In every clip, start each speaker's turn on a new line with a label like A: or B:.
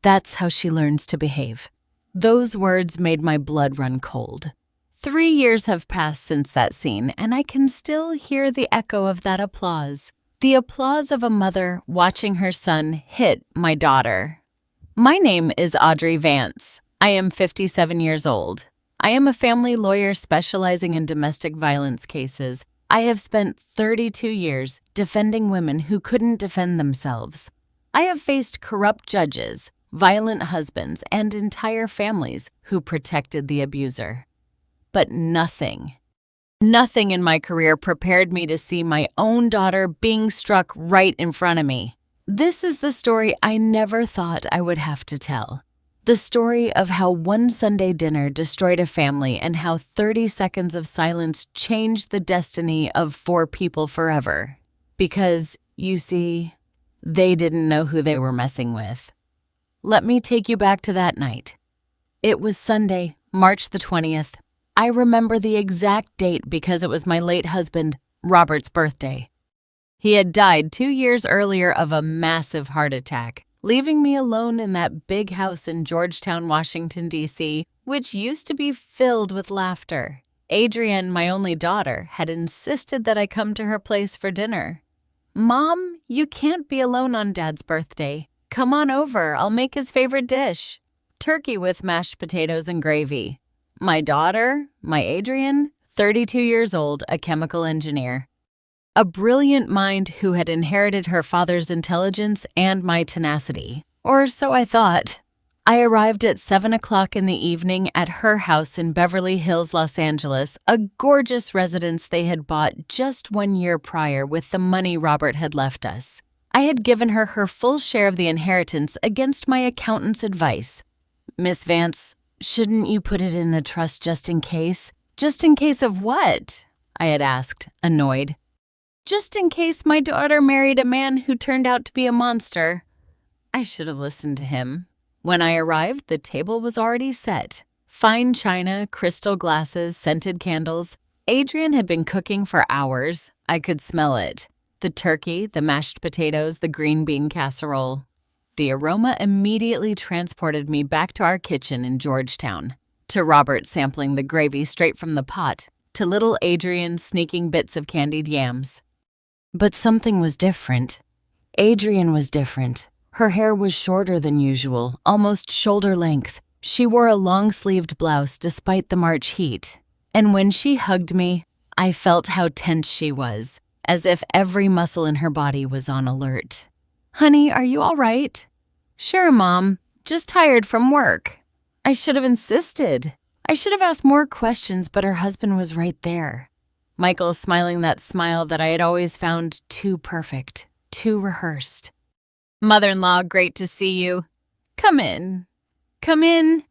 A: That's how she learns to behave." Those words made my blood run cold. 3 years have passed since that scene, and I can still hear the echo of that applause. The applause of a mother watching her son hit my daughter. My name is Audrey Vance. I am 57 years old. I am a family lawyer specializing in domestic violence cases. I have spent 32 years defending women who couldn't defend themselves. I have faced corrupt judges, violent husbands, and entire families who protected the abuser. But nothing in my career prepared me to see my own daughter being struck right in front of me. This is the story I never thought I would have to tell. The story of how one Sunday dinner destroyed a family and how 30 seconds of silence changed the destiny of 4 people forever. Because, you see, they didn't know who they were messing with. Let me take you back to that night. It was Sunday, March the 20th. I remember the exact date because it was my late husband, Robert's birthday. He had died 2 years earlier of a massive heart attack, leaving me alone in that big house in Georgetown, Washington, D.C., which used to be filled with laughter. Adrienne, my only daughter, had insisted that I come to her place for dinner. "Mom, you can't be alone on Dad's birthday. Come on over, I'll make his favorite dish. Turkey with mashed potatoes and gravy." My daughter, my Adrienne, 32 years old, a chemical engineer. A brilliant mind who had inherited her father's intelligence and my tenacity. Or so I thought. I arrived at 7 o'clock in the evening at her house in Beverly Hills, Los Angeles, a gorgeous residence they had bought just 1 year prior with the money Robert had left us. I had given her her full share of the inheritance against my accountant's advice. "Miss Vance, shouldn't you put it in a trust just in case?" "Just in case of what?" I had asked, annoyed. "Just in case my daughter married a man who turned out to be a monster." I should have listened to him. When I arrived, the table was already set. Fine china, crystal glasses, scented candles. Adrienne had been cooking for hours. I could smell it. The turkey, the mashed potatoes, the green bean casserole. The aroma immediately transported me back to our kitchen in Georgetown, to Robert sampling the gravy straight from the pot, to little Adrienne sneaking bits of candied yams. But something was different. Adrienne was different. Her hair was shorter than usual, almost shoulder length. She wore a long-sleeved blouse despite the March heat. And when she hugged me, I felt how tense she was, as if every muscle in her body was on alert. "Honey, are you all right?" "Sure, Mom. Just tired from work." I should have insisted. I should have asked more questions, but her husband was right there. Michael smiling that smile that I had always found too perfect, too rehearsed. "Mother-in-law, great to see you. Come in. Come in."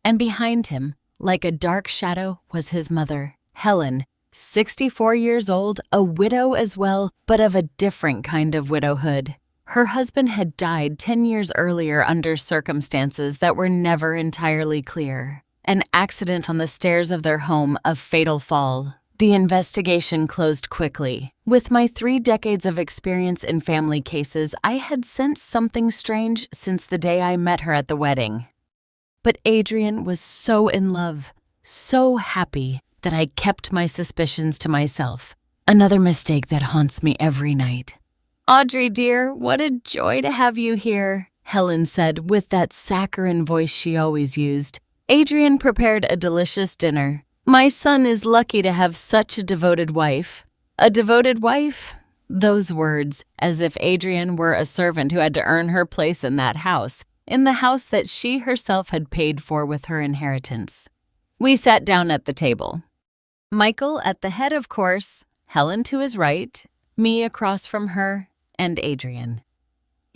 A: And behind him, like a dark shadow, was his mother, Helen, 64 years old, a widow as well, but of a different kind of widowhood. Her husband had died 10 years earlier under circumstances that were never entirely clear. An accident on the stairs of their home, a fatal fall. The investigation closed quickly. With my 3 decades of experience in family cases, I had sensed something strange since the day I met her at the wedding. But Adrienne was so in love, so happy, that I kept my suspicions to myself. Another mistake that haunts me every night. "Audrey, dear, what a joy to have you here," Helen said with that saccharine voice she always used. Adrienne prepared a delicious dinner. "My son is lucky to have such a devoted wife." A devoted wife? Those words, as if Adrienne were a servant who had to earn her place in that house, in the house that she herself had paid for with her inheritance. We sat down at the table. Michael at the head, of course, Helen to his right, me across from her, and Adrienne.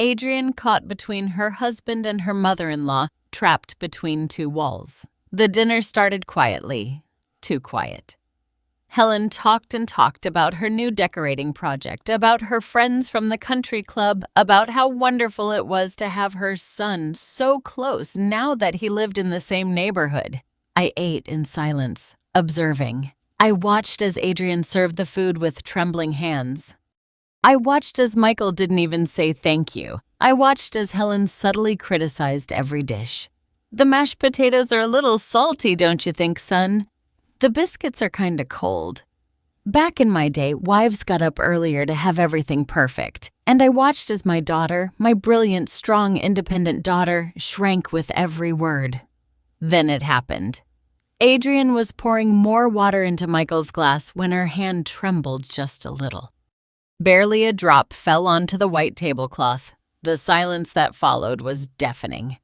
A: Adrienne caught between her husband and her mother-in-law, trapped between 2 walls. The dinner started quietly. Too quiet. Helen talked and talked about her new decorating project, about her friends from the country club, about how wonderful it was to have her son so close now that he lived in the same neighborhood. I ate in silence, observing. I watched as Adrienne served the food with trembling hands. I watched as Michael didn't even say thank you. I watched as Helen subtly criticized every dish. "The mashed potatoes are a little salty, don't you think, son? The biscuits are kinda cold." Back in my day, wives got up earlier to have everything perfect, and I watched as my daughter, my brilliant, strong, independent daughter, shrank with every word. Then it happened. Adrian was pouring more water into Michael's glass when her hand trembled just a little. Barely a drop fell onto the white tablecloth. The silence that followed was deafening.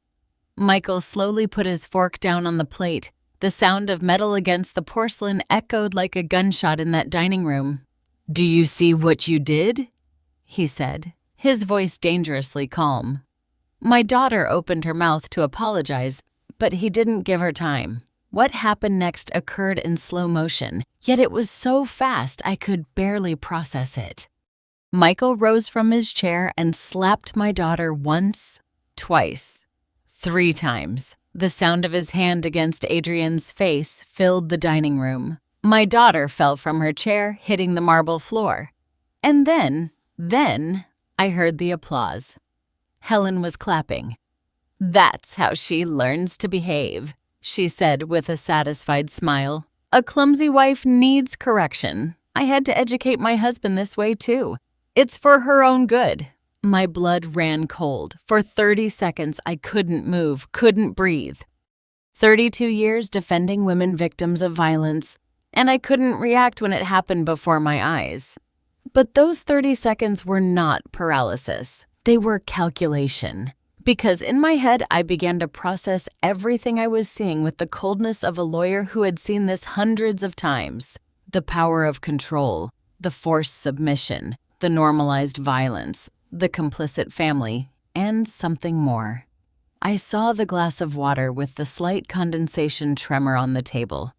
A: Michael slowly put his fork down on the plate. The sound of metal against the porcelain echoed like a gunshot in that dining room. "Do you see what you did?" he said, his voice dangerously calm. My daughter opened her mouth to apologize, but he didn't give her time. What happened next occurred in slow motion, yet it was so fast I could barely process it. Michael rose from his chair and slapped my daughter once, twice, 3 times. The sound of his hand against Adrian's face filled the dining room. My daughter fell from her chair, hitting the marble floor. And then, I heard the applause. Helen was clapping. "That's how she learns to behave," she said with a satisfied smile. "A clumsy wife needs correction. I had to educate my husband this way too. It's for her own good." My blood ran cold. For 30 seconds, I couldn't move, couldn't breathe. 32 years defending women victims of violence, and I couldn't react when it happened before my eyes. But those 30 seconds were not paralysis. They were calculation. Because in my head, I began to process everything I was seeing with the coldness of a lawyer who had seen this hundreds of times. The power of control, the forced submission, the normalized violence, the complicit family, and something more. I saw the glass of water with the slight condensation tremor on the table.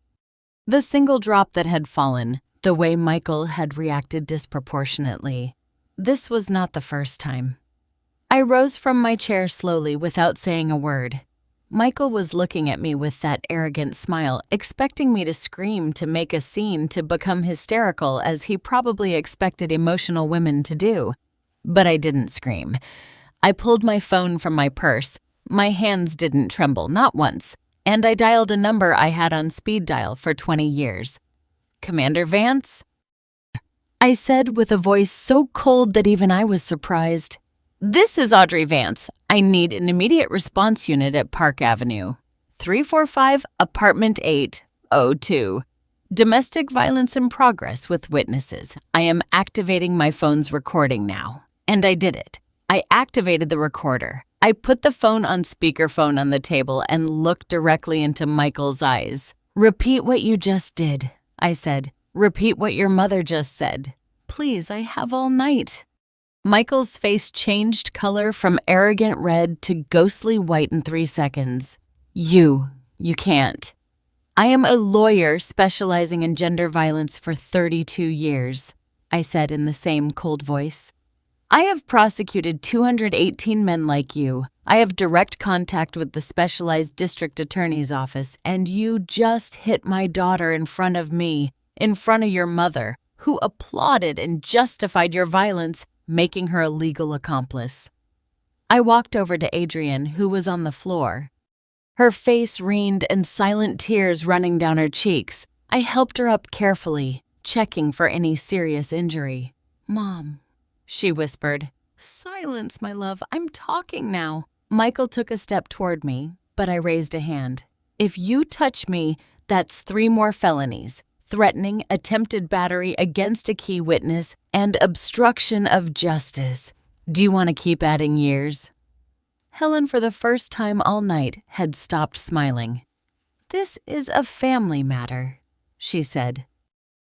A: The single drop that had fallen, the way Michael had reacted disproportionately. This was not the first time. I rose from my chair slowly without saying a word. Michael was looking at me with that arrogant smile, expecting me to scream, to make a scene, to become hysterical, as he probably expected emotional women to do. But I didn't scream. I pulled my phone from my purse. My hands didn't tremble, not once, and I dialed a number I had on speed dial for 20 years. "Commander Vance?" I said with a voice so cold that even I was surprised. "This is Audrey Vance. I need an immediate response unit at Park Avenue. 345 Apartment 802. Domestic violence in progress with witnesses. I am activating my phone's recording now." And I did it. I activated the recorder. I put the phone on speakerphone on the table and looked directly into Michael's eyes. "Repeat what you just did," I said. "Repeat what your mother just said. Please, I have all night." Michael's face changed color from arrogant red to ghostly white in 3 seconds. You can't." "I am a lawyer specializing in gender violence for 32 years, I said in the same cold voice. "I have prosecuted 218 men like you. I have direct contact with the specialized district attorney's office, and you just hit my daughter in front of me, in front of your mother, who applauded and justified your violence, making her a legal accomplice." I walked over to Adrian, who was on the floor. Her face rained and silent tears running down her cheeks. I helped her up carefully, checking for any serious injury. "Mom," she whispered. "Silence, my love. I'm talking now." Michael took a step toward me, but I raised a hand. "If you touch me, that's 3 more felonies. Threatening, attempted battery against a key witness, and obstruction of justice. Do you want to keep adding years?" Helen, for the first time all night, had stopped smiling. "This is a family matter," she said,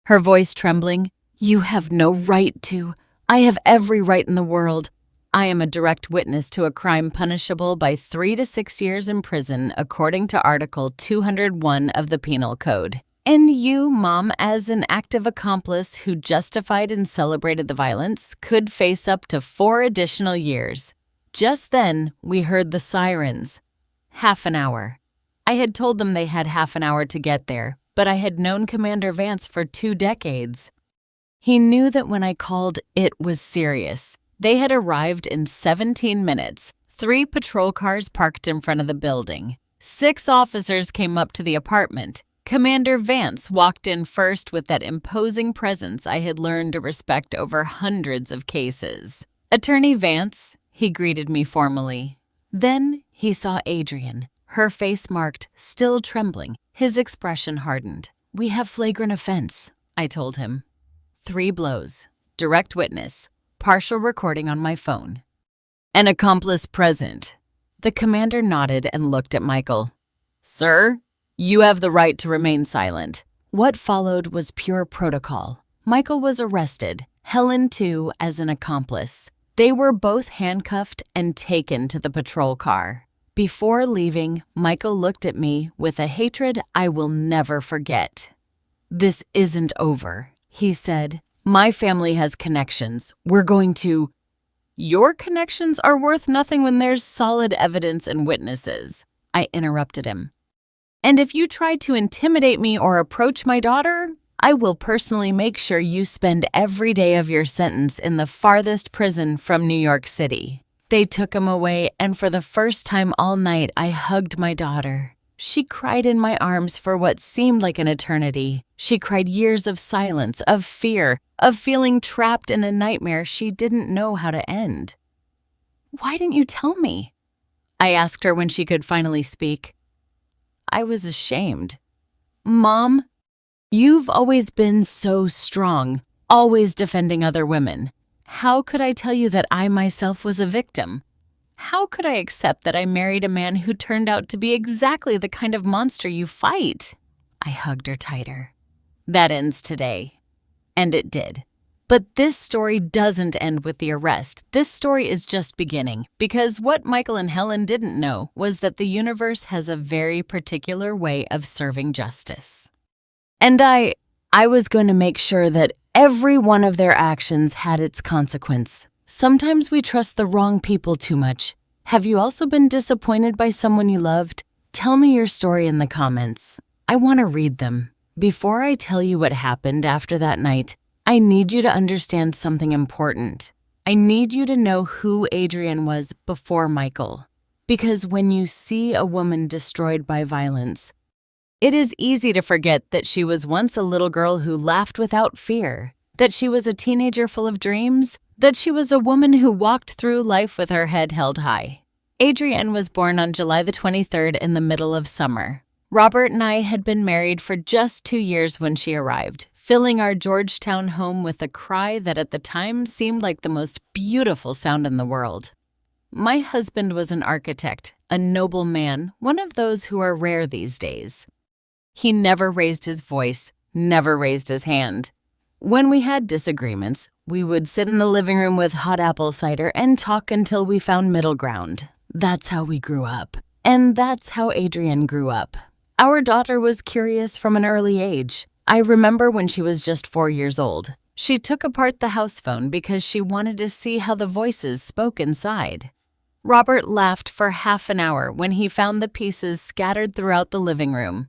A: her voice trembling. "You have no right to. I have every right in the world. I am a direct witness to a crime punishable by 3 to 6 years in prison according to Article 201 of the Penal Code. And you, Mom, as an active accomplice who justified and celebrated the violence, could face up to 4 additional years." Just then, we heard the sirens. Half an hour. I had told them they had half an hour to get there, but I had known Commander Vance for 2 decades. He knew that when I called, it was serious. They had arrived in 17 minutes. 3 patrol cars parked in front of the building. 6 officers came up to the apartment. Commander Vance walked in first with that imposing presence I had learned to respect over hundreds of cases. "Attorney Vance," he greeted me formally. Then he saw Adrian, her face marked, still trembling, his expression hardened. "We have flagrant offense," I told him. 3 blows, direct witness, partial recording on my phone. "An accomplice present." The commander nodded and looked at Michael. "Sir, you have the right to remain silent." What followed was pure protocol. Michael was arrested, Helen too, as an accomplice. They were both handcuffed and taken to the patrol car. Before leaving, Michael looked at me with a hatred I will never forget. "This isn't over," he said. "My family has connections. We're going to—" "Your connections are worth nothing when there's solid evidence and witnesses," I interrupted him. "And if you try to intimidate me or approach my daughter, I will personally make sure you spend every day of your sentence in the farthest prison from New York City." They took him away, and for the first time all night, I hugged my daughter. She cried in my arms for what seemed like an eternity. She cried years of silence, of fear, of feeling trapped in a nightmare she didn't know how to end. "Why didn't you tell me?" I asked her when she could finally speak. I was ashamed. "Mom, you've always been so strong, always defending other women. How could I tell you that I myself was a victim? How could I accept that I married a man who turned out to be exactly the kind of monster you fight?" I hugged her tighter. "That ends today." And it did. But this story doesn't end with the arrest. This story is just beginning, because what Michael and Helen didn't know was that the universe has a very particular way of serving justice. And I was going to make sure that every one of their actions had its consequence. Sometimes we trust the wrong people too much. Have you also been disappointed by someone you loved? Tell me your story in the comments. I want to read them. Before I tell you what happened after that night, I need you to understand something important. I need you to know who Adrian was before Michael. Because when you see a woman destroyed by violence, it is easy to forget that she was once a little girl who laughed without fear, that she was a teenager full of dreams, that she was a woman who walked through life with her head held high. Adrienne was born on July the 23rd in the middle of summer. Robert and I had been married for just 2 years when she arrived, filling our Georgetown home with a cry that at the time seemed like the most beautiful sound in the world. My husband was an architect, a noble man, one of those who are rare these days. He never raised his voice, never raised his hand. When we had disagreements, we would sit in the living room with hot apple cider and talk until we found middle ground. That's how we grew up. And that's how Adrienne grew up. Our daughter was curious from an early age. I remember when she was just 4 years old. She took apart the house phone because she wanted to see how the voices spoke inside. Robert laughed for half an hour when he found the pieces scattered throughout the living room.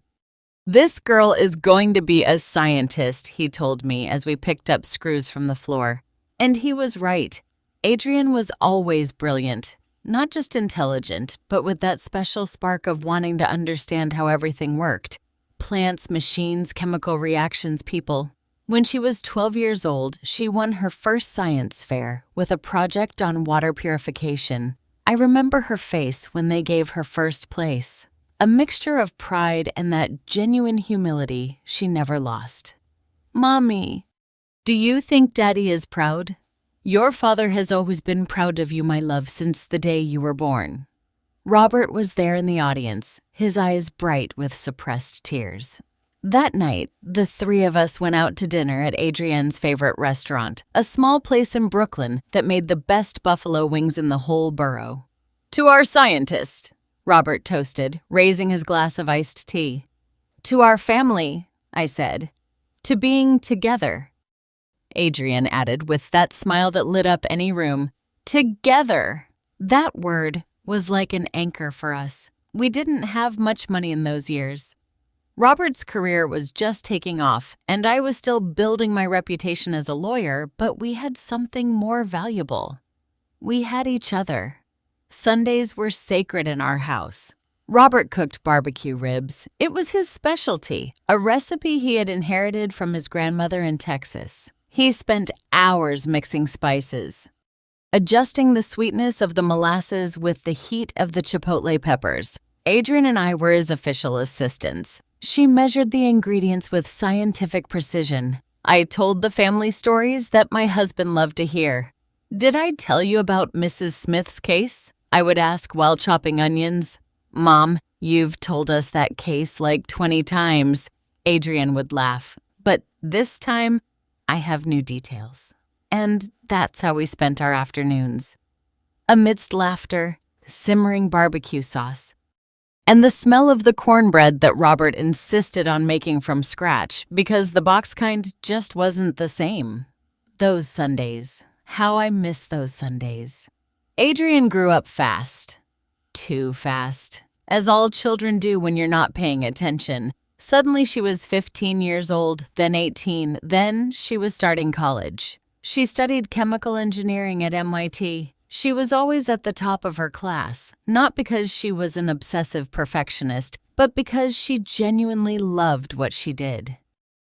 A: "This girl is going to be a scientist," he told me as we picked up screws from the floor. And he was right. Adrienne was always brilliant. Not just intelligent, but with that special spark of wanting to understand how everything worked. Plants, machines, chemical reactions, people. When she was 12 years old, she won her first science fair with a project on water purification. I remember her face when they gave her first place. A mixture of pride and that genuine humility she never lost. "Mommy, do you think Daddy is proud? Your father has always been proud of you, my love, since the day you were born." Robert was there in the audience, his eyes bright with suppressed tears. That night, the 3 of us went out to dinner at Adrienne's favorite restaurant, a small place in Brooklyn that made the best buffalo wings in the whole borough. "To our scientist," Robert toasted, raising his glass of iced tea. "To our family," I said. "To being together," Adrienne added with that smile that lit up any room. Together! That word was like an anchor for us. We didn't have much money in those years. Robert's career was just taking off, and I was still building my reputation as a lawyer, but we had something more valuable. We had each other. Sundays were sacred in our house. Robert cooked barbecue ribs. It was his specialty, a recipe he had inherited from his grandmother in Texas. He spent hours mixing spices, adjusting the sweetness of the molasses with the heat of the chipotle peppers. Adrian and I were his official assistants. She measured the ingredients with scientific precision. I told the family stories that my husband loved to hear. "Did I tell you about Mrs. Smith's case?" I would ask while chopping onions. "Mom, you've told us that case like 20 times. Adrian would laugh. But this time, I have new details. And that's how we spent our afternoons. Amidst laughter, simmering barbecue sauce, and the smell of the cornbread that Robert insisted on making from scratch because the box kind just wasn't the same. Those Sundays. How I miss those Sundays. Adrian grew up fast. Too fast. As all children do when you're not paying attention. Suddenly she was 15 years old, then 18, then she was starting college. She studied chemical engineering at MIT. She was always at the top of her class, not because she was an obsessive perfectionist, but because she genuinely loved what she did.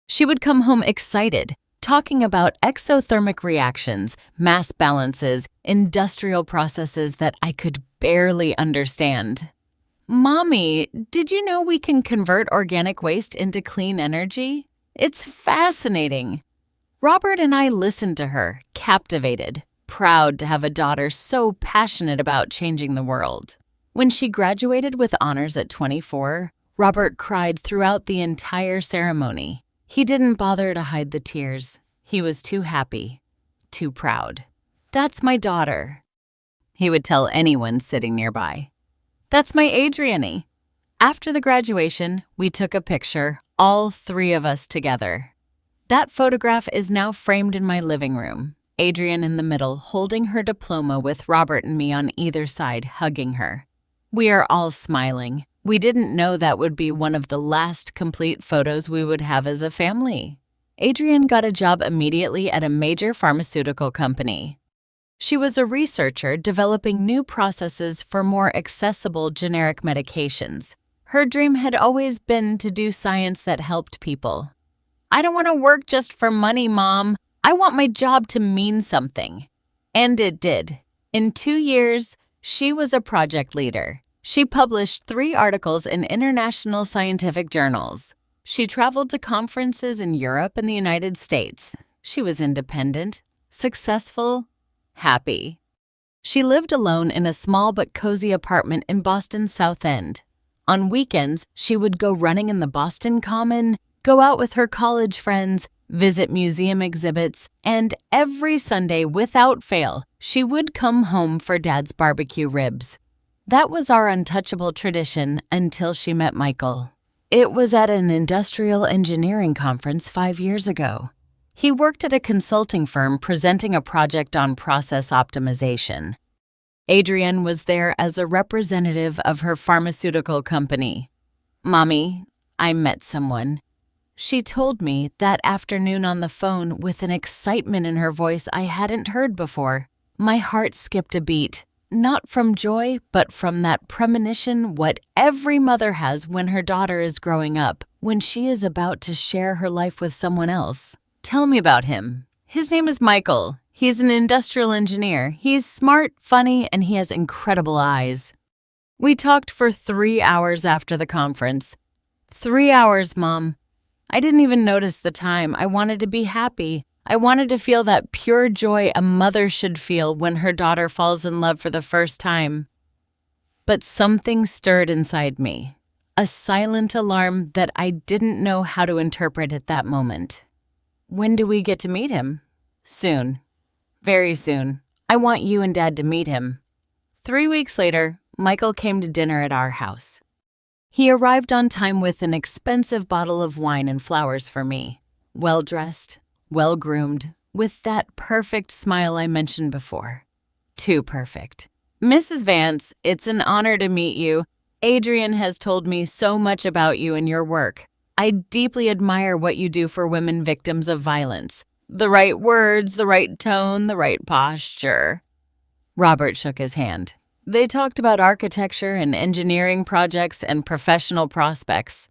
A: She would come home excited, talking about exothermic reactions, mass balances, industrial processes that I could barely understand. "Mommy, did you know we can convert organic waste into clean energy? It's fascinating." Robert and I listened to her, captivated, proud to have a daughter so passionate about changing the world. When she graduated with honors at 24, Robert cried throughout the entire ceremony. He didn't bother to hide the tears. He was too happy, too proud. "That's my daughter," he would tell anyone sitting nearby. "That's my Adrianie." After the graduation, we took a picture, all three of us together. That photograph is now framed in my living room. Adrian in the middle, holding her diploma with Robert and me on either side, hugging her. We are all smiling. We didn't know that would be one of the last complete photos we would have as a family. Adrian got a job immediately at a major pharmaceutical company. She was a researcher developing new processes for more accessible generic medications. Her dream had always been to do science that helped people. "I don't want to work just for money, Mom. I want my job to mean something." And it did. In 2 years, she was a project leader. She published 3 articles in international scientific journals. She traveled to conferences in Europe and the United States. She was independent, successful, happy. She lived alone in a small but cozy apartment in Boston's South End. On weekends, she would go running in the Boston Common, go out with her college friends, visit museum exhibits, and every Sunday, without fail, she would come home for Dad's barbecue ribs. That was our untouchable tradition until she met Michael. It was at an industrial engineering conference 5 years ago. He worked at a consulting firm presenting a project on process optimization. Adrienne was there as a representative of her pharmaceutical company. "Mommy, I met someone." She told me that afternoon on the phone with an excitement in her voice I hadn't heard before. My heart skipped a beat, not from joy, but from that premonition what every mother has when her daughter is growing up, when she is about to share her life with someone else. "Tell me about him." "His name is Michael. He's an industrial engineer. He's smart, funny, and he has incredible eyes." We talked for 3 hours after the conference. 3 hours, Mom. I didn't even notice the time. I wanted to be happy. I wanted to feel that pure joy a mother should feel when her daughter falls in love for the first time. But something stirred inside me, a silent alarm that I didn't know how to interpret at that moment. "When do we get to meet him?" "Soon. Very soon. I want you and Dad to meet him." 3 weeks later, Michael came to dinner at our house. He arrived on time with an expensive bottle of wine and flowers for me. Well-dressed, well-groomed, with that perfect smile I mentioned before. Too perfect. "Mrs. Vance, it's an honor to meet you. Adrian has told me so much about you and your work. I deeply admire what you do for women victims of violence. The right words, the right tone, the right posture." Robert shook his hand. They talked about architecture and engineering projects and professional prospects.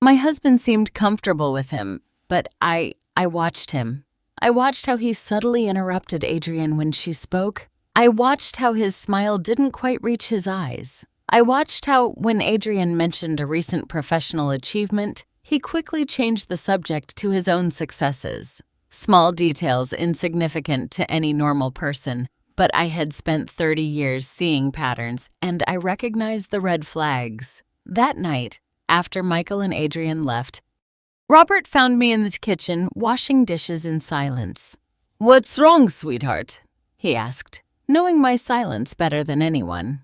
A: My husband seemed comfortable with him, but I watched him. I watched how he subtly interrupted Adrienne when she spoke. I watched how his smile didn't quite reach his eyes. I watched how, when Adrienne mentioned a recent professional achievement, he quickly changed the subject to his own successes. Small details insignificant to any normal person, but I had spent 30 years seeing patterns, and I recognized the red flags. That night, after Michael and Adrienne left, Robert found me in the kitchen washing dishes in silence. "What's wrong, sweetheart?" he asked, knowing my silence better than anyone.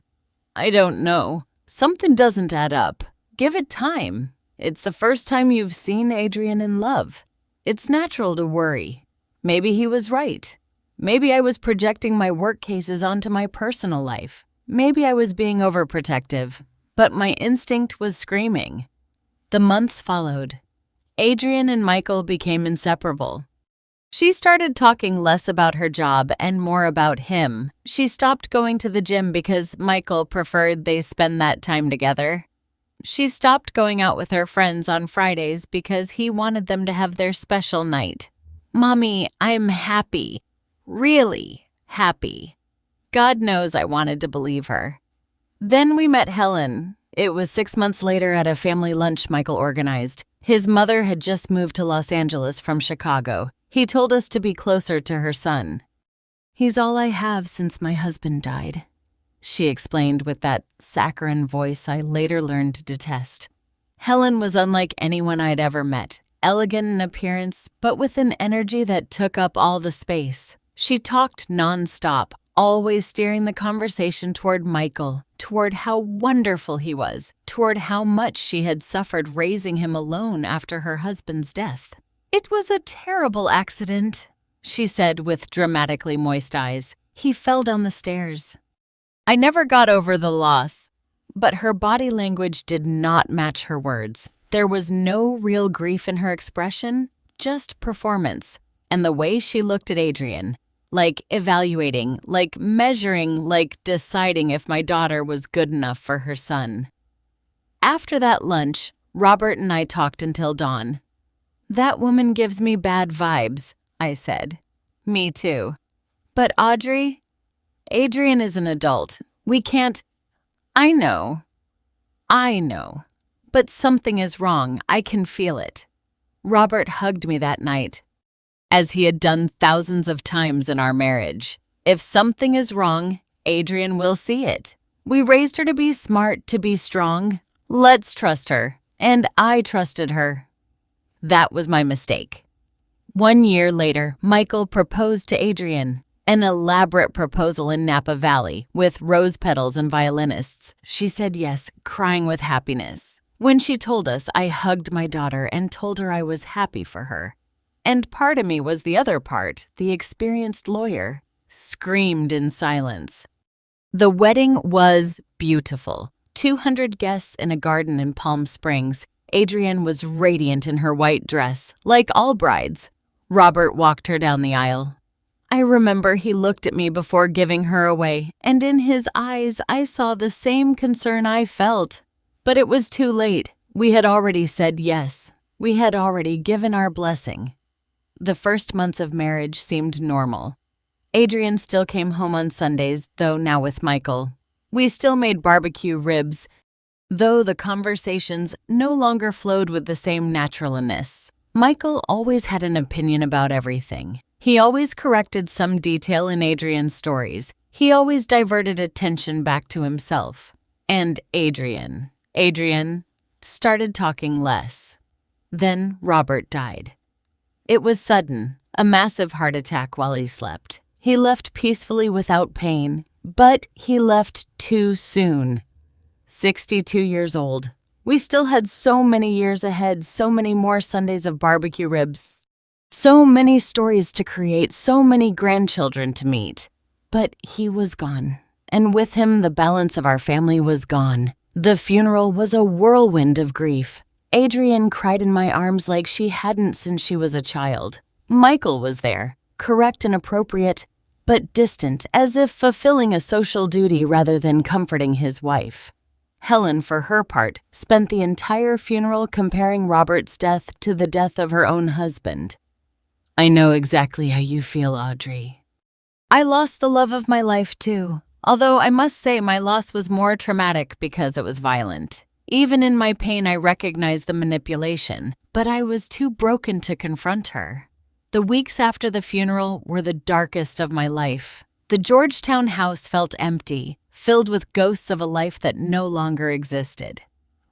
A: "I don't know. Something doesn't add up. Give it time. It's the first time you've seen Adrienne in love. It's natural to worry. Maybe he was right. Maybe I was projecting my work cases onto my personal life. Maybe I was being overprotective. But my instinct was screaming." The months followed. Adrienne and Michael became inseparable. She started talking less about her job and more about him. She stopped going to the gym because Michael preferred they spend that time together. She stopped going out with her friends on Fridays because he wanted them to have their special night. "Mommy, I'm happy. Really happy." God knows I wanted to believe her. Then we met Helen. It was 6 months later at a family lunch Michael organized. His mother had just moved to Los Angeles from Chicago. He told us to be closer to her son. "He's all I have since my husband died," she explained with that saccharine voice I later learned to detest. Helen was unlike anyone I'd ever met, elegant in appearance, but with an energy that took up all the space. She talked nonstop, always steering the conversation toward Michael, toward how wonderful he was, toward how much she had suffered raising him alone after her husband's death. "It was a terrible accident," she said with dramatically moist eyes. "He fell down the stairs." I never got over the loss, but her body language did not match her words. There was no real grief in her expression, just performance, and the way she looked at Adrienne, like evaluating, like measuring, like deciding if my daughter was good enough for her son. After that lunch, Robert and I talked until dawn. "That woman gives me bad vibes," I said. "Me too. But Audrey, Adrienne is an adult. We can't—" I know. But something is wrong. I can feel it." Robert hugged me that night, as he had done thousands of times in our marriage. "If something is wrong, Adrienne will see it. We raised her to be smart, to be strong. Let's trust her." And I trusted her. That was my mistake. 1 year later, Michael proposed to Adrienne. An elaborate proposal in Napa Valley with rose petals and violinists. She said yes, crying with happiness. When she told us, I hugged my daughter and told her I was happy for her. And part of me was the other part, the experienced lawyer, screamed in silence. The wedding was beautiful. 200 guests in a garden in Palm Springs. Adrienne was radiant in her white dress, like all brides. Robert walked her down the aisle. I remember he looked at me before giving her away, and in his eyes I saw the same concern I felt. But it was too late. We had already said yes. We had already given our blessing. The first months of marriage seemed normal. Adrienne still came home on Sundays, though now with Michael. We still made barbecue ribs, though the conversations no longer flowed with the same naturalness. Michael always had an opinion about everything. He always corrected some detail in Adrienne's stories. He always diverted attention back to himself. And Adrienne started talking less. Then Robert died. It was sudden, a massive heart attack while he slept. He left peacefully without pain, but he left too soon. 62 years old. We still had so many years ahead, so many more Sundays of barbecue ribs. So many stories to create, so many grandchildren to meet. But he was gone, and with him the balance of our family was gone. The funeral was a whirlwind of grief. Adrienne cried in my arms like she hadn't since she was a child. Michael was there, correct and appropriate, but distant, as if fulfilling a social duty rather than comforting his wife. Helen, for her part, spent the entire funeral comparing Robert's death to the death of her own husband. I know exactly how you feel, Audrey. I lost the love of my life too, although I must say my loss was more traumatic because it was violent. Even in my pain, I recognized the manipulation, but I was too broken to confront her. The weeks after the funeral were the darkest of my life. The Georgetown house felt empty, filled with ghosts of a life that no longer existed.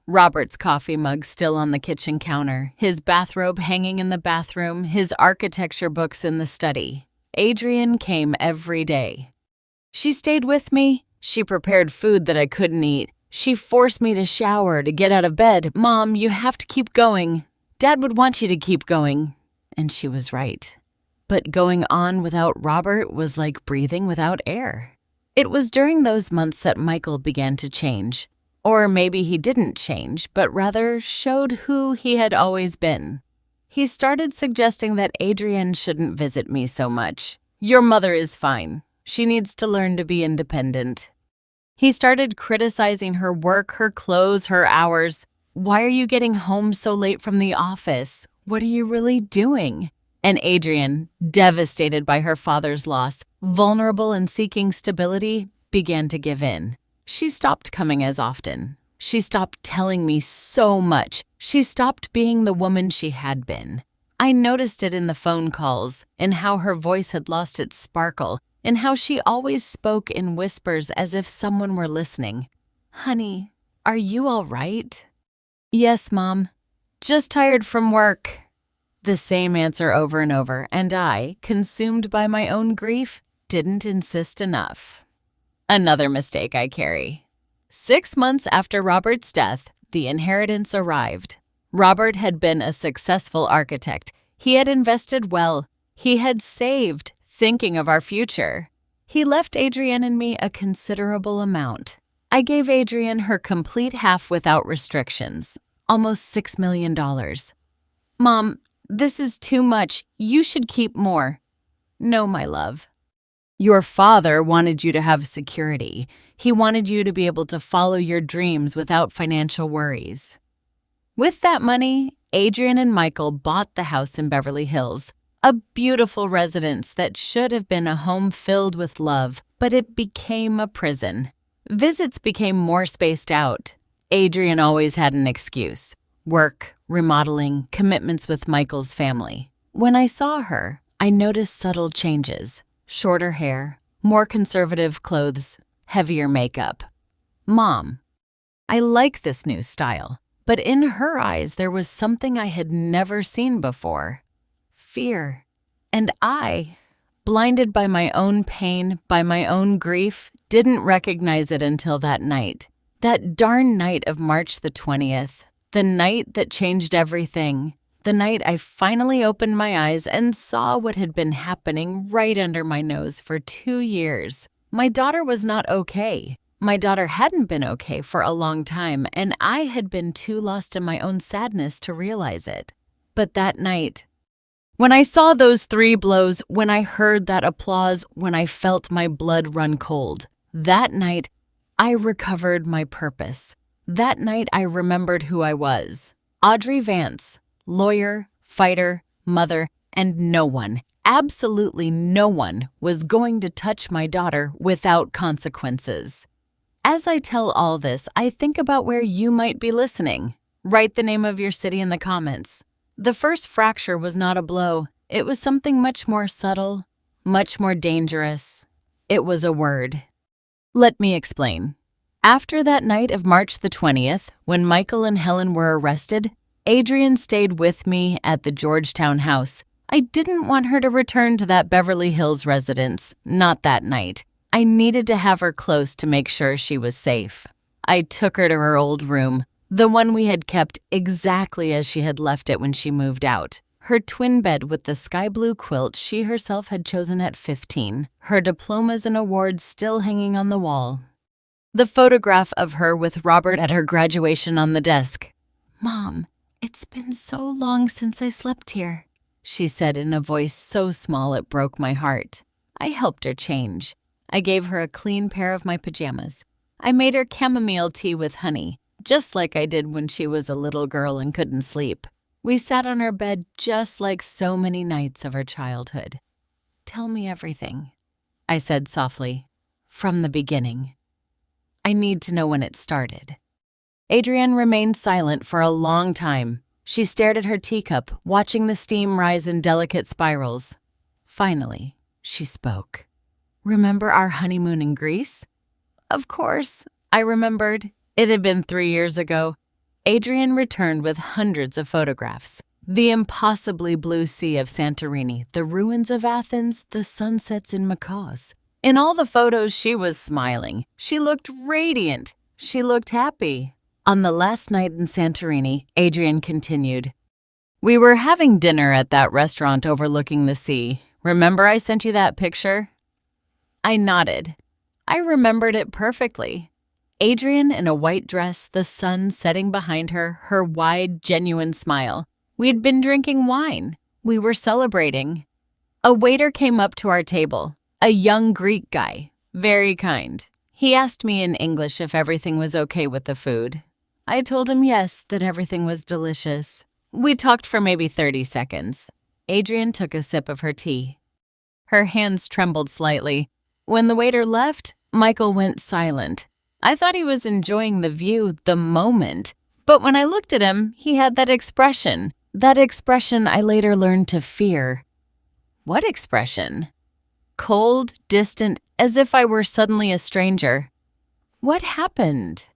A: Robert's coffee mug still on the kitchen counter, his bathrobe hanging in the bathroom, his architecture books in the study. Adrienne came every day. She stayed with me. She prepared food that I couldn't eat. She forced me to shower, to get out of bed. Mom, you have to keep going. Dad would want you to keep going. And she was right. But going on without Robert was like breathing without air. It was during those months that Michael began to change. Or maybe he didn't change, but rather showed who he had always been. He started suggesting that Adrienne shouldn't visit me so much. Your mother is fine. She needs to learn to be independent. He started criticizing her work, her clothes, her hours. Why are you getting home so late from the office? What are you really doing? And Adrienne, devastated by her father's loss, vulnerable and seeking stability, began to give in. She stopped coming as often. She stopped telling me so much. She stopped being the woman she had been. I noticed it in the phone calls, in how her voice had lost its sparkle, in how she always spoke in whispers as if someone were listening. Honey, are you all right? Yes, Mom. Just tired from work. The same answer over and over, and I, consumed by my own grief, didn't insist enough. Another mistake I carry. 6 months after Robert's death, the inheritance arrived. Robert had been a successful architect. He had invested well. He had saved, thinking of our future. He left Adrienne and me a considerable amount. I gave Adrienne her complete half without restrictions, almost $6 million. Mom, this is too much. You should keep more. No, my love. Your father wanted you to have security. He wanted you to be able to follow your dreams without financial worries. With that money, Adrienne and Michael bought the house in Beverly Hills, a beautiful residence that should have been a home filled with love, but it became a prison. Visits became more spaced out. Adrienne always had an excuse: work, remodeling, commitments with Michael's family. When I saw her, I noticed subtle changes. Shorter hair, more conservative clothes, heavier makeup. Mom, I like this new style, but in her eyes there was something I had never seen before. Fear. And I, blinded by my own pain, by my own grief, didn't recognize it until that night. That darn night of March the 20th. The night that changed everything. The night I finally opened my eyes and saw what had been happening right under my nose for 2 years. My daughter was not okay. My daughter hadn't been okay for a long time, and I had been too lost in my own sadness to realize it. But that night, when I saw those 3 blows, when I heard that applause, when I felt my blood run cold, that night, I recovered my purpose. That night, I remembered who I was. Audrey Vance. Lawyer, fighter, mother, and no one, absolutely no one, was going to touch my daughter without consequences. As I tell all this, I think about where you might be listening. Write the name of your city in the comments. The first fracture was not a blow. It was something much more subtle, much more dangerous. It was a word. Let me explain. After that night of March the 20th, when Michael and Helen were arrested, Adrienne stayed with me at the Georgetown house. I didn't want her to return to that Beverly Hills residence, not that night. I needed to have her close to make sure she was safe. I took her to her old room, the one we had kept exactly as she had left it when she moved out. Her twin bed with the sky blue quilt she herself had chosen at 15, her diplomas and awards still hanging on the wall. The photograph of her with Robert at her graduation on the desk. Mom, it's been so long since I slept here, she said in a voice so small it broke my heart. I helped her change. I gave her a clean pair of my pajamas. I made her chamomile tea with honey, just like I did when she was a little girl and couldn't sleep. We sat on her bed just like so many nights of her childhood. "Tell me everything," I said softly, "from the beginning. I need to know when it started." Adrienne remained silent for a long time. She stared at her teacup, watching the steam rise in delicate spirals. Finally, she spoke. "Remember our honeymoon in Greece?" Of course, I remembered. It had been 3 years ago. Adrienne returned with hundreds of photographs. The impossibly blue sea of Santorini, the ruins of Athens, the sunsets in Mykonos. In all the photos, she was smiling. She looked radiant. She looked happy. On the last night in Santorini, Adrienne continued, "We were having dinner at that restaurant overlooking the sea. Remember I sent you that picture?" I nodded. I remembered it perfectly. Adrienne in a white dress, the sun setting behind her, her wide, genuine smile. We'd been drinking wine. We were celebrating. A waiter came up to our table, a young Greek guy, very kind. He asked me in English if everything was okay with the food. I told him yes, that everything was delicious. We talked for maybe 30 seconds. Adrienne took a sip of her tea. Her hands trembled slightly. When the waiter left, Michael went silent. I thought he was enjoying the view, the moment. But when I looked at him, he had that expression I later learned to fear. What expression? Cold, distant, as if I were suddenly a stranger. What happened?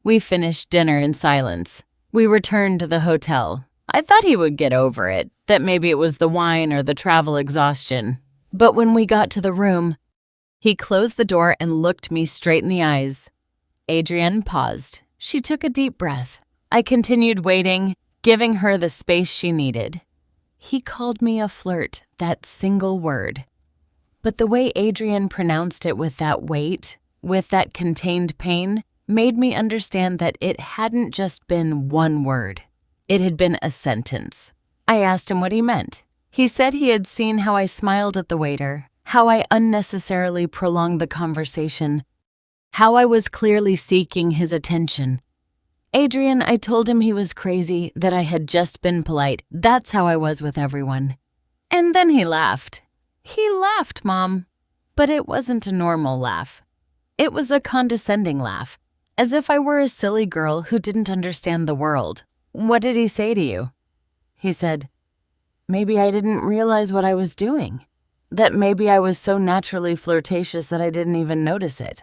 A: We finished dinner in silence. We returned to the hotel. I thought he would get over it, that maybe it was the wine or the travel exhaustion. But when we got to the room, he closed the door and looked me straight in the eyes. Adrienne paused. She took a deep breath. I continued waiting, giving her the space she needed. He called me a flirt, that single word. But the way Adrienne pronounced it with that weight, with that contained pain, made me understand that it hadn't just been one word. It had been a sentence. I asked him what he meant. He said he had seen how I smiled at the waiter, how I unnecessarily prolonged the conversation, how I was clearly seeking his attention. Adrienne, I told him he was crazy, that I had just been polite. That's how I was with everyone. And then he laughed. He laughed, Mom. But it wasn't a normal laugh. It was a condescending laugh, as if I were a silly girl who didn't understand the world. What did he say to you? He said, maybe I didn't realize what I was doing. That maybe I was so naturally flirtatious that I didn't even notice it.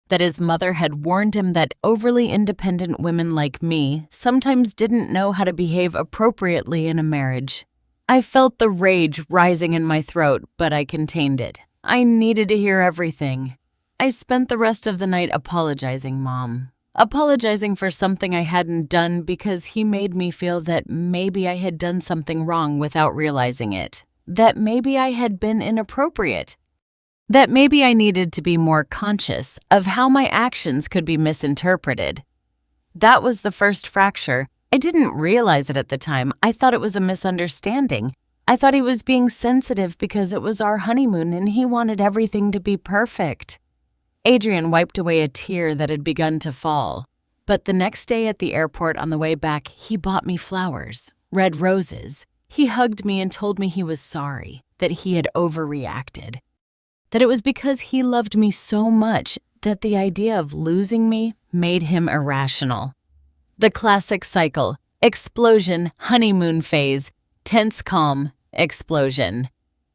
A: That his mother had warned him that overly independent women like me sometimes didn't know how to behave appropriately in a marriage. I felt the rage rising in my throat, but I contained it. I needed to hear everything. I spent the rest of the night apologizing, Mom. Apologizing for something I hadn't done because he made me feel that maybe I had done something wrong without realizing it. That maybe I had been inappropriate. That maybe I needed to be more conscious of how my actions could be misinterpreted. That was the first fracture. I didn't realize it at the time. I thought it was a misunderstanding. I thought he was being sensitive because it was our honeymoon and he wanted everything to be perfect. Adrienne wiped away a tear that had begun to fall. But the next day at the airport on the way back, he bought me flowers, red roses. He hugged me and told me he was sorry, that he had overreacted. That it was because he loved me so much that the idea of losing me made him irrational. The classic cycle: explosion, honeymoon phase, tense calm, explosion.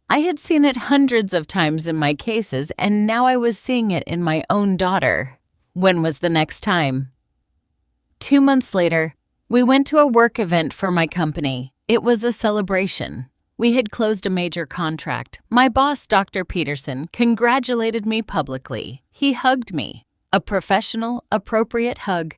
A: I had seen it hundreds of times in my cases, and now I was seeing it in my own daughter. When was the next time? 2 months later, we went to a work event for my company. It was a celebration. We had closed a major contract. My boss, Dr. Peterson, congratulated me publicly. He hugged me. A professional, appropriate hug.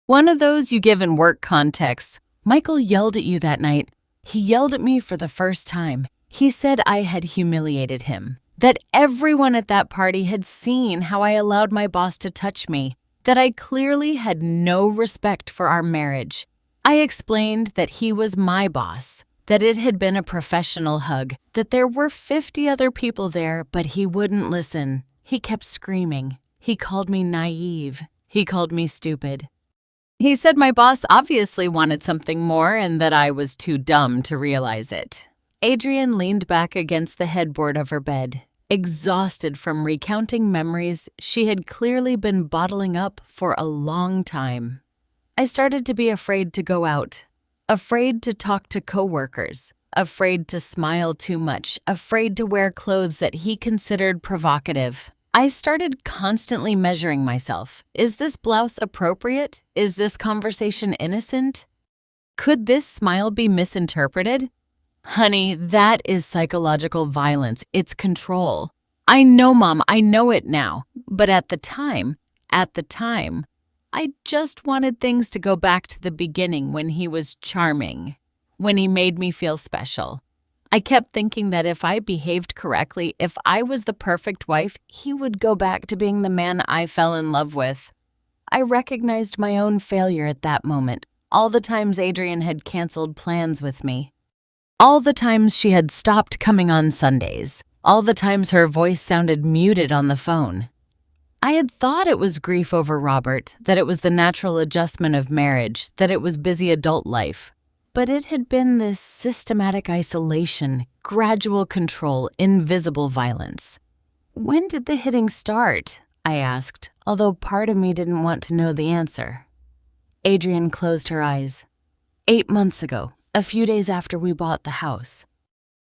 A: One of those you give in work contexts. Michael yelled at you that night. He yelled at me for the first time. He said I had humiliated him. That everyone at that party had seen how I allowed my boss to touch me. That I clearly had no respect for our marriage. I explained that he was my boss. that it had been a professional hug, that there were 50 other people there, but he wouldn't listen. He kept screaming. He called me naive. He called me stupid. He said my boss obviously wanted something more and that I was too dumb to realize it. Adrienne leaned back against the headboard of her bed, exhausted from recounting memories she had clearly been bottling up for a long time. I started to be afraid to go out, afraid to talk to coworkers, afraid to smile too much, afraid to wear clothes that he considered provocative. I started constantly measuring myself. Is this blouse appropriate? Is this conversation innocent? Could this smile be misinterpreted? Honey, that is psychological violence. It's control. I know, Mom, I know it now. But at the time, I just wanted things to go back to the beginning when he was charming, when he made me feel special. I kept thinking that if I behaved correctly, if I was the perfect wife, he would go back to being the man I fell in love with. I recognized my own failure at that moment, all the times Adrienne had canceled plans with me. All the times she had stopped coming on Sundays. All the times her voice sounded muted on the phone. I had thought it was grief over Robert, that it was the natural adjustment of marriage, that it was busy adult life. But it had been this systematic isolation, gradual control, invisible violence. When did the hitting start? I asked, although part of me didn't want to know the answer. Adrienne closed her eyes. 8 months ago. A few days after we bought the house.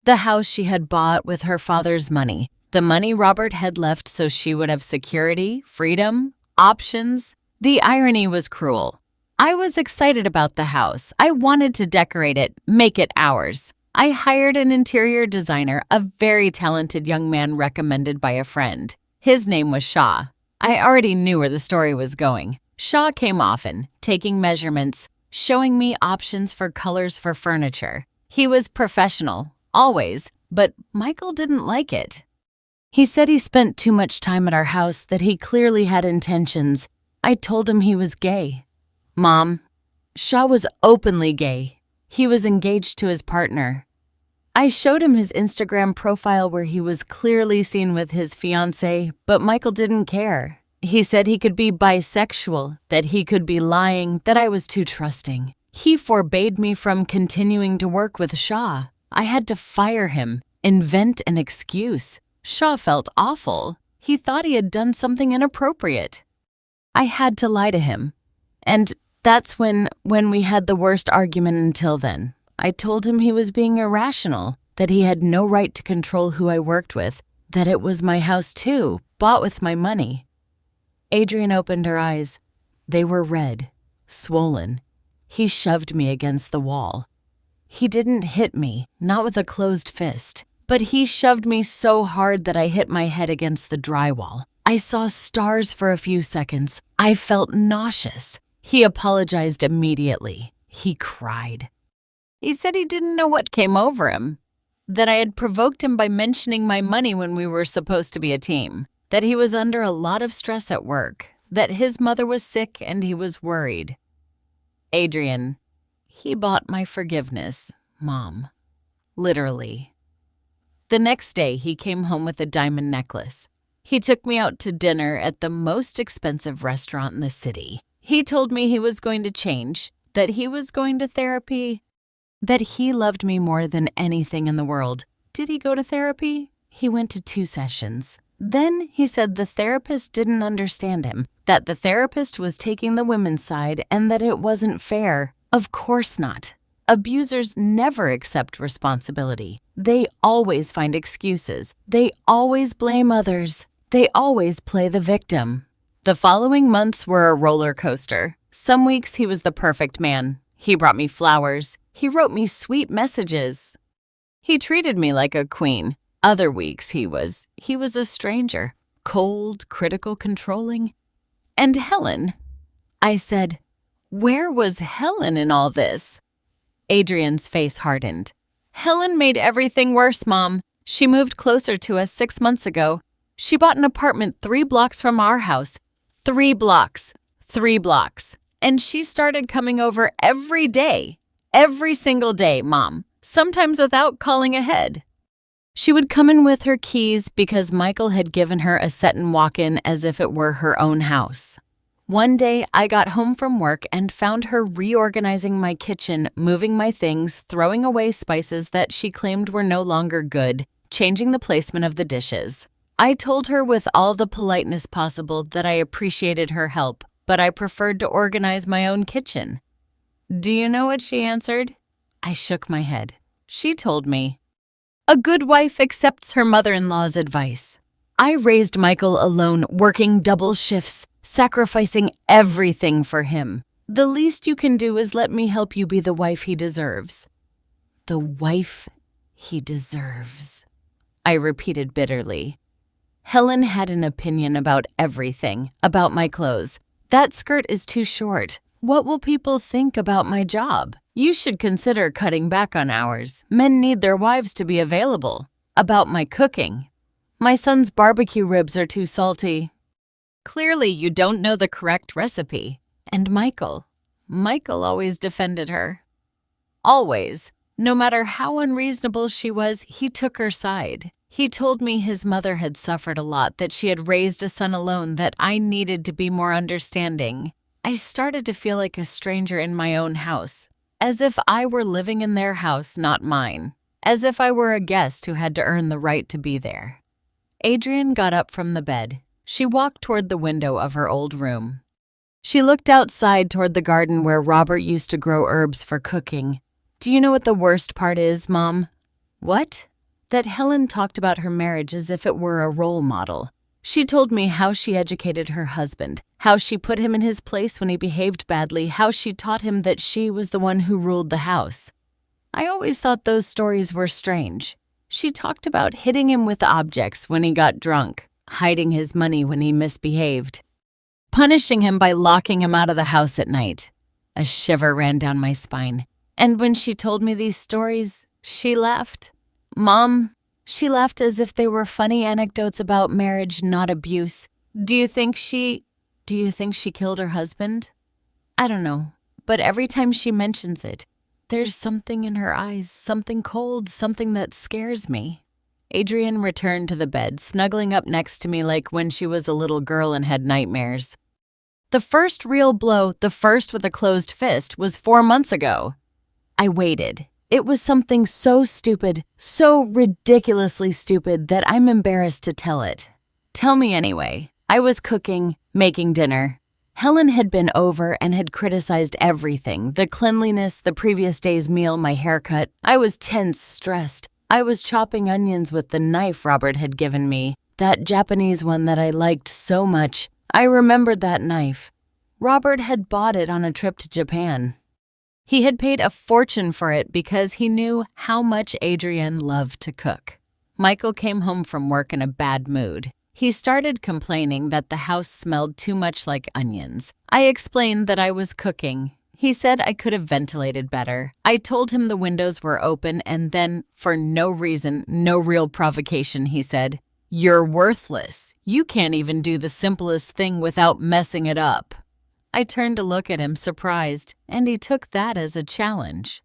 A: The house she had bought with her father's money, the money Robert had left so she would have security, freedom, options. The irony was cruel. I was excited about the house. I wanted to decorate it, make it ours. I hired an interior designer, a very talented young man recommended by a friend. His name was Shaw. I already knew where the story was going. Shaw came often, taking measurements, showing me options for colors for furniture. He was professional, always, but Michael didn't like it. He said he spent too much time at our house, that he clearly had intentions. I told him he was gay. Mom, Shaw was openly gay. He was engaged to his partner. I showed him his Instagram profile where he was clearly seen with his fiancée, but Michael didn't care. He said he could be bisexual, that he could be lying, that I was too trusting. He forbade me from continuing to work with Shaw. I had to fire him, invent an excuse. Shaw felt awful. He thought he had done something inappropriate. I had to lie to him. And that's when we had the worst argument until then. I told him he was being irrational, that he had no right to control who I worked with, that it was my house too, bought with my money. Adrienne opened her eyes. They were red, swollen. He shoved me against the wall. He didn't hit me, not with a closed fist, but he shoved me so hard that I hit my head against the drywall. I saw stars for a few seconds. I felt nauseous. He apologized immediately. He cried. He said he didn't know what came over him, that I had provoked him by mentioning my money when we were supposed to be a team, that he was under a lot of stress at work, that his mother was sick and he was worried. Adrienne, he bought my forgiveness, Mom. Literally. The next day, he came home with a diamond necklace. He took me out to dinner at the most expensive restaurant in the city. He told me he was going to change, that he was going to therapy, that he loved me more than anything in the world. Did he go to therapy? He went to 2 sessions. Then he said the therapist didn't understand him, that the therapist was taking the women's side and that it wasn't fair. Of course not. Abusers never accept responsibility. They always find excuses. They always blame others. They always play the victim. The following months were a roller coaster. Some weeks he was the perfect man. He brought me flowers. He wrote me sweet messages. He treated me like a queen. Other weeks he was a stranger, cold, critical, controlling. And Helen, I said, where was Helen in all this? Adrienne's face hardened. Helen made everything worse, Mom. She moved closer to us 6 months ago. She bought an apartment 3 blocks from our house. 3 blocks. 3 blocks. And she started coming over every day. Every single day, Mom. sometimes without calling ahead. She would come in with her keys because Michael had given her a set-in walk-in as if it were her own house. One day, I got home from work and found her reorganizing my kitchen, moving my things, throwing away spices that she claimed were no longer good, changing the placement of the dishes. I told her with all the politeness possible that I appreciated her help, but I preferred to organize my own kitchen. Do you know what she answered? I shook my head. She told me, "A good wife accepts her mother-in-law's advice." I raised Michael alone, working double shifts, sacrificing everything for him. The least you can do is let me help you be the wife he deserves. The wife he deserves, I repeated bitterly. Helen had an opinion about everything, about my clothes. That skirt is too short. What will people think about my job? You should consider cutting back on hours. Men need their wives to be available. About my cooking. My son's barbecue ribs are too salty. Clearly, you don't know the correct recipe. And Michael always defended her. Always. No matter how unreasonable she was, he took her side. He told me his mother had suffered a lot, that she had raised a son alone, that I needed to be more understanding. I started to feel like a stranger in my own house, as if I were living in their house, not mine, as if I were a guest who had to earn the right to be there. Adrian got up from the bed. She walked toward the window of her old room. She looked outside toward the garden where Robert used to grow herbs for cooking. Do you know what the worst part is, Mom? What? That Helen talked about her marriage as if it were a role model. She told me how she educated her husband, how she put him in his place when he behaved badly, how she taught him that she was the one who ruled the house. I always thought those stories were strange. She talked about hitting him with objects when he got drunk, hiding his money when he misbehaved, punishing him by locking him out of the house at night. A shiver ran down my spine. And when she told me these stories, she laughed. Mom, she laughed as if they were funny anecdotes about marriage, not abuse. Do you think she killed her husband? I don't know, but every time she mentions it, there's something in her eyes, something cold, something that scares me. Adrian returned to the bed, snuggling up next to me like when she was a little girl and had nightmares. The first real blow, the first with a closed fist, was 4 months ago. I waited. It was something so stupid, so ridiculously stupid that I'm embarrassed to tell it. Tell me anyway. I was cooking, making dinner. Helen had been over and had criticized everything, the cleanliness, the previous day's meal, my haircut. I was tense, stressed. I was chopping onions with the knife Robert had given me, that Japanese one that I liked so much. I remembered that knife. Robert had bought it on a trip to Japan. He had paid a fortune for it because he knew how much Adrian loved to cook. Michael came home from work in a bad mood. He started complaining that the house smelled too much like onions. I explained that I was cooking. He said I could have ventilated better. I told him the windows were open and then, for no reason, no real provocation, he said, "You're worthless. You can't even do the simplest thing without messing it up." I turned to look at him, surprised, and he took that as a challenge.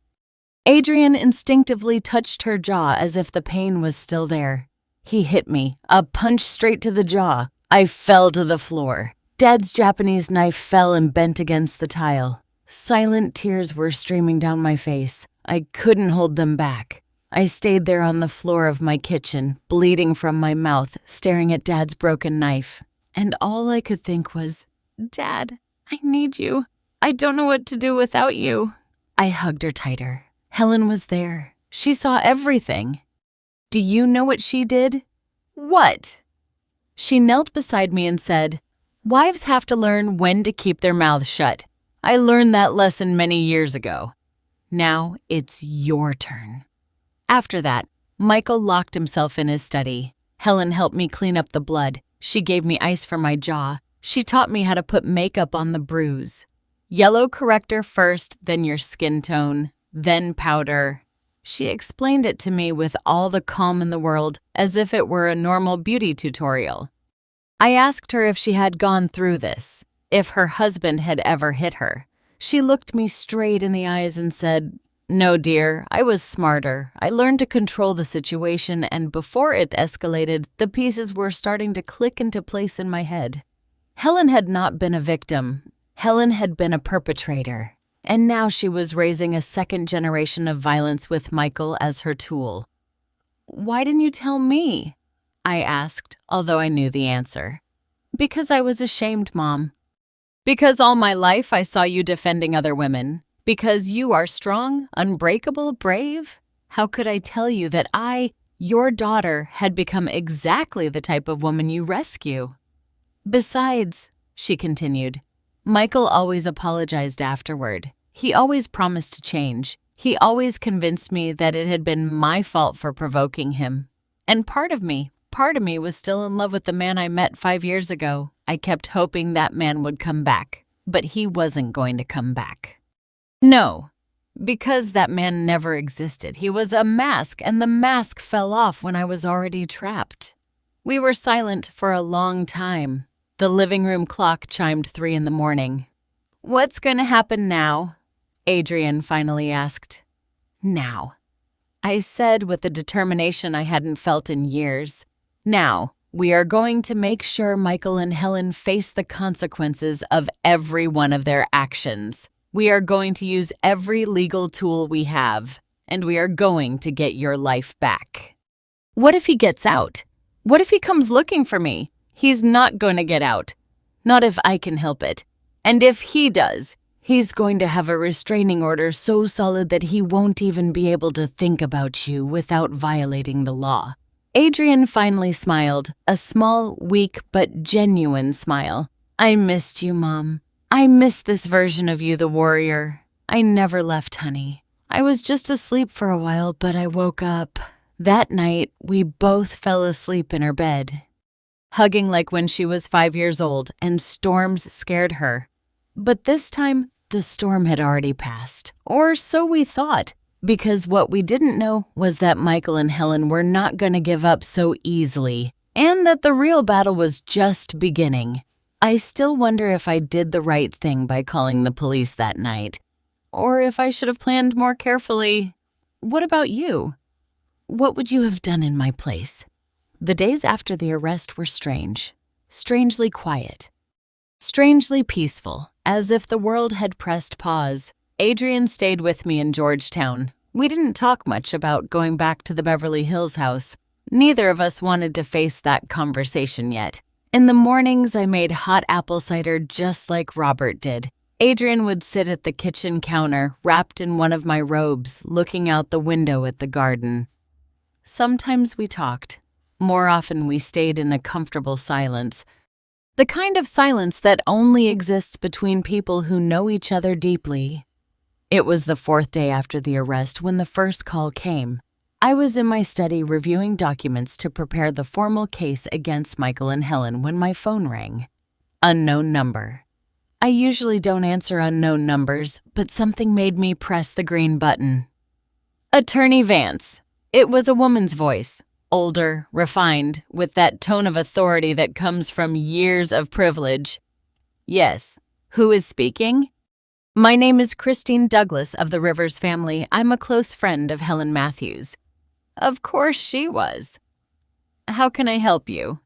A: Adrian instinctively touched her jaw as if the pain was still there. He hit me, a punch straight to the jaw. I fell to the floor. Dad's Japanese knife fell and bent against the tile. Silent tears were streaming down my face. I couldn't hold them back. I stayed there on the floor of my kitchen, bleeding from my mouth, staring at Dad's broken knife. And all I could think was, "Dad, I need you. I don't know what to do without you." I hugged her tighter. Helen was there. She saw everything. Do you know what she did? What? She knelt beside me and said, "Wives have to learn when to keep their mouths shut. I learned that lesson many years ago. Now it's your turn." After that, Michael locked himself in his study. Helen helped me clean up the blood. She gave me ice for my jaw. She taught me how to put makeup on the bruise. Yellow corrector first, then your skin tone, then powder. She explained it to me with all the calm in the world, as if it were a normal beauty tutorial. I asked her if she had gone through this, if her husband had ever hit her. She looked me straight in the eyes and said, No, dear, I was smarter. I learned to control the situation, and before it escalated, the pieces were starting to click into place in my head. Helen had not been a victim. Helen had been a perpetrator. And now she was raising a second generation of violence with Michael as her tool. "Why didn't you tell me?" I asked, although I knew the answer. "Because I was ashamed, Mom. Because all my life I saw you defending other women. Because you are strong, unbreakable, brave. How could I tell you that I, your daughter, had become exactly the type of woman you rescue? Besides," she continued, "Michael always apologized afterward. He always promised to change. He always convinced me that it had been my fault for provoking him. And part of me was still in love with the man I met 5 years ago. I kept hoping that man would come back, but he wasn't going to come back. No, because that man never existed. He was a mask, and the mask fell off when I was already trapped." We were silent for a long time. The living room clock chimed 3 in the morning. "What's going to happen now?" Adrian finally asked. "Now," I said with a determination I hadn't felt in years. "Now, we are going to make sure Michael and Helen face the consequences of every one of their actions. We are going to use every legal tool we have, and we are going to get your life back." "What if he gets out? What if he comes looking for me?" "He's not going to get out. Not if I can help it. And if he does, he's going to have a restraining order so solid that he won't even be able to think about you without violating the law." Adrian finally smiled, a small, weak, but genuine smile. "I missed you, Mom. I missed this version of you, the warrior. I never left, honey. I was just asleep for a while, but I woke up. That night, we both fell asleep in her bed, hugging like when she was 5 years old, and storms scared her. But this time, the storm had already passed, or so we thought, because what we didn't know was that Michael and Helen were not going to give up so easily, and that the real battle was just beginning. I still wonder if I did the right thing by calling the police that night, or if I should have planned more carefully. What about you? What would you have done in my place? The days after the arrest were strange, strangely quiet, strangely peaceful, as if the world had pressed pause. Adrian stayed with me in Georgetown. We didn't talk much about going back to the Beverly Hills house. Neither of us wanted to face that conversation yet. In the mornings, I made hot apple cider just like Robert did. Adrian would sit at the kitchen counter, wrapped in one of my robes, looking out the window at the garden. Sometimes we talked. More often, we stayed in a comfortable silence. The kind of silence that only exists between people who know each other deeply. It was the 4th day after the arrest when the first call came. I was in my study reviewing documents to prepare the formal case against Michael and Helen when my phone rang. Unknown number. I usually don't answer unknown numbers, but something made me press the green button. "Attorney Vance." It was a woman's voice, older, refined, with that tone of authority that comes from years of privilege. "Yes. Who is speaking?" "My name is Christine Douglas of the Rivers family. I'm a close friend of Helen Matthews." Of course she was. "How can I help you?"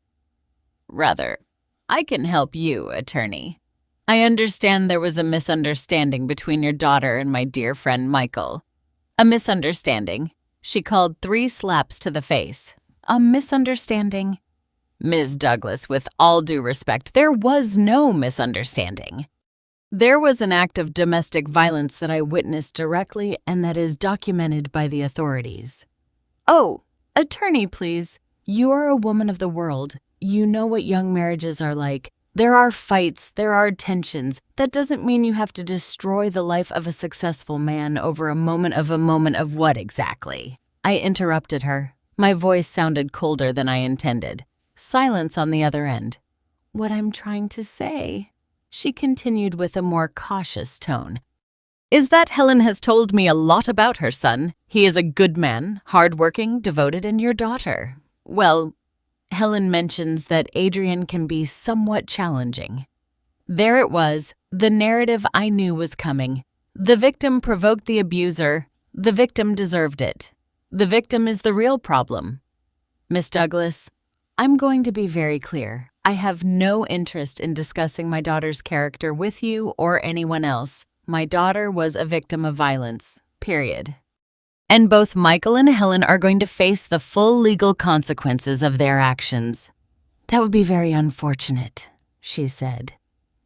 A: "Rather, I can help you, attorney. I understand there was a misunderstanding between your daughter and my dear friend Michael." "A misunderstanding?" She called 3 slaps to the face. "A misunderstanding?" "Ms. Douglas, with all due respect, there was no misunderstanding. There was an act of domestic violence that I witnessed directly and that is documented by the authorities." "Oh, attorney, please. You are a woman of the world. You know what young marriages are like. There are fights, there are tensions. That doesn't mean you have to destroy the life of a successful man over a moment of what exactly?" I interrupted her. My voice sounded colder than I intended. Silence on the other end. "What I'm trying to say," she continued with a more cautious tone, "is that Helen has told me a lot about her son. He is a good man, hardworking, devoted, and your daughter. Well, Helen mentions that Adrian can be somewhat challenging." There it was, the narrative I knew was coming. The victim provoked the abuser. The victim deserved it. The victim is the real problem. Miss Douglas, I'm going to be very clear. I have no interest in discussing my daughter's character with you or anyone else. My daughter was a victim of violence, period. And both Michael and Helen are going to face the full legal consequences of their actions. That would be very unfortunate, she said.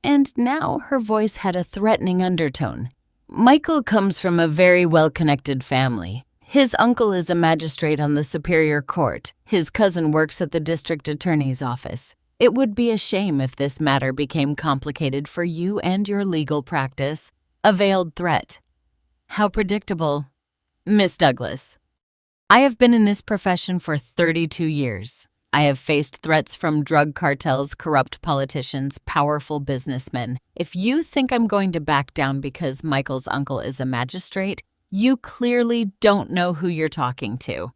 A: And now her voice had a threatening undertone. Michael comes from a very well-connected family. His uncle is a magistrate on the Superior Court. His cousin works at the district attorney's office. It would be a shame if this matter became complicated for you and your legal practice. A veiled threat. How predictable. Miss Douglas, I have been in this profession for 32 years. I have faced threats from drug cartels, corrupt politicians, powerful businessmen. If you think I'm going to back down because Michael's uncle is a magistrate, you clearly don't know who you're talking to.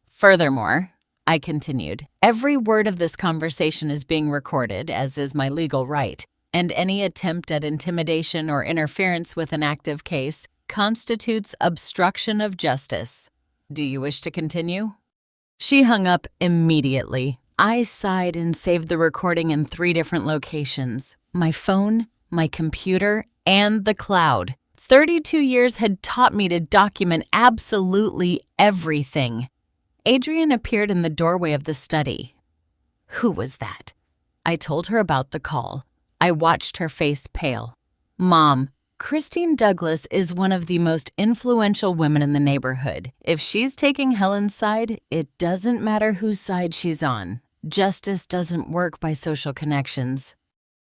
A: Furthermore, I continued, every word of this conversation is being recorded, as is my legal right, and any attempt at intimidation or interference with an active case constitutes obstruction of justice. Do you wish to continue? She hung up immediately. I sighed and saved the recording in 3 different locations: my phone, my computer, and the cloud. 32 years had taught me to document absolutely everything. Adrian appeared in the doorway of the study. Who was that? I told her about the call. I watched her face pale. Mom, Christine Douglas is one of the most influential women in the neighborhood. If she's taking Helen's side, it doesn't matter whose side she's on. Justice doesn't work by social connections.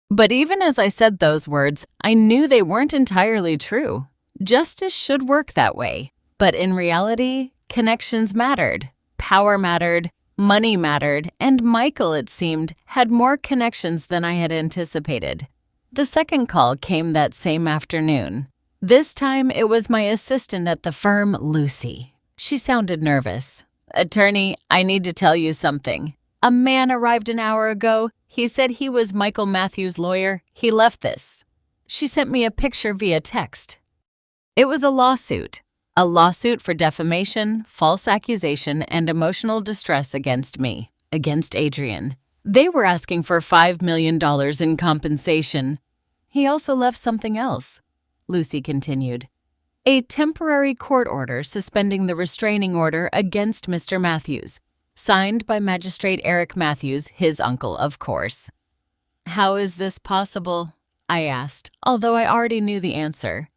A: But even as I said those words, I knew they weren't entirely true. Justice should work that way. But in reality, connections mattered. Power mattered. Money mattered. And Michael, it seemed, had more connections than I had anticipated. The second call came that same afternoon. This time, it was my assistant at the firm, Lucy. She sounded nervous. Attorney, I need to tell you something. A man arrived an hour ago. He said he was Michael Matthews' lawyer. He left this. She sent me a picture via text. It was a lawsuit for defamation, false accusation, and emotional distress against me, against Adrian. They were asking for $5 million in compensation. He also left something else, Lucy continued. A temporary court order suspending the restraining order against Mr. Matthews, signed by Magistrate Eric Matthews, his uncle, of course. How is this possible? I asked, although I already knew the answer.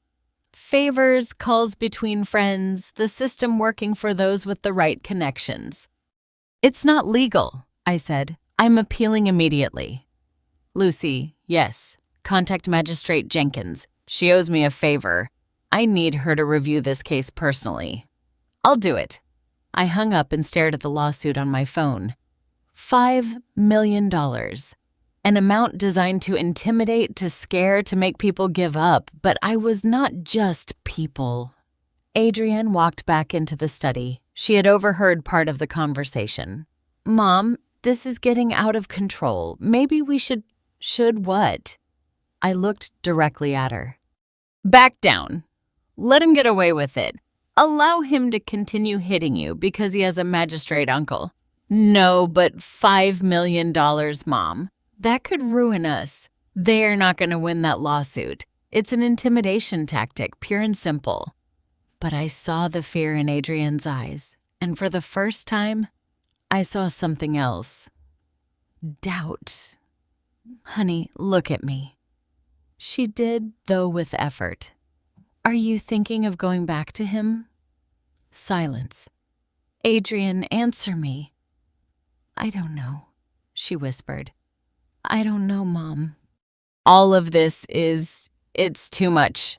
A: Favors, calls between friends, the system working for those with the right connections. It's not legal, I said. I'm appealing immediately. Lucy, yes. Contact Magistrate Jenkins. She owes me a favor. I need her to review this case personally. I'll do it. I hung up and stared at the lawsuit on my phone. $5 million. An amount designed to intimidate, to scare, to make people give up. But I was not just people. Adrienne walked back into the study. She had overheard part of the conversation. Mom, this is getting out of control. Maybe we should what? I looked directly at her. Back down. Let him get away with it. Allow him to continue hitting you because he has a magistrate uncle. No, but $5 million, Mom. That could ruin us. They're not going to win that lawsuit. It's an intimidation tactic, pure and simple. But I saw the fear in Adrienne's eyes, and for the first time, I saw something else. Doubt. Honey, look at me. She did, though with effort. Are you thinking of going back to him? Silence. Adrienne, answer me. I don't know, she whispered. I don't know, Mom. All of this it's too much.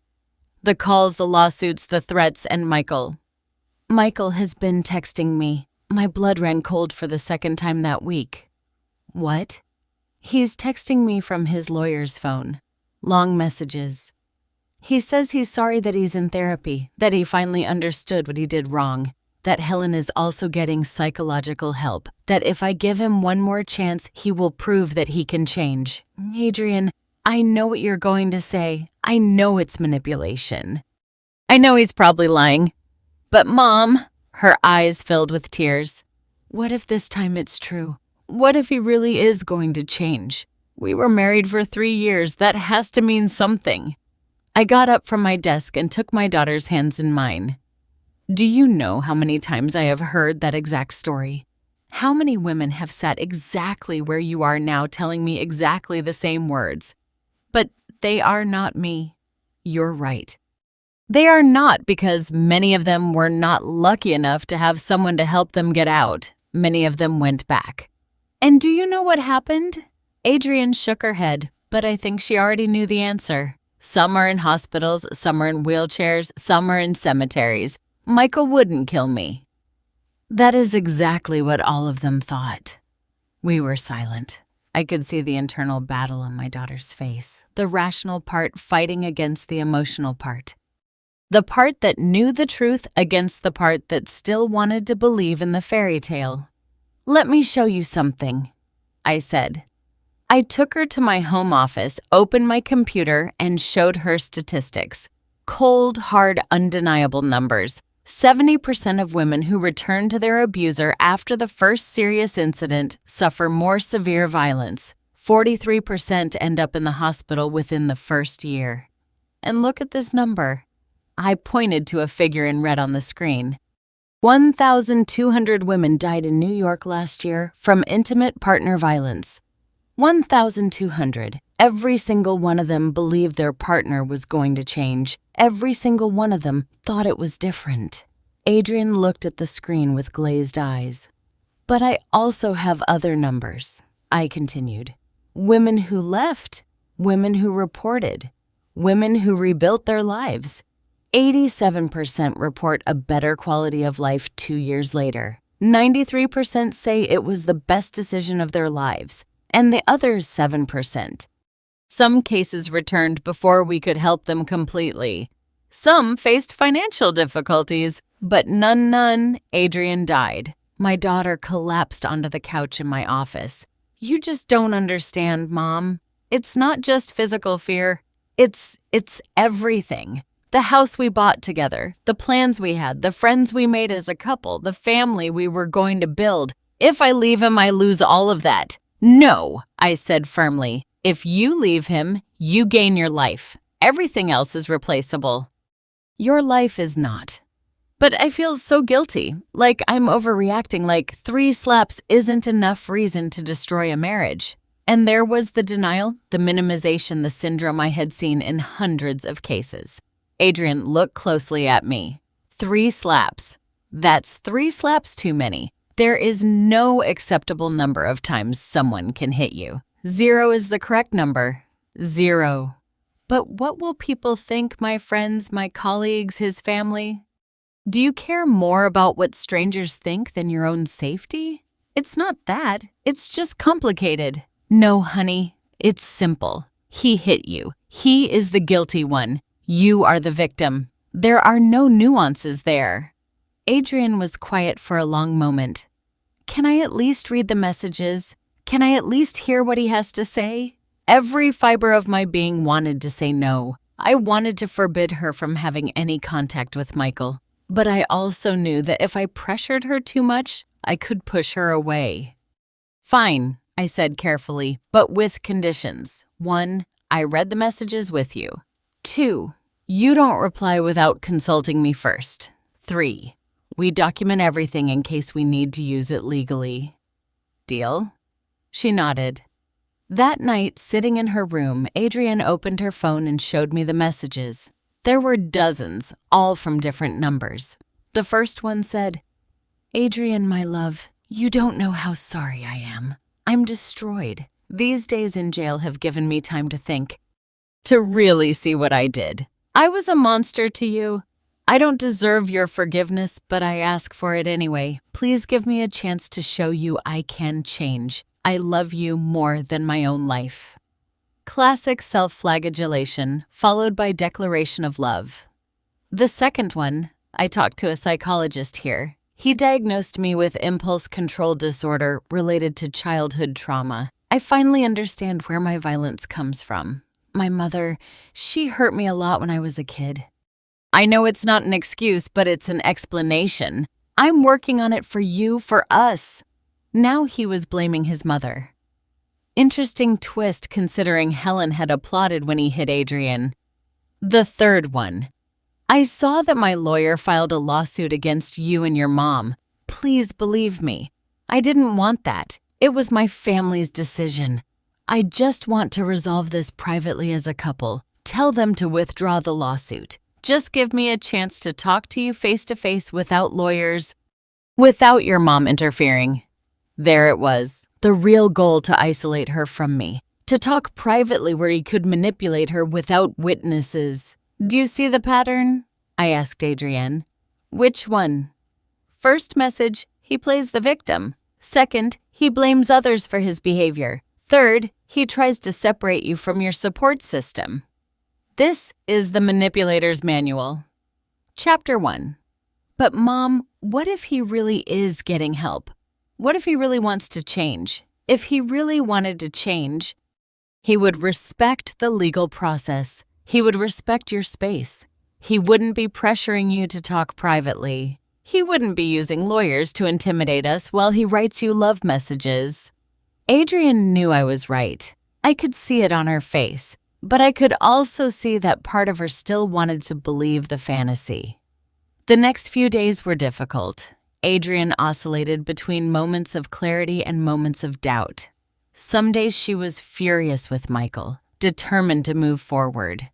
A: The calls, the lawsuits, the threats, and Michael. Michael has been texting me. My blood ran cold for the second time that week. What? He's texting me from his lawyer's phone. Long messages. He says he's sorry that he's in therapy, that he finally understood what he did wrong, that Helen is also getting psychological help, that if I give him one more chance, he will prove that he can change. Adrienne, I know what you're going to say. I know it's manipulation. I know he's probably lying. But Mom, her eyes filled with tears, what if this time it's true? What if he really is going to change? We were married for 3 years. That has to mean something. I got up from my desk and took my daughter's hands in mine. Do you know how many times I have heard that exact story? How many women have sat exactly where you are now telling me exactly the same words? But they are not me. You're right. They are not, because many of them were not lucky enough to have someone to help them get out. Many of them went back. And do you know what happened? Adrienne shook her head, but I think she already knew the answer. Some are in hospitals, some are in wheelchairs, some are in cemeteries. Michael wouldn't kill me. That is exactly what all of them thought. We were silent. I could see the internal battle on my daughter's face, the rational part fighting against the emotional part. The part that knew the truth against the part that still wanted to believe in the fairy tale. Let me show you something, I said. I took her to my home office, opened my computer, and showed her statistics. Cold, hard, undeniable numbers. 70% of women who return to their abuser after the first serious incident suffer more severe violence. 43% end up in the hospital within the first year. And look at this number. I pointed to a figure in red on the screen. 1,200 women died in New York last year from intimate partner violence. 1,200. Every single one of them believed their partner was going to change. Every single one of them thought it was different. Adrienne looked at the screen with glazed eyes. But I also have other numbers, I continued. Women who left, women who reported, women who rebuilt their lives. 87% report a better quality of life 2 years later. 93% say it was the best decision of their lives, and the other 7%. Some cases returned before we could help them completely. Some faced financial difficulties, but none, Adrienne died. My daughter collapsed onto the couch in my office. You just don't understand, Mom. It's not just physical fear. It's everything. The house we bought together, the plans we had, the friends we made as a couple, the family we were going to build. If I leave him, I lose all of that. No, I said firmly. If you leave him, you gain your life. Everything else is replaceable. Your life is not. But I feel so guilty, like I'm overreacting, like 3 slaps isn't enough reason to destroy a marriage. And there was the denial, the minimization, the syndrome I had seen in hundreds of cases. Adrienne looked closely at me. 3 slaps. That's 3 slaps too many. There is no acceptable number of times someone can hit you. 0 is the correct number. 0. But what will people think, my friends, my colleagues, his family? Do you care more about what strangers think than your own safety? It's not that. It's just complicated. No, honey, it's simple. He hit you. He is the guilty one. You are the victim. There are no nuances there. Adrienne was quiet for a long moment. Can I at least read the messages? Can I at least hear what he has to say? Every fiber of my being wanted to say no. I wanted to forbid her from having any contact with Michael. But I also knew that if I pressured her too much, I could push her away. Fine, I said carefully, but with conditions. 1, I read the messages with you. 2, you don't reply without consulting me first. 3, we document everything in case we need to use it legally. Deal? She nodded. That night, sitting in her room, Adrienne opened her phone and showed me the messages. There were dozens, all from different numbers. The first one said, Adrienne, my love, you don't know how sorry I am. I'm destroyed. These days in jail have given me time to think, to really see what I did. I was a monster to you. I don't deserve your forgiveness, but I ask for it anyway. Please give me a chance to show you I can change. I love you more than my own life. Classic self-flagellation, followed by declaration of love. The second one, I talked to a psychologist here. He diagnosed me with impulse control disorder related to childhood trauma. I finally understand where my violence comes from. My mother, she hurt me a lot when I was a kid. I know it's not an excuse, but it's an explanation. I'm working on it for you, for us. Now he was blaming his mother. Interesting twist considering Helen had applauded when he hit Adrian. The third one. I saw that my lawyer filed a lawsuit against you and your mom. Please believe me. I didn't want that. It was my family's decision. I just want to resolve this privately as a couple. Tell them to withdraw the lawsuit. Just give me a chance to talk to you face to face without lawyers, without your mom interfering. There it was, the real goal to isolate her from me, to talk privately where he could manipulate her without witnesses. Do you see the pattern? I asked Adrienne. Which one? First message, he plays the victim. Second, he blames others for his behavior. Third, he tries to separate you from your support system. This is the manipulator's manual. Chapter 1. But Mom, what if he really is getting help? What if he really wants to change? If he really wanted to change, he would respect the legal process. He would respect your space. He wouldn't be pressuring you to talk privately. He wouldn't be using lawyers to intimidate us while he writes you love messages. Adrienne knew I was right. I could see it on her face, but I could also see that part of her still wanted to believe the fantasy. The next few days were difficult. Adrienne oscillated between moments of clarity and moments of doubt. Some days she was furious with Michael, determined to move forward.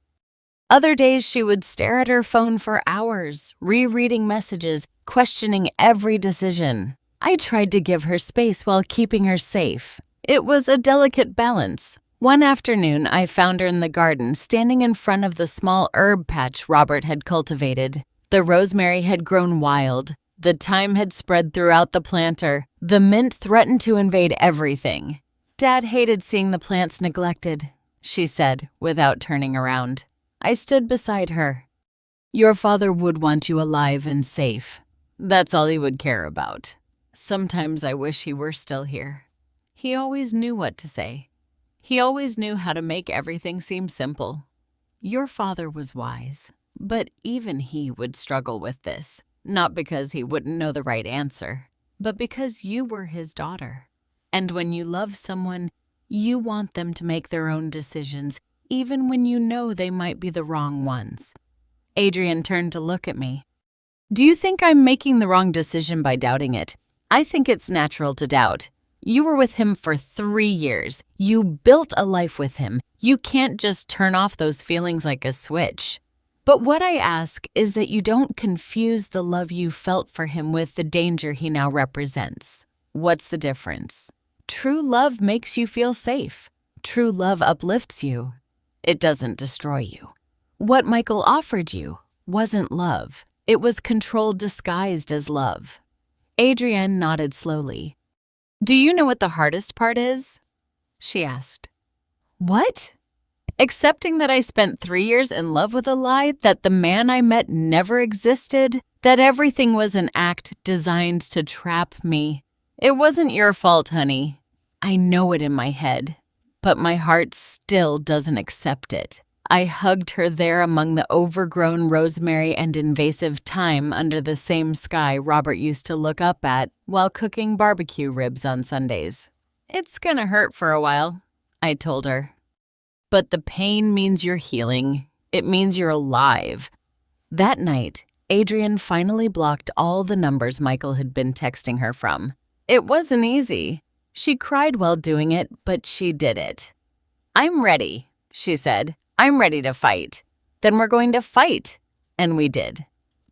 A: Other days she would stare at her phone for hours, rereading messages, questioning every decision. I tried to give her space while keeping her safe. It was a delicate balance. One afternoon, I found her in the garden, standing in front of the small herb patch Robert had cultivated. The rosemary had grown wild. The thyme had spread throughout the planter. The mint threatened to invade everything. Dad hated seeing the plants neglected, she said, without turning around. I stood beside her. Your father would want you alive and safe. That's all he would care about. Sometimes I wish he were still here. He always knew what to say. He always knew how to make everything seem simple. Your father was wise, but even he would struggle with this, not because he wouldn't know the right answer, but because you were his daughter. And when you love someone, you want them to make their own decisions, even when you know they might be the wrong ones. Adrienne turned to look at me. Do you think I'm making the wrong decision by doubting it? I think it's natural to doubt. You were with him for 3 years. You built a life with him. You can't just turn off those feelings like a switch. But what I ask is that you don't confuse the love you felt for him with the danger he now represents. What's the difference? True love makes you feel safe. True love uplifts you. It doesn't destroy you. What Michael offered you wasn't love. It was control disguised as love. Adrienne nodded slowly. Do you know what the hardest part is? She asked. What? Accepting that I spent 3 years in love with a lie, that the man I met never existed, that everything was an act designed to trap me. It wasn't your fault, honey. I know it in my head, but my heart still doesn't accept it. I hugged her there among the overgrown rosemary and invasive thyme under the same sky Robert used to look up at while cooking barbecue ribs on Sundays. It's gonna hurt for a while, I told her. But the pain means you're healing. It means you're alive. That night, Adrienne finally blocked all the numbers Michael had been texting her from. It wasn't easy. She cried while doing it, but she did it. I'm ready, she said. I'm ready to fight. Then we're going to fight. And we did.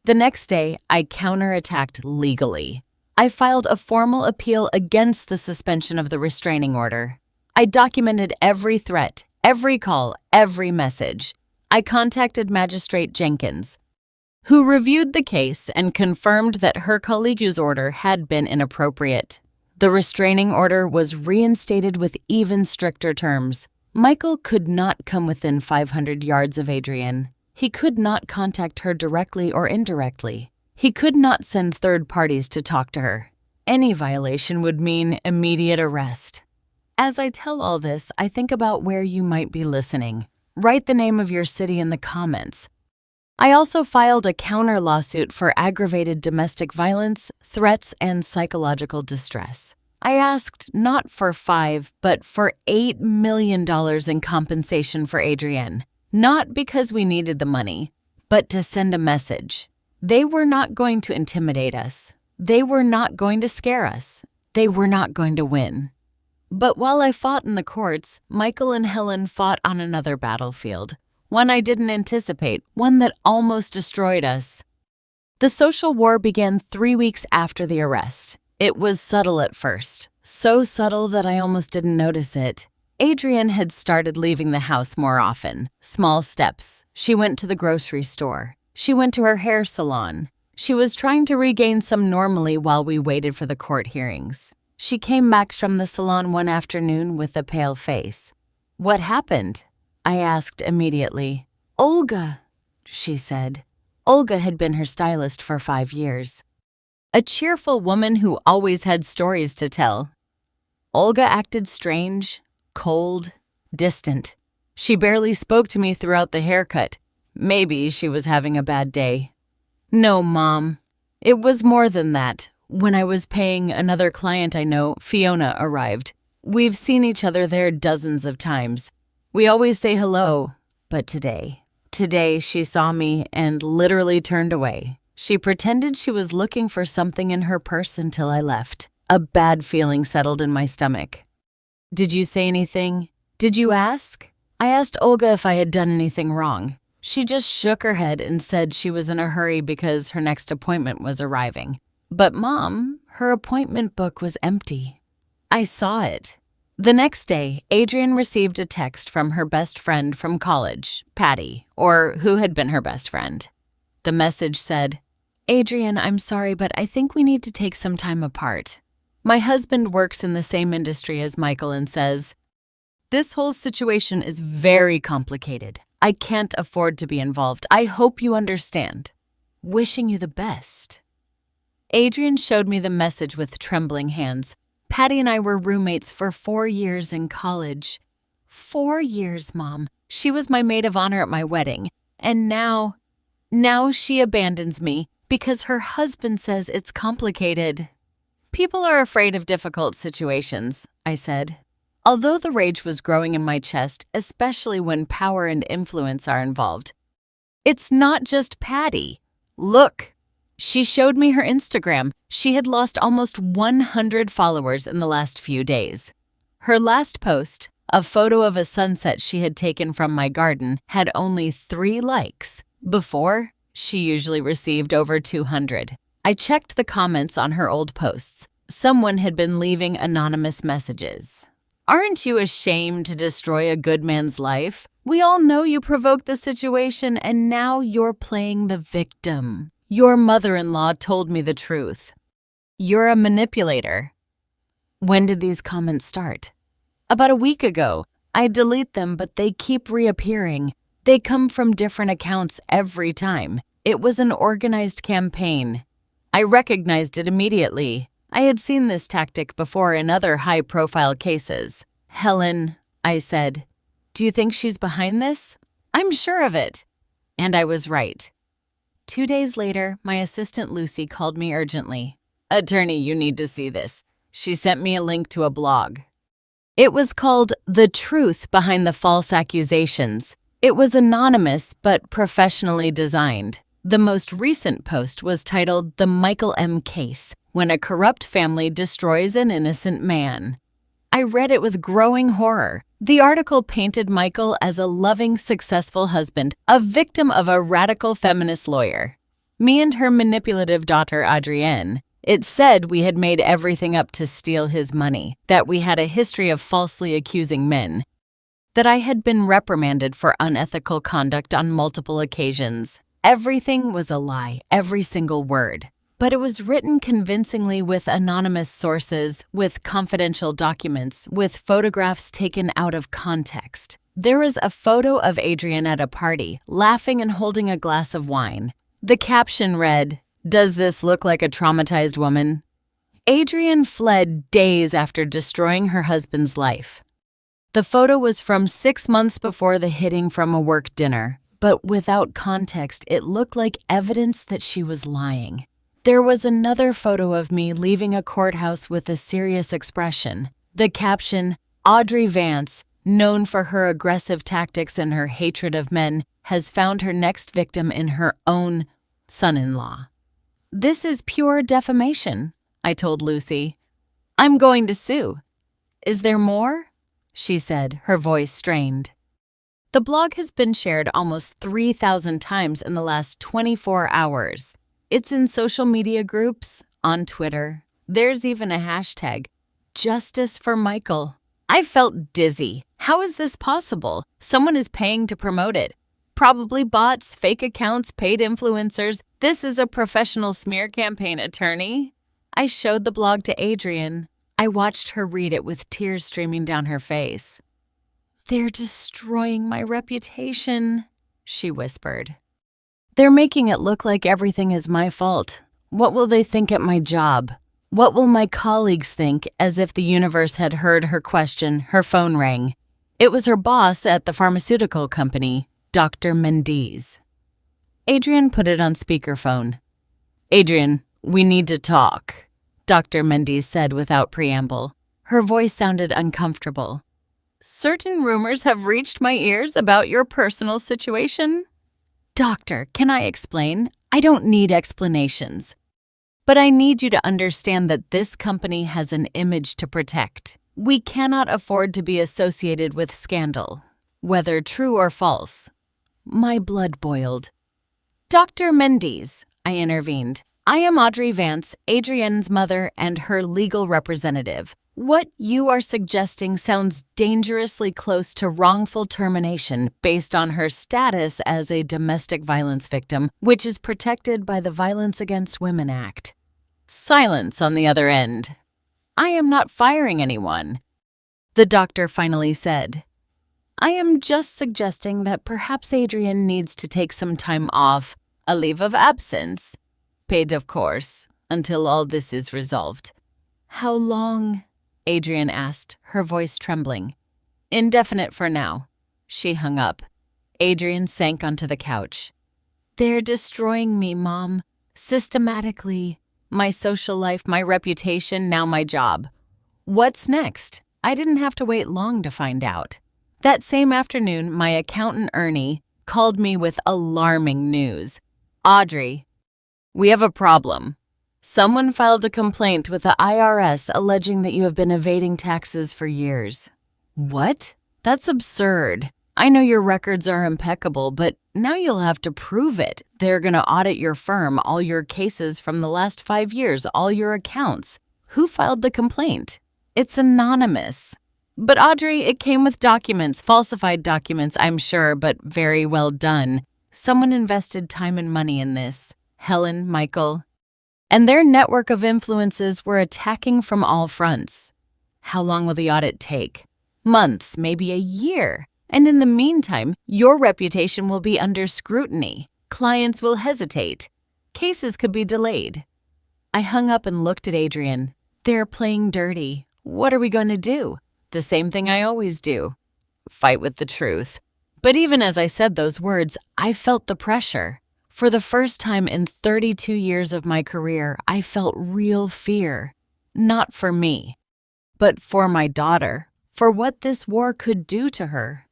A: The next day, I counterattacked legally. I filed a formal appeal against the suspension of the restraining order. I documented every threat, every call, every message. I contacted Magistrate Jenkins, who reviewed the case and confirmed that her colleague's order had been inappropriate. The restraining order was reinstated with even stricter terms. Michael could not come within 500 yards of Adrienne. He could not contact her directly or indirectly. He could not send third parties to talk to her. Any violation would mean immediate arrest. As I tell all this, I think about where you might be listening. Write the name of your city in the comments. I also filed a counter lawsuit for aggravated domestic violence, threats, and psychological distress. I asked not for $5, but for $8 million in compensation for Adrienne, not because we needed the money, but to send a message. They were not going to intimidate us. They were not going to scare us. They were not going to win. But while I fought in the courts, Michael and Helen fought on another battlefield, one I didn't anticipate, one that almost destroyed us. The social war began 3 weeks after the arrest. It was subtle at first, so subtle that I almost didn't notice it. Adrienne had started leaving the house more often. Small steps. She went to the grocery store. She went to her hair salon. She was trying to regain some normalcy while we waited for the court hearings. She came back from the salon one afternoon with a pale face. "What happened?" I asked immediately. "Olga," she said. Olga had been her stylist for 5 years. A cheerful woman who always had stories to tell. Olga acted strange, cold, distant. She barely spoke to me throughout the haircut. Maybe she was having a bad day. "No, Mom. It was more than that. When I was paying another client I know, Fiona arrived. We've seen each other there dozens of times. We always say hello, but today she saw me and literally turned away. She pretended she was looking for something in her purse until I left. A bad feeling settled in my stomach." "Did you say anything? Did you ask?" I asked Olga if I had done anything wrong. She just shook her head and said she was in a hurry because her next appointment was arriving. But Mom, her appointment book was empty. I saw it. The next day, Adrienne received a text from her best friend from college, Patty, or who had been her best friend. The message said, "Adrienne, I'm sorry, but I think we need to take some time apart. My husband works in the same industry as Michael and says, this whole situation is very complicated. I can't afford to be involved. I hope you understand. Wishing you the best." Adrienne showed me the message with trembling hands. Patty and I were roommates for 4 years in college. 4 years, Mom. She was my maid of honor at my wedding. And now she abandons me because her husband says it's complicated. "People are afraid of difficult situations," I said. Although the rage was growing in my chest, especially when power and influence are involved. "It's not just Patty. Look." She showed me her Instagram. She had lost almost 100 followers in the last few days. Her last post, a photo of a sunset she had taken from my garden, had only 3 likes. Before, she usually received over 200. I checked the comments on her old posts. Someone had been leaving anonymous messages. "Aren't you ashamed to destroy a good man's life? We all know you provoked the situation and now you're playing the victim. Your mother-in-law told me the truth. You're a manipulator." When did these comments start? About a week ago. I delete them, but they keep reappearing. They come from different accounts every time. It was an organized campaign. I recognized it immediately. I had seen this tactic before in other high-profile cases. "Helen," I said, "do you think she's behind this?" "I'm sure of it." And I was right. 2 days later, my assistant Lucy called me urgently. "Attorney, you need to see this." She sent me a link to a blog. It was called The Truth Behind the False Accusations. It was anonymous but professionally designed. The most recent post was titled The Michael M. Case, When a Corrupt Family Destroys an Innocent Man. I read it with growing horror. The article painted Michael as a loving, successful husband, a victim of a radical feminist lawyer. Me and her manipulative daughter, Adrienne. It said we had made everything up to steal his money, that we had a history of falsely accusing men, that I had been reprimanded for unethical conduct on multiple occasions. Everything was a lie, every single word. But it was written convincingly with anonymous sources, with confidential documents, with photographs taken out of context. There was a photo of Adrienne at a party, laughing and holding a glass of wine. The caption read, "Does this look like a traumatized woman?" Adrienne fled days after destroying her husband's life. The photo was from 6 months before the hitting from a work dinner. but without context, it looked like evidence that she was lying. There was another photo of me leaving a courthouse with a serious expression. The caption, "Audrey Vance, known for her aggressive tactics and her hatred of men, has found her next victim in her own son-in-law." "This is pure defamation," I told Lucy. "I'm going to sue." "Is there more?" she said, her voice strained. The blog has been shared almost 3,000 times in the last 24 hours. It's in social media groups, on Twitter. There's even a hashtag, Justice for Michael. I felt dizzy. How is this possible? Someone is paying to promote it. Probably bots, fake accounts, paid influencers. This is a professional smear campaign, attorney. I showed the blog to Adrian. I watched her read it with tears streaming down her face. "They're destroying my reputation," she whispered. "They're making it look like everything is my fault. What will they think at my job? What will my colleagues think?" As if the universe had heard her question, her phone rang. It was her boss at the pharmaceutical company, Dr. Mendes. Adrian put it on speakerphone. "Adrian, we need to talk," Dr. Mendes said without preamble. Her voice sounded uncomfortable. "Certain rumors have reached my ears about your personal situation." "Doctor, can I explain? I don't need explanations. But I need you to understand that this company has an image to protect. We cannot afford to be associated with scandal, whether true or false." My blood boiled. "Dr. Mendes," I intervened. "I am Audrey Vance, Adrienne's mother and her legal representative. What you are suggesting sounds dangerously close to wrongful termination based on her status as a domestic violence victim, which is protected by the Violence Against Women Act." Silence on the other end. "I am not firing anyone," the doctor finally said. "I am just suggesting that perhaps Adrienne needs to take some time off, a leave of absence, paid of course, until all this is resolved." "How long?" Adrienne asked, her voice trembling. "Indefinite for now." She hung up. Adrienne sank onto the couch. "They're destroying me, Mom. Systematically. My social life, my reputation, now my job. What's next?" I didn't have to wait long to find out. That same afternoon, my accountant, Ernie, called me with alarming news. "Audrey, we have a problem. Someone filed a complaint with the IRS alleging that you have been evading taxes for years." "What? That's absurd. I know your records are impeccable, but now you'll have to prove it. They're going to audit your firm, all your cases from the last 5 years, all your accounts. Who filed the complaint?" "It's anonymous." "But Audrey, it came with documents, falsified documents, I'm sure, but very well done. Someone invested time and money in this. Helen, Michael. And their network of influences were attacking from all fronts. How long will the audit take? Months, maybe a year. And in the meantime, your reputation will be under scrutiny. Clients will hesitate. Cases could be delayed." I hung up and looked at Adrian. "They're playing dirty. What are we going to do?" "The same thing I always do. Fight with the truth." But even as I said those words, I felt the pressure. For the first time in 32 years of my career, I felt real fear. Not for me, but for my daughter, for what this war could do to her.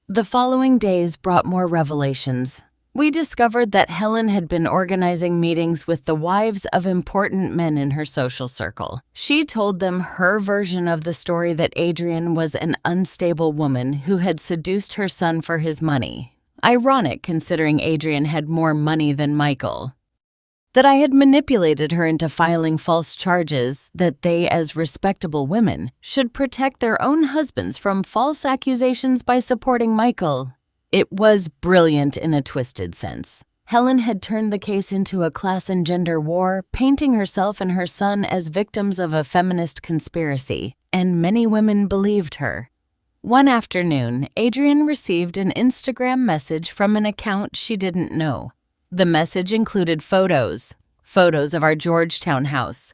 A: The following days brought more revelations. We discovered that Helen had been organizing meetings with the wives of important men in her social circle. She told them her version of the story, that Adrienne was an unstable woman who had seduced her son for his money. Ironic considering Adrienne had more money than Michael. That I had manipulated her into filing false charges, that they, as respectable women, should protect their own husbands from false accusations by supporting Michael. It was brilliant in a twisted sense. Helen had turned the case into a class and gender war, painting herself and her son as victims of a feminist conspiracy, and many women believed her. One afternoon, Adrienne received an Instagram message from an account she didn't know. The message included photos of our Georgetown house,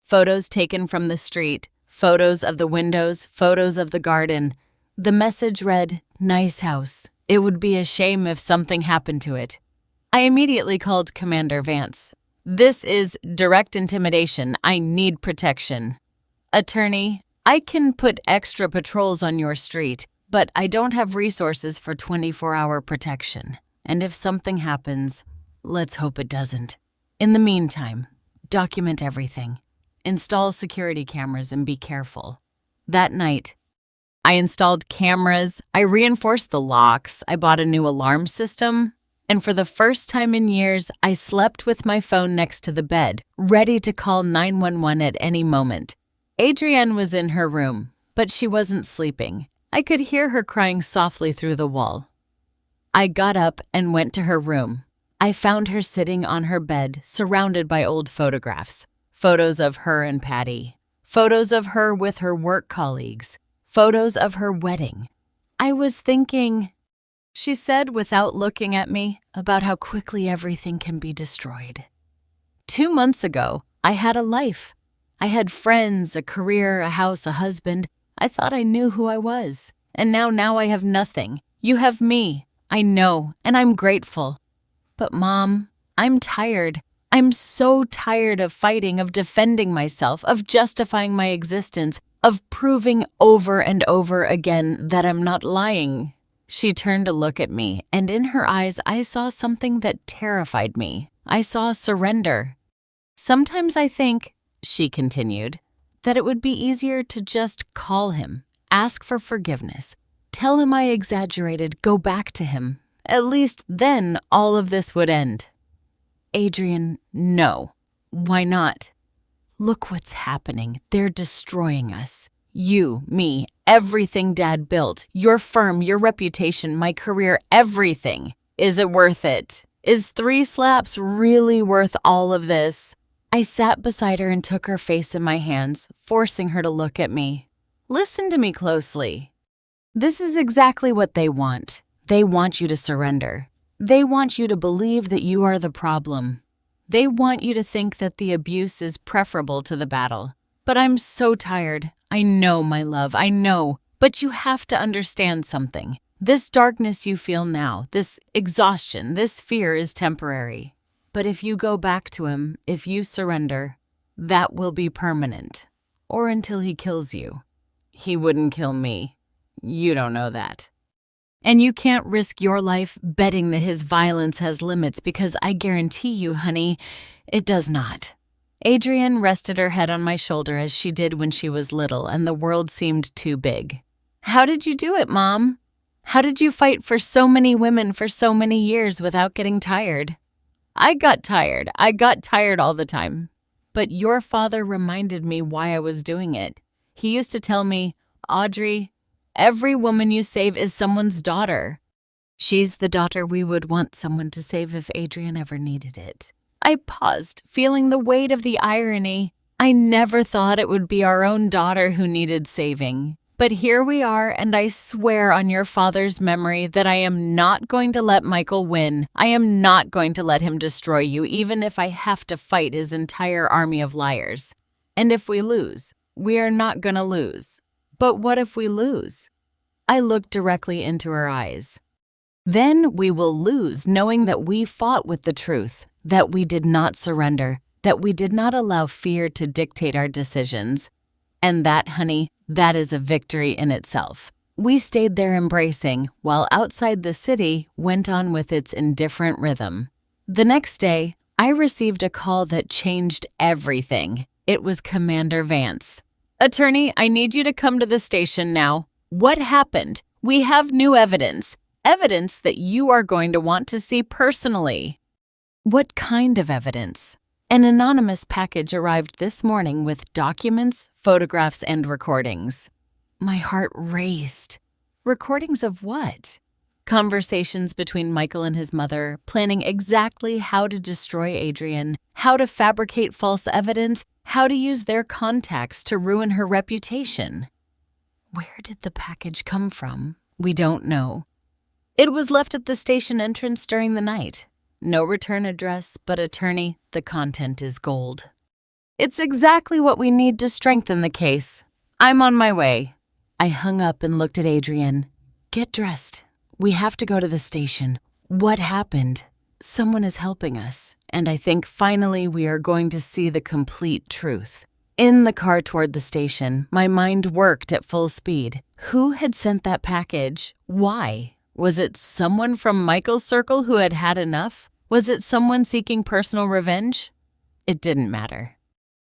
A: photos taken from the street, photos of the windows, photos of the garden. The message read, "Nice house, It would be a shame if something happened to it. I immediately called Commander Vance. This is direct intimidation. I need protection. Attorney, I can put extra patrols on your street, but I don't have resources for 24-hour protection. And if something happens, let's hope it doesn't. In the meantime, document everything. Install security cameras and be careful. That night, I installed cameras, I reinforced the locks, I bought a new alarm system, and for the first time in years, I slept with my phone next to the bed, ready to call 911 at any moment. Adrienne was in her room, but she wasn't sleeping. I could hear her crying softly through the wall. I got up and went to her room. I found her sitting on her bed, surrounded by old photographs. Photos of her and Patty. Photos of her with her work colleagues. Photos of her wedding. I was thinking, she said without looking at me, about how quickly everything can be destroyed. 2 months ago, I had a life. I had friends, a career, a house, a husband. I thought I knew who I was. And now I have nothing. You have me. I know, and I'm grateful. But Mom, I'm tired. I'm so tired of fighting, of defending myself, of justifying my existence, of proving over and over again that I'm not lying. She turned to look at me, and in her eyes I saw something that terrified me. I saw surrender. Sometimes I think, she continued, that it would be easier to just call him, ask for forgiveness, tell him I exaggerated, go back to him. At least then all of this would end. Adrienne, no. Why not? Look what's happening. They're destroying us. You, me, everything Dad built, your firm, your reputation, my career, everything. Is it worth it? Is 3 slaps really worth all of this? I sat beside her and took her face in my hands, forcing her to look at me. Listen to me closely. This is exactly what they want. They want you to surrender. They want you to believe that you are the problem. They want you to think that the abuse is preferable to the battle. But I'm so tired. I know, my love, I know. But you have to understand something. This darkness you feel now, this exhaustion, this fear is temporary. But if you go back to him, if you surrender, that will be permanent. Or until he kills you. He wouldn't kill me. You don't know that. And you can't risk your life betting that his violence has limits because I guarantee you, honey, it does not. Adrienne rested her head on my shoulder as she did when she was little and the world seemed too big. How did you do it, Mom? How did you fight for so many women for so many years without getting tired? I got tired. I got tired all the time. But your father reminded me why I was doing it. He used to tell me, Audrey, every woman you save is someone's daughter. She's the daughter we would want someone to save if Adrienne ever needed it. I paused, feeling the weight of the irony. I never thought it would be our own daughter who needed saving. But here we are, and I swear on your father's memory that I am not going to let Michael win. I am not going to let him destroy you, even if I have to fight his entire army of liars. And if we lose, we are not going to lose. But what if we lose? I looked directly into her eyes. Then we will lose knowing that we fought with the truth, that we did not surrender, that we did not allow fear to dictate our decisions. And that, honey, that is a victory in itself. We stayed there embracing, while outside the city went on with its indifferent rhythm. The next day, I received a call that changed everything. It was Commander Vance. Attorney, I need you to come to the station now. What happened? We have new evidence. Evidence that you are going to want to see personally. What kind of evidence? An anonymous package arrived this morning with documents, photographs, and recordings. My heart raced. Recordings of what? Conversations between Michael and his mother, planning exactly how to destroy Adrienne, how to fabricate false evidence, how to use their contacts to ruin her reputation. Where did the package come from? We don't know. It was left at the station entrance during the night. No return address, but attorney, the content is gold. It's exactly what we need to strengthen the case. I'm on my way. I hung up and looked at Adrienne. Get dressed. We have to go to the station. What happened? Someone is helping us, and I think finally we are going to see the complete truth. In the car toward the station, my mind worked at full speed. Who had sent that package? Why? Was it someone from Michael's circle who had had enough? Was it someone seeking personal revenge? It didn't matter.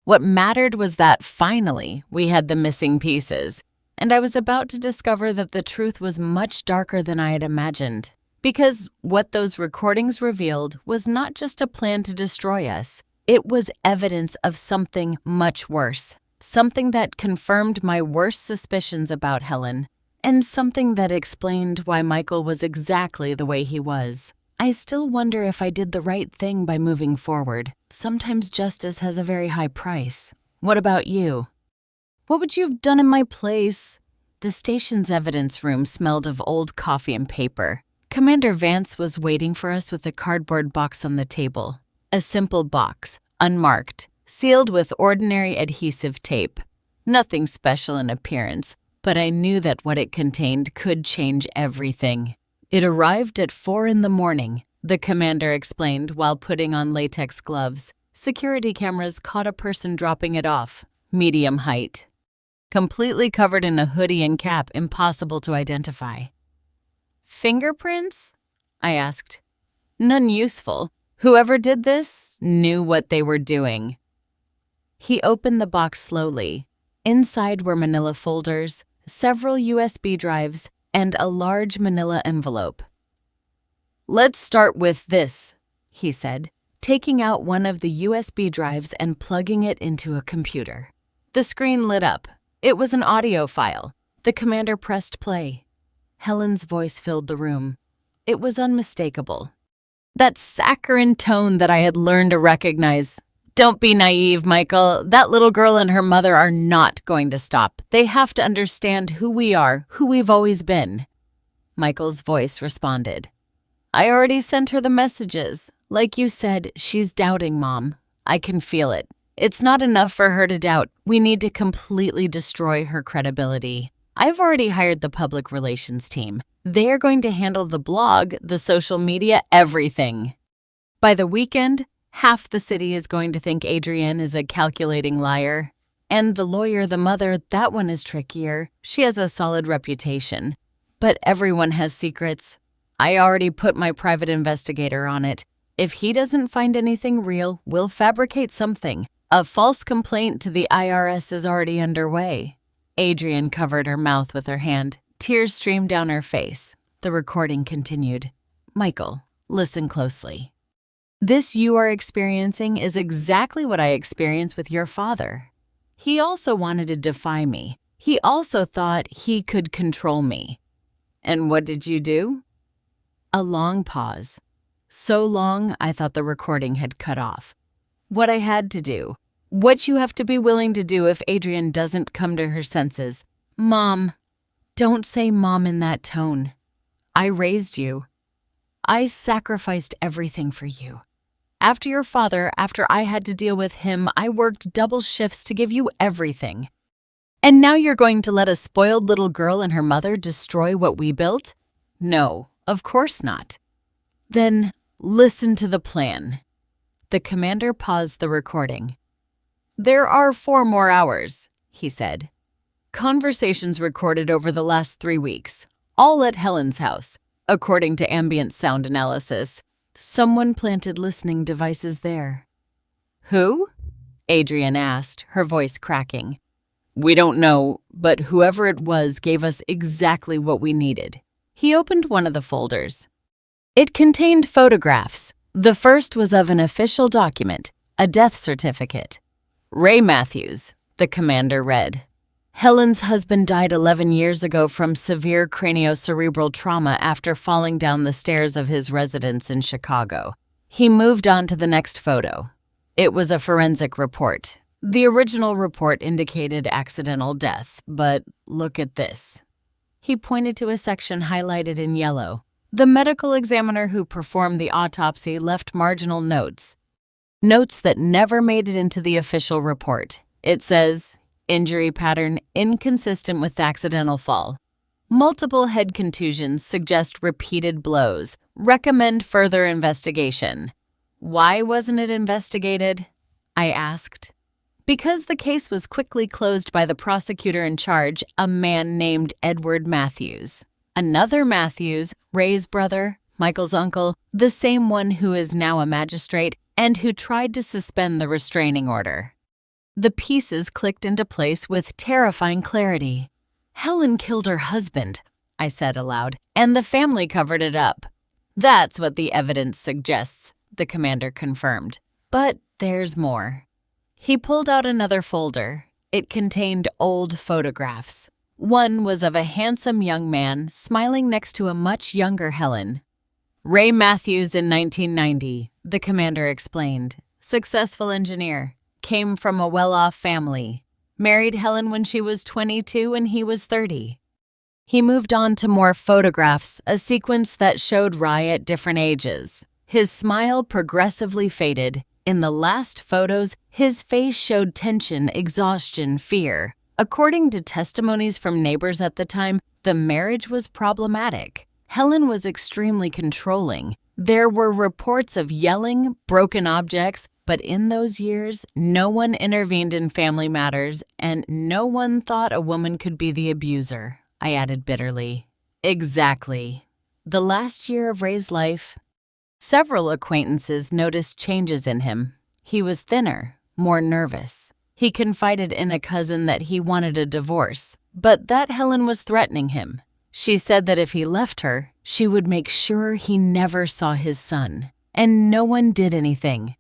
A: What mattered was that finally we had the missing pieces, and I was about to discover that the truth was much darker than I had imagined. Because what those recordings revealed was not just a plan to destroy us. It was evidence of something much worse, something that confirmed my worst suspicions about Helen, and something that explained why Michael was exactly the way he was. I still wonder if I did the right thing by moving forward. Sometimes justice has a very high price. What about you? What would you have done in my place? The station's evidence room smelled of old coffee and paper. Commander Vance was waiting for us with a cardboard box on the table. A simple box, unmarked, sealed with ordinary adhesive tape. Nothing special in appearance, but I knew that what it contained could change everything. It arrived at 4 a.m, the commander explained while putting on latex gloves. Security cameras caught a person dropping it off, medium height. Completely covered in a hoodie and cap, impossible to identify. Fingerprints? I asked. None useful. Whoever did this knew what they were doing. He opened the box slowly. Inside were manila folders, several USB drives, and a large manila envelope. Let's start with this, he said, taking out one of the USB drives and plugging it into a computer. The screen lit up. It was an audio file. The commander pressed play. Helen's voice filled the room. It was unmistakable. That saccharine tone that I had learned to recognize. Don't be naive, Michael. That little girl and her mother are not going to stop. They have to understand who we are, who we've always been. Michael's voice responded. I already sent her the messages. Like you said, she's doubting, Mom. I can feel it. It's not enough for her to doubt. We need to completely destroy her credibility. I've already hired the public relations team. They are going to handle the blog, the social media, everything. By the weekend, half the city is going to think Adrienne is a calculating liar. And the lawyer, the mother, that one is trickier. She has a solid reputation. But everyone has secrets. I already put my private investigator on it. If he doesn't find anything real, we'll fabricate something. A false complaint to the IRS is already underway. Adrienne covered her mouth with her hand. Tears streamed down her face. The recording continued. Michael, listen closely. This you are experiencing is exactly what I experienced with your father. He also wanted to defy me. He also thought he could control me. And what did you do? A long pause. So long, I thought the recording had cut off. What I had to do. What you have to be willing to do if Adrienne doesn't come to her senses. Mom. Don't say Mom in that tone. I raised you. I sacrificed everything for you. After your father, after I had to deal with him, I worked double shifts to give you everything. And now you're going to let a spoiled little girl and her mother destroy what we built? No, of course not. Then listen to the plan. The commander paused the recording. There are 4 more hours, he said. Conversations recorded over the last 3 weeks, all at Helen's house, according to ambient sound analysis. Someone planted listening devices there. Who? Adrienne asked, her voice cracking. We don't know, but whoever it was gave us exactly what we needed. He opened one of the folders. It contained photographs. The first was of an official document, a death certificate. Ray Matthews, the commander read. Helen's husband died 11 years ago from severe craniocerebral trauma after falling down the stairs of his residence in Chicago. He moved on to the next photo. It was a forensic report. The original report indicated accidental death, but look at this. He pointed to a section highlighted in yellow. The medical examiner who performed the autopsy left marginal notes. Notes that never made it into the official report. It says, injury pattern inconsistent with accidental fall. Multiple head contusions suggest repeated blows. Recommend further investigation. Why wasn't it investigated? I asked. Because the case was quickly closed by the prosecutor in charge, a man named Edward Matthews. Another Matthews, Ray's brother, Michael's uncle, the same one who is now a magistrate and who tried to suspend the restraining order. The pieces clicked into place with terrifying clarity. Helen killed her husband, I said aloud, and the family covered it up. That's what the evidence suggests, the commander confirmed. But there's more. He pulled out another folder. It contained old photographs. One was of a handsome young man smiling next to a much younger Helen. Ray Matthews in 1990, the commander explained. Successful engineer. Came from a well-off family. Married Helen when she was 22 and he was 30. He moved on to more photographs, a sequence that showed Ray at different ages. His smile progressively faded. In the last photos, his face showed tension, exhaustion, fear. According to testimonies from neighbors at the time, the marriage was problematic. Helen was extremely controlling. There were reports of yelling, broken objects, but in those years, no one intervened in family matters, and no one thought a woman could be the abuser, I added bitterly. Exactly. The last year of Ray's life, several acquaintances noticed changes in him. He was thinner, more nervous. He confided in a cousin that he wanted a divorce, but that Helen was threatening him. She said that if he left her, she would make sure he never saw his son, and no one did anything.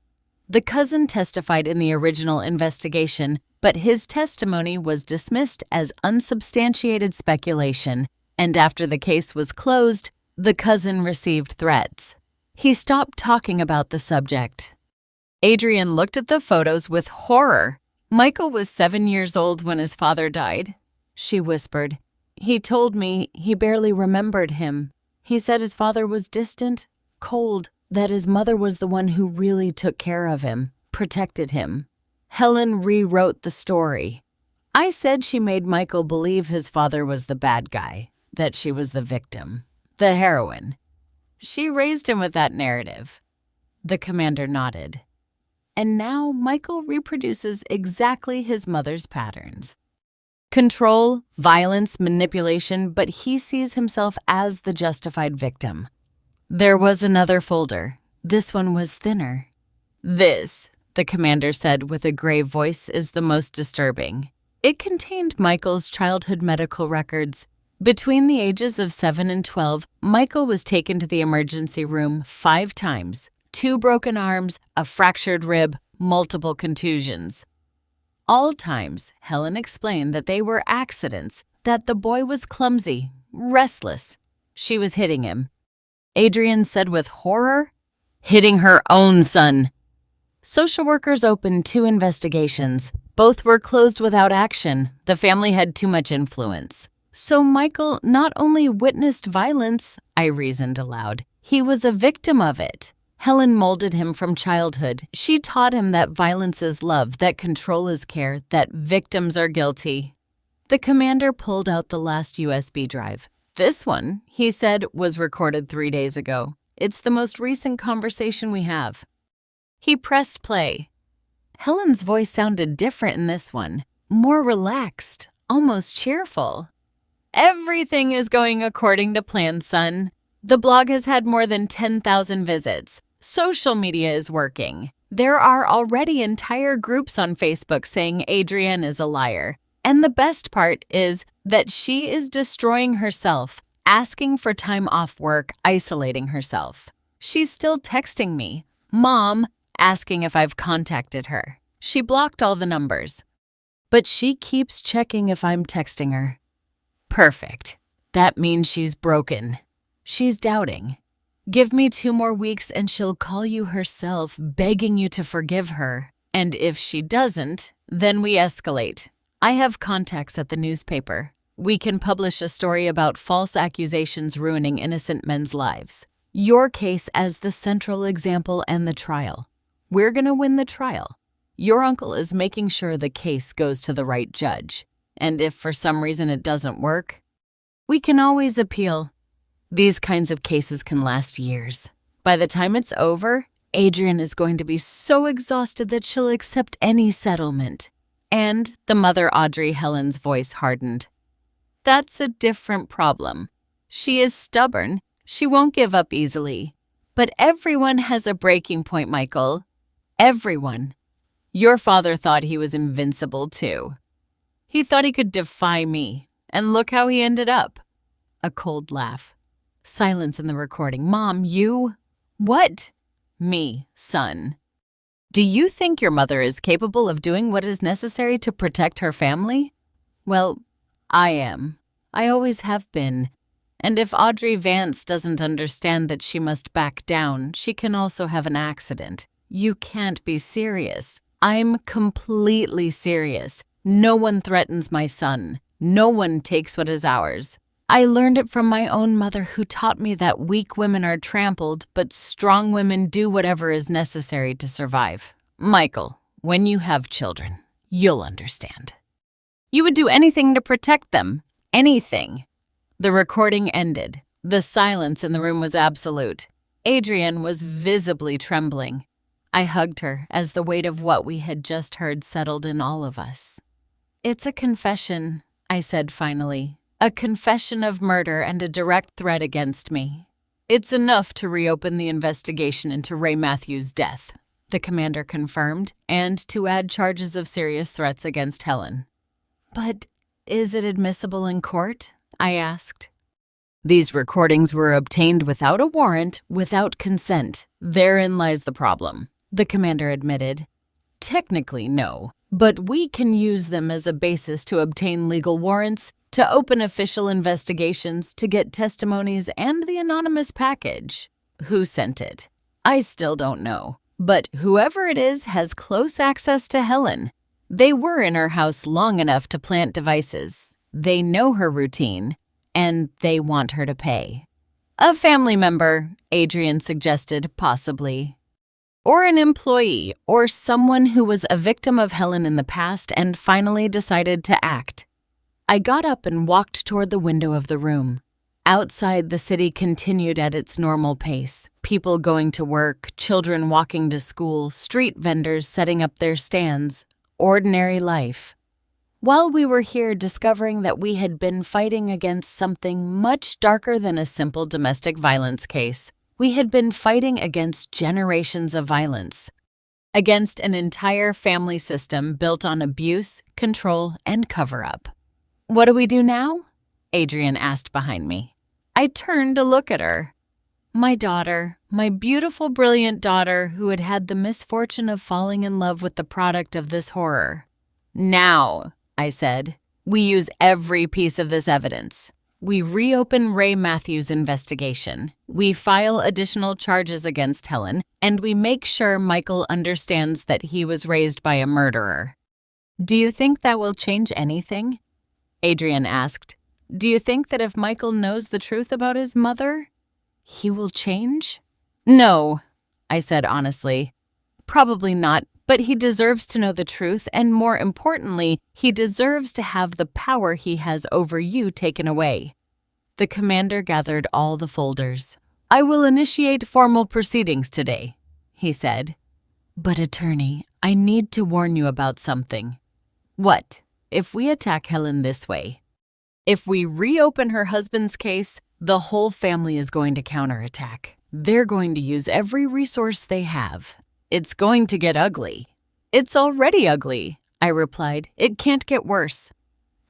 A: The cousin testified in the original investigation, but his testimony was dismissed as unsubstantiated speculation, and after the case was closed, the cousin received threats. He stopped talking about the subject. Adrian looked at the photos with horror. Michael was 7 years old when his father died, she whispered. He told me he barely remembered him. He said his father was distant, cold, that his mother was the one who really took care of him, protected him. Helen rewrote the story. I said she made Michael believe his father was the bad guy, that she was the victim, the heroine. She raised him with that narrative. The commander nodded. And now Michael reproduces exactly his mother's patterns. Control, violence, manipulation, but he sees himself as the justified victim. There was another folder. This one was thinner. This, the commander said with a grave voice, is the most disturbing. It contained Michael's childhood medical records. Between the ages of 7 and 12, Michael was taken to the emergency room 5 times, 2 broken arms, a fractured rib, multiple contusions. All times, Helen explained that they were accidents, that the boy was clumsy, restless. She was hitting him. Adrian said with horror, hitting her own son. Social workers opened 2 investigations. Both were closed without action. The family had too much influence. So Michael not only witnessed violence, I reasoned aloud, he was a victim of it. Helen molded him from childhood. She taught him that violence is love, that control is care, that victims are guilty. The commander pulled out the last USB drive. This one, he said, was recorded 3 days ago. It's the most recent conversation we have. He pressed play. Helen's voice sounded different in this one, more relaxed, almost cheerful. Everything is going according to plan, son. The blog has had more than 10,000 visits. Social media is working. There are already entire groups on Facebook saying Adrienne is a liar. And the best part is that she is destroying herself, asking for time off work, isolating herself. She's still texting me, Mom, asking if I've contacted her. She blocked all the numbers. But she keeps checking if I'm texting her. Perfect. That means she's broken. She's doubting. Give me 2 more weeks and she'll call you herself, begging you to forgive her. And if she doesn't, then we escalate. I have contacts at the newspaper. We can publish a story about false accusations ruining innocent men's lives. Your case as the central example and the trial. We're going to win the trial. Your uncle is making sure the case goes to the right judge. And if for some reason it doesn't work, We can always appeal. These kinds of cases can last years. By the time it's over, Adrian is going to be so exhausted that she'll accept any settlement. And the mother Audrey Helen's voice hardened. That's a different problem. She is stubborn. She won't give up easily. But everyone has a breaking point, Michael. Everyone. Your father thought he was invincible, too. He thought he could defy me. And look how he ended up. A cold laugh. Silence in the recording. Mom, you... What? Me, son. Do you think your mother is capable of doing what is necessary to protect her family? Well, I am. I always have been. And if Audrey Vance doesn't understand that she must back down, she can also have an accident. You can't be serious. I'm completely serious. No one threatens my son. No one takes what is ours. I learned it from my own mother, who taught me that weak women are trampled, but strong women do whatever is necessary to survive. Michael, when you have children, you'll understand. You would do anything to protect them. Anything. The recording ended. The silence in the room was absolute. Adrian was visibly trembling. I hugged her as the weight of what we had just heard settled in all of us. It's a confession, I said finally. A confession of murder and a direct threat against me. It's enough to reopen the investigation into Ray Matthews' death, the commander confirmed, and to add charges of serious threats against Helen. But is it admissible in court? I asked. These recordings were obtained without a warrant, without consent. Therein lies the problem, the commander admitted. Technically, no, but we can use them as a basis to obtain legal warrants, to open official investigations, to get testimonies, and the anonymous package. Who sent it? I still don't know. But whoever it is has close access to Helen. They were in her house long enough to plant devices. They know her routine, and they want her to pay. A family member, Adrian suggested, possibly. Or an employee, or someone who was a victim of Helen in the past and finally decided to act. I got up and walked toward the window of the room. Outside, the city continued at its normal pace. People going to work, children walking to school, street vendors setting up their stands. Ordinary life. While we were here discovering that we had been fighting against something much darker than a simple domestic violence case, we had been fighting against generations of violence. Against an entire family system built on abuse, control, and cover-up. What do we do now? Adrian asked behind me. I turned to look at her. My daughter, my beautiful, brilliant daughter who had had the misfortune of falling in love with the product of this horror. Now, I said, we use every piece of this evidence. We reopen Ray Matthews' investigation. We file additional charges against Helen, and we make sure Michael understands that he was raised by a murderer. Do you think that will change anything? Adrian asked. Do you think that if Michael knows the truth about his mother, he will change? No, I said honestly. Probably not, but he deserves to know the truth, and more importantly, he deserves to have the power he has over you taken away. The commander gathered all the folders. I will initiate formal proceedings today, he said. But attorney, I need to warn you about something. What? If we attack Helen this way, if we reopen her husband's case, the whole family is going to counterattack. They're going to use every resource they have. It's going to get ugly. It's already ugly, I replied. It can't get worse.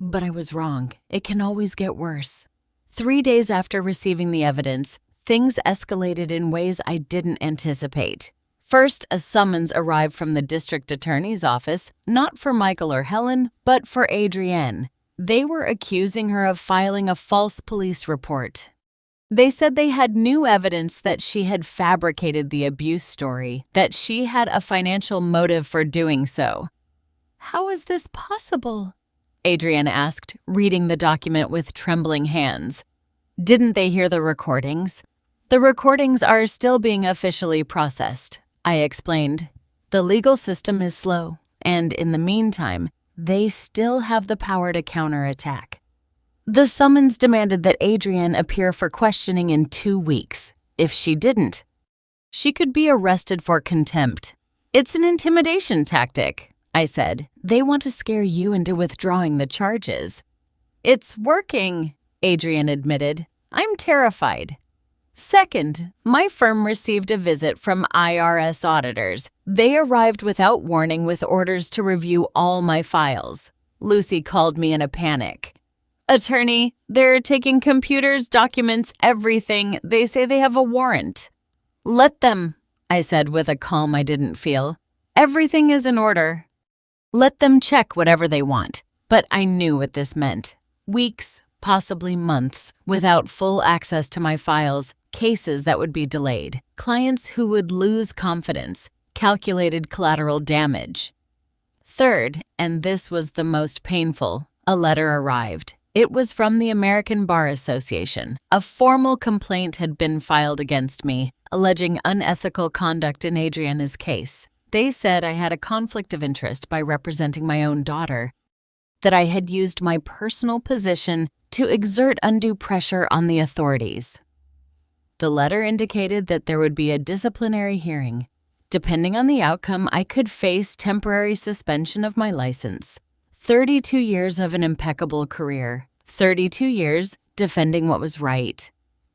A: But I was wrong. It can always get worse. 3 days after receiving the evidence, things escalated in ways I didn't anticipate. First, a summons arrived from the district attorney's office, not for Michael or Helen, but for Adrienne. They were accusing her of filing a false police report. They said they had new evidence that she had fabricated the abuse story, that she had a financial motive for doing so. How is this possible? Adrienne asked, reading the document with trembling hands. Didn't they hear the recordings? The recordings are still being officially processed, I explained. The legal system is slow, and in the meantime, they still have the power to counterattack. The summons demanded that Adrienne appear for questioning in 2 weeks. If she didn't, she could be arrested for contempt. It's an intimidation tactic, I said. They want to scare you into withdrawing the charges. It's working, Adrienne admitted. I'm terrified. Second, my firm received a visit from IRS auditors. They arrived without warning with orders to review all my files. Lucy called me in a panic. Attorney, they're taking computers, documents, everything. They say they have a warrant. Let them, I said with a calm I didn't feel. Everything is in order. Let them check whatever they want. But I knew what this meant. Weeks, possibly months, without full access to my files, cases that would be delayed, clients who would lose confidence, calculated collateral damage. Third, and this was the most painful, a letter arrived. It was from the American Bar Association. A formal complaint had been filed against me, alleging unethical conduct in Adriana's case. They said I had a conflict of interest by representing my own daughter, that I had used my personal position to exert undue pressure on the authorities. The letter indicated that there would be a disciplinary hearing. Depending on the outcome, I could face temporary suspension of my license. 32 years of an impeccable career. 32 years defending what was right.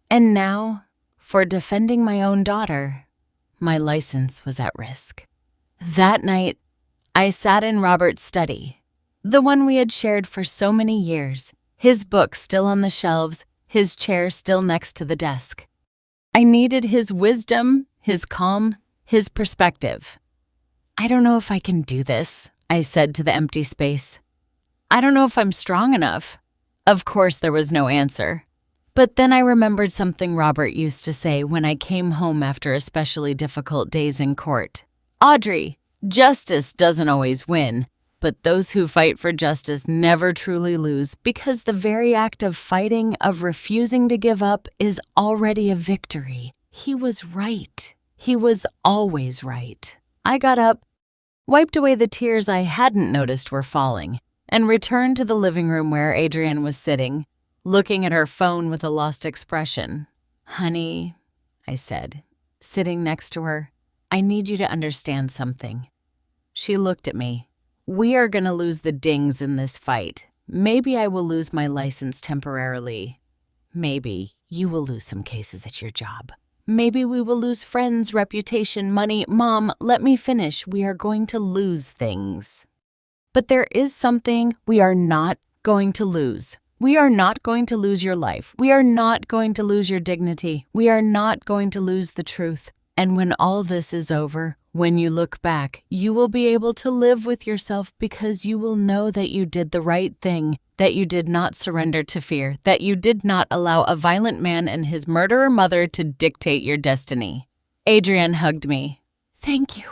A: And now, for defending my own daughter, my license was at risk. That night, I sat in Robert's study, the one we had shared for so many years, his books still on the shelves, his chair still next to the desk. I needed his wisdom, his calm, his perspective. I don't know if I can do this, I said to the empty space. I don't know if I'm strong enough. Of course, there was no answer. But then I remembered something Robert used to say when I came home after especially difficult days in court. Audrey, justice doesn't always win, but those who fight for justice never truly lose because the very act of fighting, of refusing to give up, is already a victory. He was right. He was always right. I got up, wiped away the tears I hadn't noticed were falling, and returned to the living room where Adrienne was sitting, looking at her phone with a lost expression. Honey, I said, sitting next to her, I need you to understand something. She looked at me. We are going to lose the dings in this fight. Maybe I will lose my license temporarily. Maybe you will lose some cases at your job. Maybe we will lose friends, reputation, money. Mom, let me finish. We are going to lose things. But there is something we are not going to lose. We are not going to lose your life. We are not going to lose your dignity. We are not going to lose the truth. And when all this is over, when you look back, you will be able to live with yourself because you will know that you did the right thing, that you did not surrender to fear, that you did not allow a violent man and his murderer mother to dictate your destiny. Adrienne hugged me. Thank you,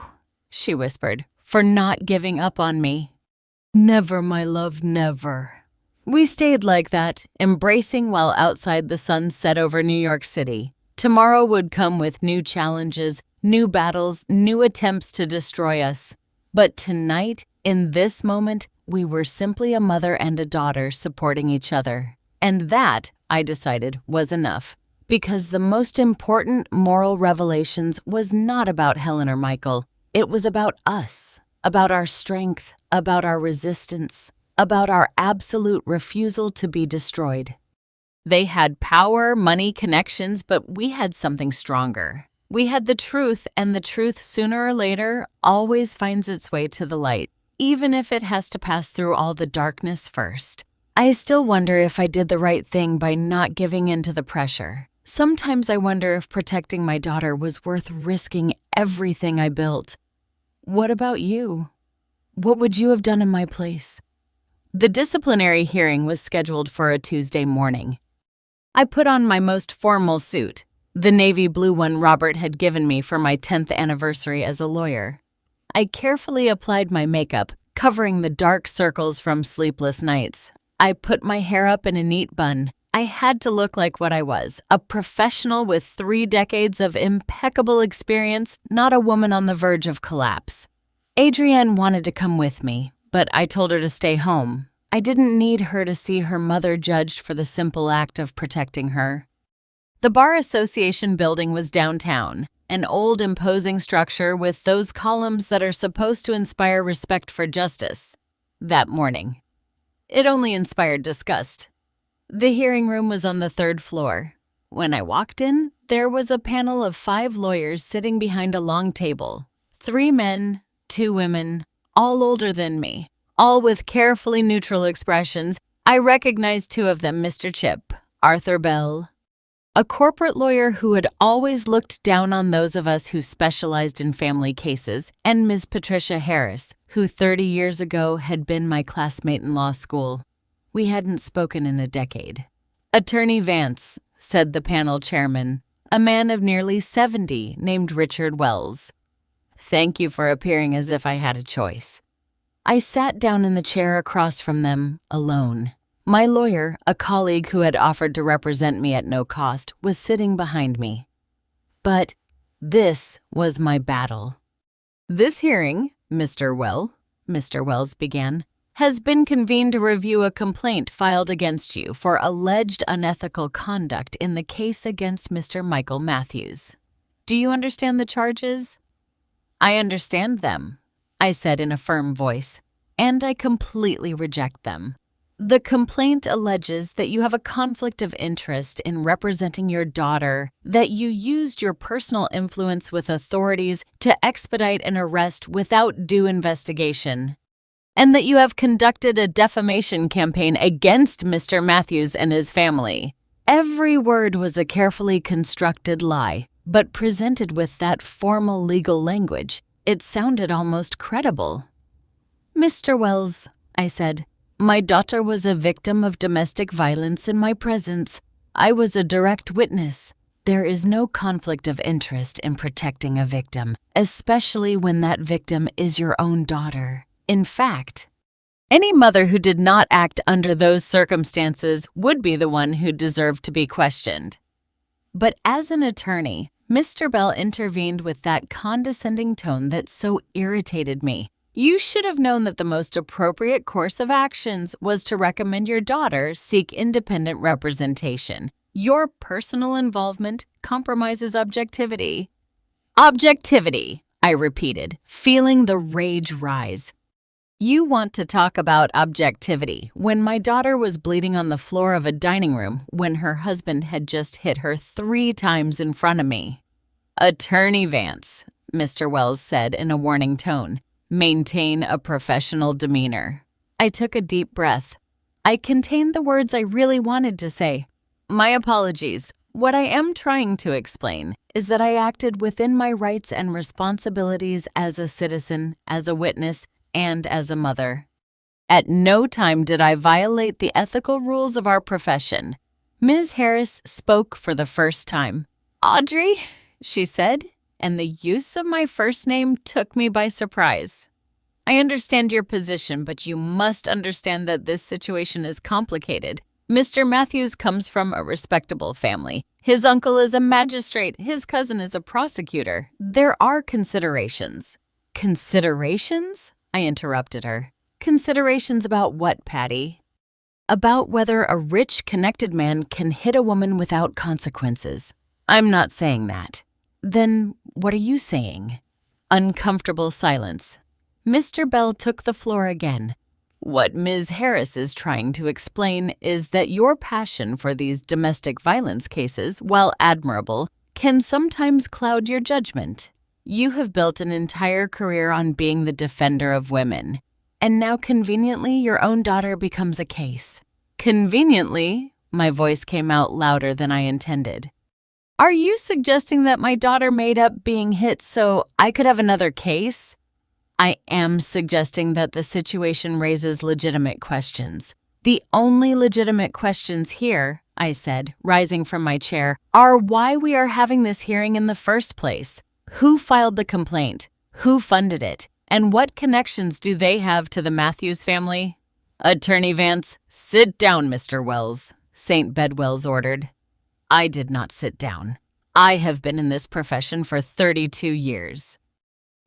A: she whispered, for not giving up on me. Never, my love, never. We stayed like that, embracing while outside the sun set over New York City. Tomorrow would come with new challenges, new battles, new attempts to destroy us. But tonight, in this moment, we were simply a mother and a daughter supporting each other. And that, I decided, was enough. Because the most important moral revelations was not about Helen or Michael. It was about us, about our strength, about our resistance, about our absolute refusal to be destroyed. They had power, money, connections, but we had something stronger. We had the truth, and the truth, sooner or later, always finds its way to the light, even if it has to pass through all the darkness first. I still wonder if I did the right thing by not giving in to the pressure. Sometimes I wonder if protecting my daughter was worth risking everything I built. What about you? What would you have done in my place? The disciplinary hearing was scheduled for a Tuesday morning. I put on my most formal suit, the navy blue one Robert had given me for my 10th anniversary as a lawyer. I carefully applied my makeup, covering the dark circles from sleepless nights. I put my hair up in a neat bun. I had to look like what I was, a professional with 3 decades of impeccable experience, not a woman on the verge of collapse. Adrienne wanted to come with me, but I told her to stay home. I didn't need her to see her mother judged for the simple act of protecting her. The Bar Association building was downtown, an old imposing structure with those columns that are supposed to inspire respect for justice. That morning, it only inspired disgust. The hearing room was on the 3rd floor. When I walked in, there was a panel of 5 lawyers sitting behind a long table. 3 men, 2 women, all older than me, all with carefully neutral expressions. I recognized 2 of them, Mr. Chip, Arthur Bell, a corporate lawyer who had always looked down on those of us who specialized in family cases, and Ms. Patricia Harris, who 30 years ago had been my classmate in law school. We hadn't spoken in a decade. "Attorney Vance," said the panel chairman, a man of nearly 70 named Richard Wells. "Thank you for appearing as if I had a choice." I sat down in the chair across from them, alone. My lawyer, a colleague who had offered to represent me at no cost, was sitting behind me. But this was my battle. "This hearing, Mr. Wells began, has been convened to review a complaint filed against you for alleged unethical conduct in the case against Mr. Michael Matthews. Do you understand the charges?" "I understand them," I said in a firm voice, "and I completely reject them. The complaint alleges that you have a conflict of interest in representing your daughter, that you used your personal influence with authorities to expedite an arrest without due investigation, and that you have conducted a defamation campaign against Mr. Matthews and his family." Every word was a carefully constructed lie, but presented with that formal legal language, it sounded almost credible. "Mr. Wells," I said, "my daughter was a victim of domestic violence in my presence. I was a direct witness. There is no conflict of interest in protecting a victim, especially when that victim is your own daughter. In fact, any mother who did not act under those circumstances would be the one who deserved to be questioned." But as an attorney, Mr. Bell intervened with that condescending tone that so irritated me. "You should have known that the most appropriate course of actions was to recommend your daughter seek independent representation. Your personal involvement compromises objectivity." "Objectivity," I repeated, feeling the rage rise. "You want to talk about objectivity when my daughter was bleeding on the floor of a dining room when her husband had just hit her 3 times in front of me." "Attorney Vance," Mr. Wells said in a warning tone, "maintain a professional demeanor." I took a deep breath. I contained the words I really wanted to say. "My apologies. What I am trying to explain is that I acted within my rights and responsibilities as a citizen, as a witness, and as a mother. At no time did I violate the ethical rules of our profession." Ms. Harris spoke for the first time. "Audrey," she said, and the use of my first name took me by surprise. "I understand your position, but you must understand that this situation is complicated. Mr. Matthews comes from a respectable family. His uncle is a magistrate. His cousin is a prosecutor. There are considerations." "Considerations?" I interrupted her. "Considerations about what, Patty?" "About whether a rich, connected man can hit a woman without consequences." "I'm not saying that." "Then what are you saying?" Uncomfortable silence. Mr. Bell took the floor again. "What Ms. Harris is trying to explain is that your passion for these domestic violence cases, while admirable, can sometimes cloud your judgment. You have built an entire career on being the defender of women, and now conveniently your own daughter becomes a case." "Conveniently?" My voice came out louder than I intended. "Are you suggesting that my daughter made up being hit so I could have another case?" "I am suggesting that the situation raises legitimate questions. The only legitimate questions here," I said, rising from my chair, "are why we are having this hearing in the first place. Who filed the complaint? Who funded it? And what connections do they have to the Matthews family?" "Attorney Vance, sit down, Mr. Wells," St. Bedwells ordered. I did not sit down. I have been in this profession for 32 years.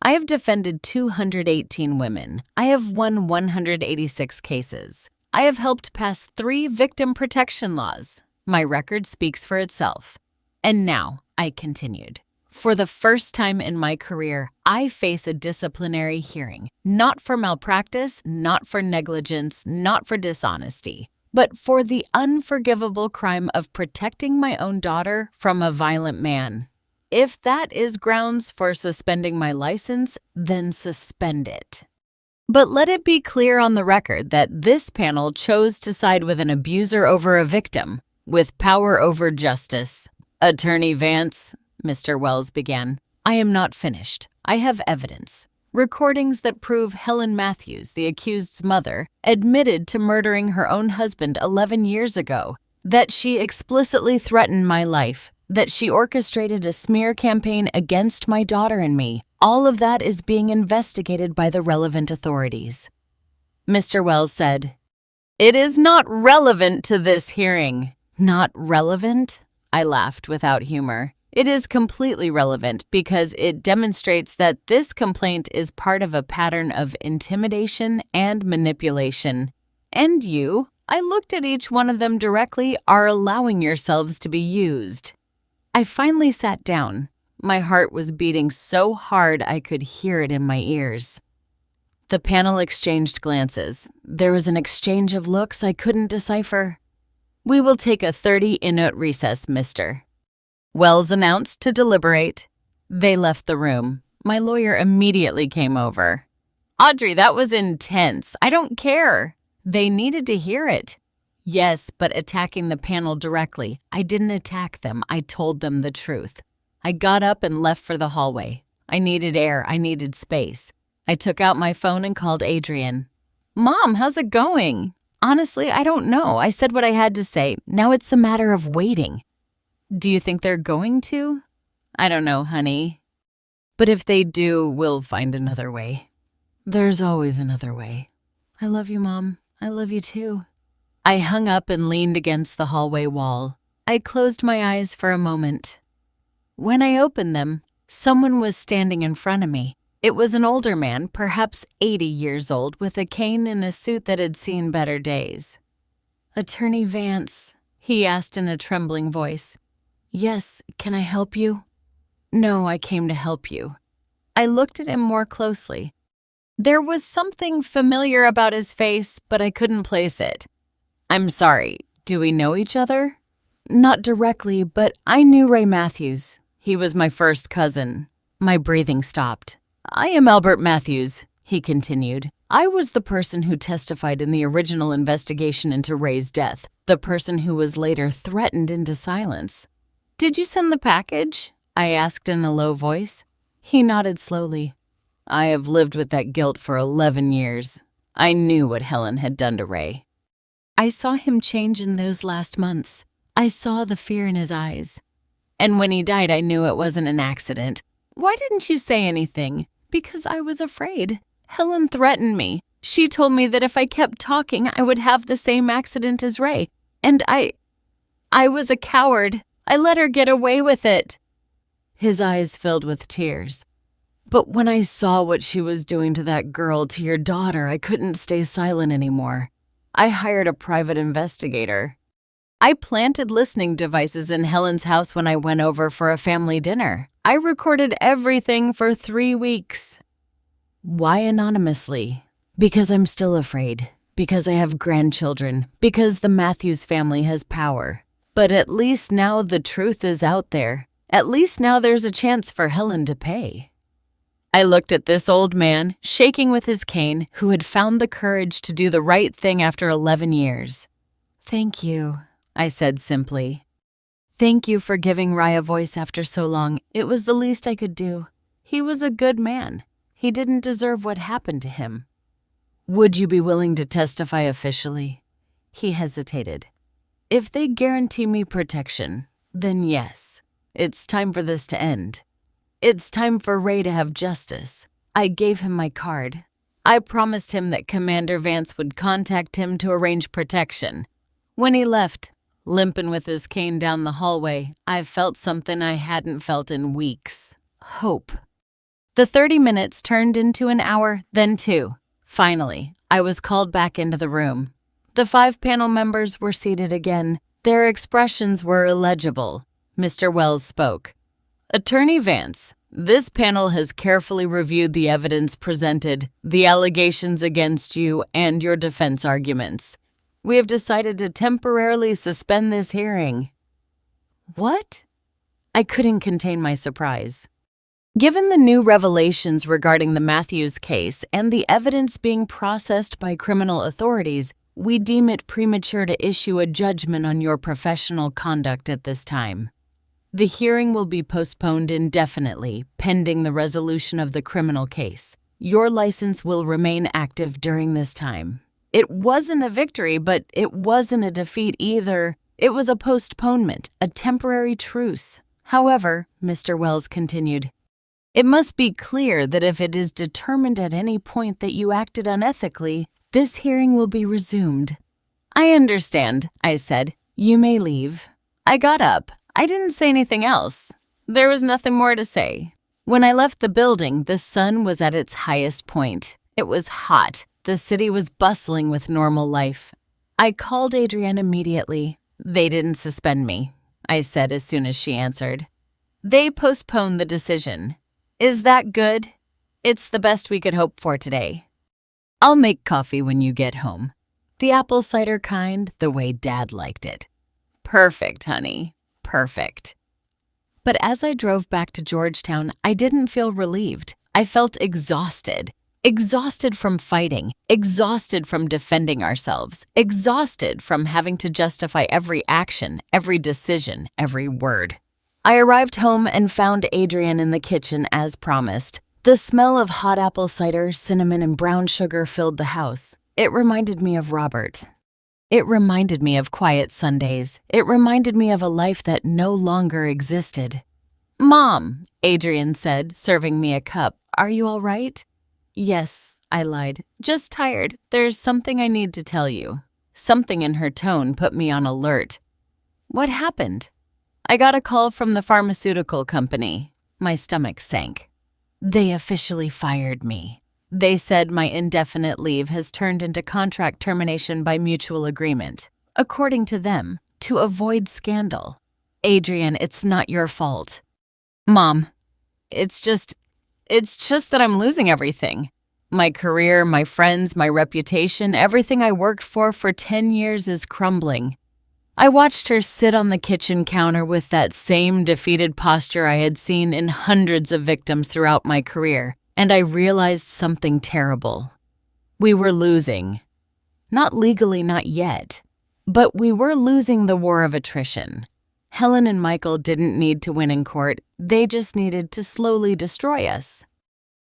A: I have defended 218 women. I have won 186 cases. I have helped pass 3 victim protection laws. My record speaks for itself. And now, I continued, for the first time in my career, I face a disciplinary hearing, not for malpractice, not for negligence, not for dishonesty, but for the unforgivable crime of protecting my own daughter from a violent man. If that is grounds for suspending my license, then suspend it. But let it be clear on the record that this panel chose to side with an abuser over a victim, with power over justice. Attorney Vance, Mr. Wells began, I am not finished. I have evidence. Recordings that prove Helen Matthews, the accused's mother, admitted to murdering her own husband 11 years ago, that she explicitly threatened my life, that she orchestrated a smear campaign against my daughter and me. All of that is being investigated by the relevant authorities. Mr. Wells said, It is not relevant to this hearing. Not relevant? I laughed without humor. It is completely relevant because it demonstrates that this complaint is part of a pattern of intimidation and manipulation. And you, I looked at each one of them directly, are allowing yourselves to be used. I finally sat down. My heart was beating so hard I could hear it in my ears. The panel exchanged glances. There was an exchange of looks I couldn't decipher. We will take a 30-minute recess, mister. Wells announced to deliberate. They left the room. My lawyer immediately came over. Audrey, that was intense. I don't care. They needed to hear it. Yes, but attacking the panel directly. I didn't attack them. I told them the truth. I got up and left for the hallway. I needed air. I needed space. I took out my phone and called Adrian. Mom, how's it going? Honestly, I don't know. I said what I had to say. Now it's a matter of waiting. Do you think they're going to? I don't know, honey. But if they do, we'll find another way. There's always another way. I love you, Mom. I love you too. I hung up and leaned against the hallway wall. I closed my eyes for a moment. When I opened them, someone was standing in front of me. It was an older man, perhaps 80 years old, with a cane and a suit that had seen better days. Attorney Vance, he asked in a trembling voice. Yes, can I help you? No, I came to help you. I looked at him more closely. There was something familiar about his face, but I couldn't place it. I'm sorry, do we know each other? Not directly, but I knew Ray Matthews. He was my first cousin. My breathing stopped. I am Albert Matthews, he continued. I was the person who testified in the original investigation into Ray's death, the person who was later threatened into silence. Did you send the package? I asked in a low voice. He nodded slowly. I have lived with that guilt for 11 years. I knew what Helen had done to Ray. I saw him change in those last months. I saw the fear in his eyes. And when he died, I knew it wasn't an accident. Why didn't you say anything? Because I was afraid. Helen threatened me. She told me that if I kept talking, I would have the same accident as Ray. And I was a coward. I let her get away with it. His eyes filled with tears. But when I saw what she was doing to that girl, to your daughter, I couldn't stay silent anymore. I hired a private investigator. I planted listening devices in Helen's house when I went over for a family dinner. I recorded everything for 3 weeks. Why anonymously? Because I'm still afraid. Because I have grandchildren. Because the Matthews family has power. But at least now the truth is out there. At least now there's a chance for Helen to pay. I looked at this old man, shaking with his cane, who had found the courage to do the right thing after 11 years. Thank you, I said simply. Thank you for giving Ray a voice after so long. It was the least I could do. He was a good man. He didn't deserve what happened to him. Would you be willing to testify officially? He hesitated. If they guarantee me protection, then yes. It's time for this to end. It's time for Ray to have justice. I gave him my card. I promised him that Commander Vance would contact him to arrange protection. When he left, limping with his cane down the hallway, I felt something I hadn't felt in weeks. Hope. The 30 minutes turned into an hour, then 2. Finally, I was called back into the room. The 5 panel members were seated again. Their expressions were illegible. Mr. Wells spoke. Attorney Vance, this panel has carefully reviewed the evidence presented, the allegations against you, and your defense arguments. We have decided to temporarily suspend this hearing. What? I couldn't contain my surprise. Given the new revelations regarding the Matthews case and the evidence being processed by criminal authorities, we deem it premature to issue a judgment on your professional conduct at this time. The hearing will be postponed indefinitely, pending the resolution of the criminal case. Your license will remain active during this time. It wasn't a victory, but it wasn't a defeat either. It was a postponement, a temporary truce. However, Mr. Wells continued, it must be clear that if it is determined at any point that you acted unethically, this hearing will be resumed. I understand, I said. You may leave. I got up. I didn't say anything else. There was nothing more to say. When I left the building, the sun was at its highest point. It was hot. The city was bustling with normal life. I called Adrienne immediately. They didn't suspend me, I said as soon as she answered. They postponed the decision. Is that good? It's the best we could hope for today. I'll make coffee when you get home. The apple cider kind, the way Dad liked it. Perfect, honey. Perfect. But as I drove back to Georgetown, I didn't feel relieved. I felt exhausted. Exhausted from fighting. Exhausted from defending ourselves. Exhausted from having to justify every action, every decision, every word. I arrived home and found Adrienne in the kitchen as promised. The smell of hot apple cider, cinnamon, and brown sugar filled the house. It reminded me of Robert. It reminded me of quiet Sundays. It reminded me of a life that no longer existed. Mom, Adrienne said, serving me a cup. Are you all right? Yes, I lied. Just tired. There's something I need to tell you. Something in her tone put me on alert. What happened? I got a call from the pharmaceutical company. My stomach sank. They officially fired me. They said my indefinite leave has turned into contract termination by mutual agreement. According to them, to avoid scandal. Adrienne, it's not your fault. Mom, it's just that I'm losing everything. My career, my friends, my reputation, everything I worked for 10 years is crumbling. I watched her sit on the kitchen counter with that same defeated posture I had seen in hundreds of victims throughout my career, and I realized something terrible. We were losing. Not legally, not yet. But we were losing the war of attrition. Helen and Michael didn't need to win in court. They just needed to slowly destroy us.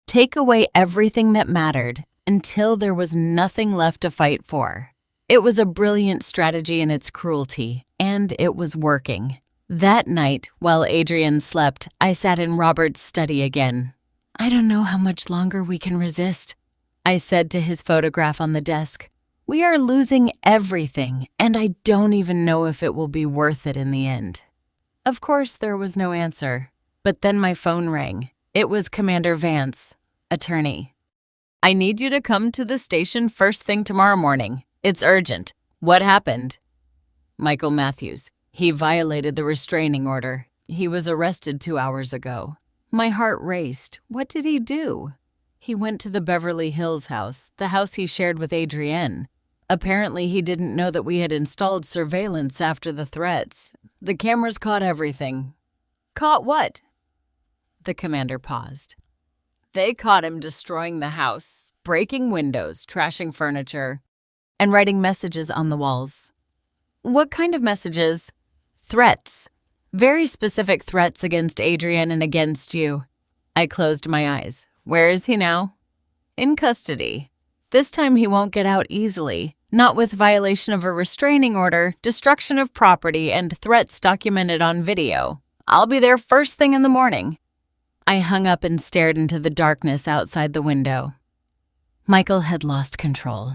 A: Take away everything that mattered until there was nothing left to fight for. It was a brilliant strategy in its cruelty, and it was working. That night, while Adrienne slept, I sat in Robert's study again. I don't know how much longer we can resist, I said to his photograph on the desk. We are losing everything, and I don't even know if it will be worth it in the end. Of course, there was no answer, but then my phone rang. It was Commander Vance, attorney. I need you to come to the station first thing tomorrow morning. It's urgent. What happened? Michael Matthews. He violated the restraining order. He was arrested 2 hours ago. My heart raced. What did he do? He went to the Beverly Hills house, the house he shared with Adrienne. Apparently, he didn't know that we had installed surveillance after the threats. The cameras caught everything. Caught what? The commander paused. They caught him destroying the house, breaking windows, trashing furniture, and writing messages on the walls. What kind of messages? Threats. Very specific threats against Adrienne and against you. I closed my eyes. Where is he now? In custody. This time he won't get out easily, not with violation of a restraining order, destruction of property, and threats documented on video. I'll be there first thing in the morning. I hung up and stared into the darkness outside the window. Michael had lost control.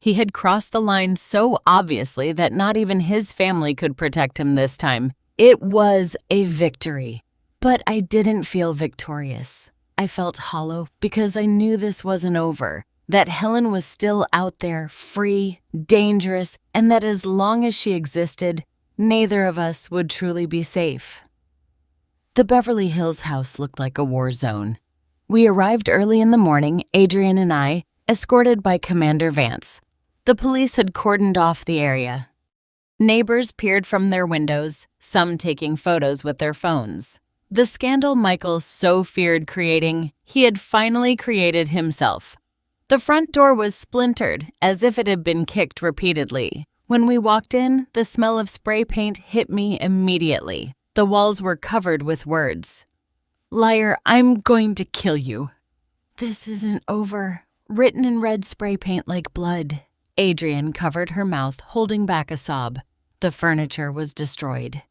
A: He had crossed the line so obviously that not even his family could protect him this time. It was a victory, but I didn't feel victorious. I felt hollow because I knew this wasn't over. that Helen was still out there, free, dangerous, and that as long as she existed, neither of us would truly be safe. The Beverly Hills house looked like a war zone. We arrived early in the morning, Adrian and I, escorted by Commander Vance. The police had cordoned off the area. Neighbors peered from their windows, some taking photos with their phones. The scandal Michael so feared creating, he had finally created himself. The front door was splintered, as if it had been kicked repeatedly. When we walked in, the smell of spray paint hit me immediately. The walls were covered with words. "Liar, I'm going to kill you." "This isn't over," written in red spray paint like blood. Adrian covered her mouth, holding back a sob. The furniture was destroyed.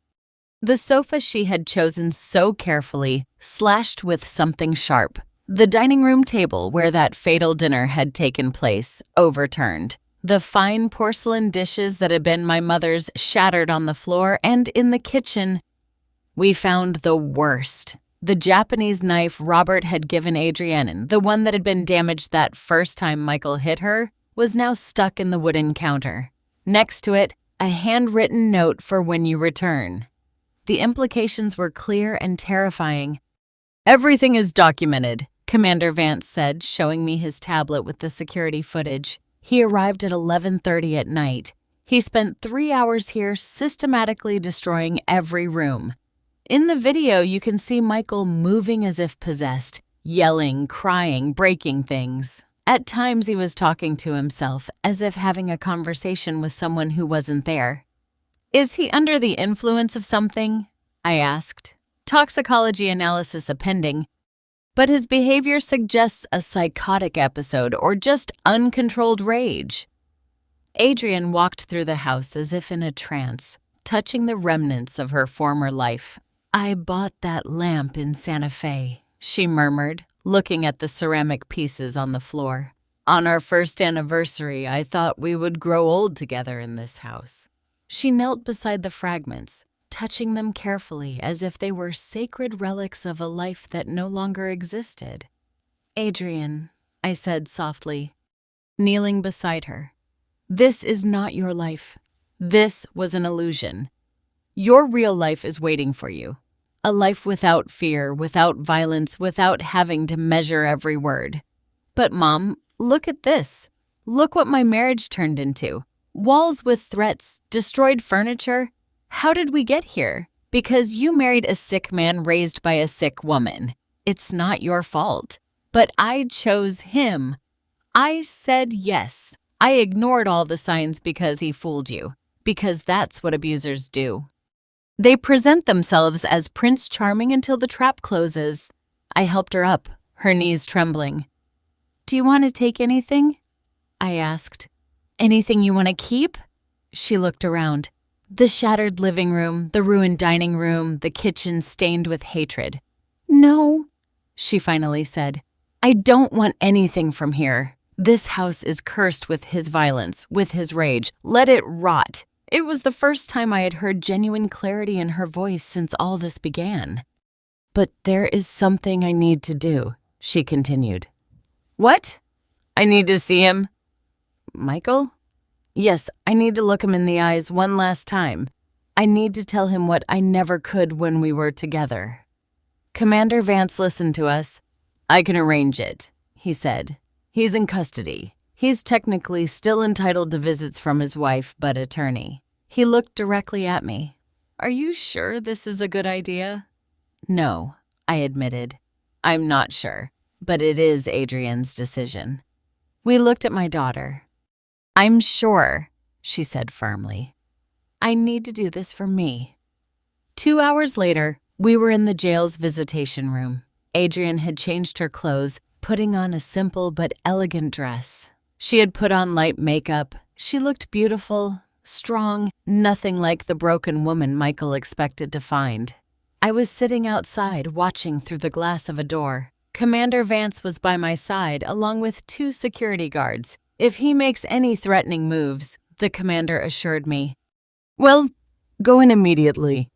A: The sofa she had chosen so carefully, slashed with something sharp. The dining room table where that fatal dinner had taken place, overturned. The fine porcelain dishes that had been my mother's shattered on the floor, and in the kitchen, we found the worst. The Japanese knife Robert had given Adrienne, the one that had been damaged that first time Michael hit her, was now stuck in the wooden counter. Next to it, a handwritten note for when you return. The implications were clear and terrifying. "Everything is documented," Commander Vance said, showing me his tablet with the security footage. He arrived at 11:30 at night. He spent 3 hours here systematically destroying every room. In the video, you can see Michael moving as if possessed, yelling, crying, breaking things. At times, he was talking to himself, as if having a conversation with someone who wasn't there. "Is he under the influence of something?" I asked. Toxicology analysis appending. But his behavior suggests a psychotic episode or just uncontrolled rage. Adrian walked through the house as if in a trance, touching the remnants of her former life. "I bought that lamp in Santa Fe," she murmured, looking at the ceramic pieces on the floor. "On our first anniversary, I thought we would grow old together in this house." She knelt beside the fragments, touching them carefully as if they were sacred relics of a life that no longer existed. "Adrian," I said softly, kneeling beside her, "this is not your life. This was an illusion. Your real life is waiting for you. A life without fear, without violence, without having to measure every word. But Mom, look at this. Look what my marriage turned into. Walls with threats, destroyed furniture. How did we get here? Because you married a sick man raised by a sick woman. It's not your fault. But I chose him. I said yes. I ignored all the signs because he fooled you. Because that's what abusers do. They present themselves as Prince Charming until the trap closes." I helped her up, her knees trembling. "Do you want to take anything?" I asked. "Anything you want to keep?" She looked around. The shattered living room, the ruined dining room, the kitchen stained with hatred. "No," she finally said. "I don't want anything from here. This house is cursed with his violence, with his rage. Let it rot." It was the first time I had heard genuine clarity in her voice since all this began. "But there is something I need to do," she continued. "What? I need to see him?" "Michael?" "Yes, I need to look him in the eyes one last time. I need to tell him what I never could when we were together." Commander Vance listened to us. "I can arrange it," he said. "He's in custody. He's technically still entitled to visits from his wife, but attorney." He looked directly at me. "Are you sure this is a good idea?" "No," I admitted. "I'm not sure, but it is Adrian's decision." We looked at my daughter. "I'm sure," she said firmly. "I need to do this for me." 2 hours later, we were in the jail's visitation room. Adrian had changed her clothes, putting on a simple but elegant dress. She had put on light makeup. She looked beautiful, strong, nothing like the broken woman Michael expected to find. I was sitting outside, watching through the glass of a door. Commander Vance was by my side, along with 2 security guards. "If he makes any threatening moves," the commander assured me. "Well, go in immediately."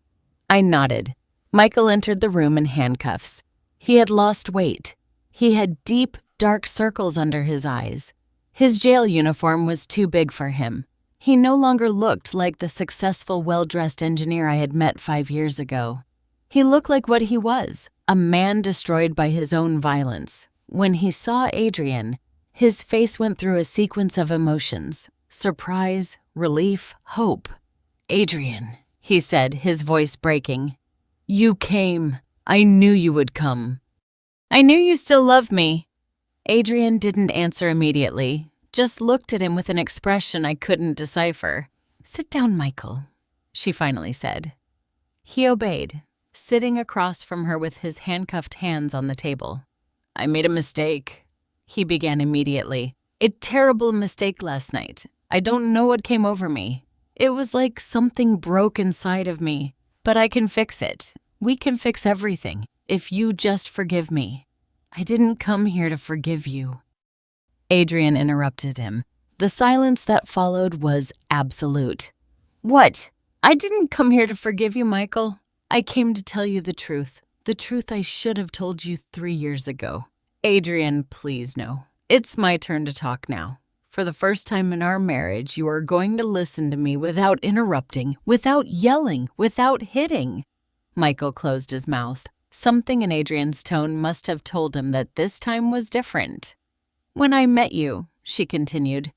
A: I nodded. Michael entered the room in handcuffs. He had lost weight. He had deep, dark circles under his eyes. His jail uniform was too big for him. He no longer looked like the successful, well-dressed engineer I had met 5 years ago. He looked like what he was, a man destroyed by his own violence. When he saw Adrian, his face went through a sequence of emotions: surprise, relief, hope. "Adrian," he said, his voice breaking. "You came. I knew you would come." "I knew you still loved me." Adrian didn't answer immediately, just looked at him with an expression I couldn't decipher. "Sit down, Michael," she finally said. He obeyed, sitting across from her with his handcuffed hands on the table. "I made a mistake," he began immediately. "A terrible mistake last night. I don't know what came over me. It was like something broke inside of me. But I can fix it. We can fix everything, if you just forgive me." "I didn't come here to forgive you." Adrian interrupted him. The silence that followed was absolute. "What? I didn't come here to forgive you, Michael. I came to tell you the truth I should have told you 3 years ago." "Adrian, please no. It's my turn to talk now. For the first time in our marriage, you are going to listen to me without interrupting, without yelling, without hitting." Michael closed his mouth. Something in Adrian's tone must have told him that this time was different. "When I met you," she continued,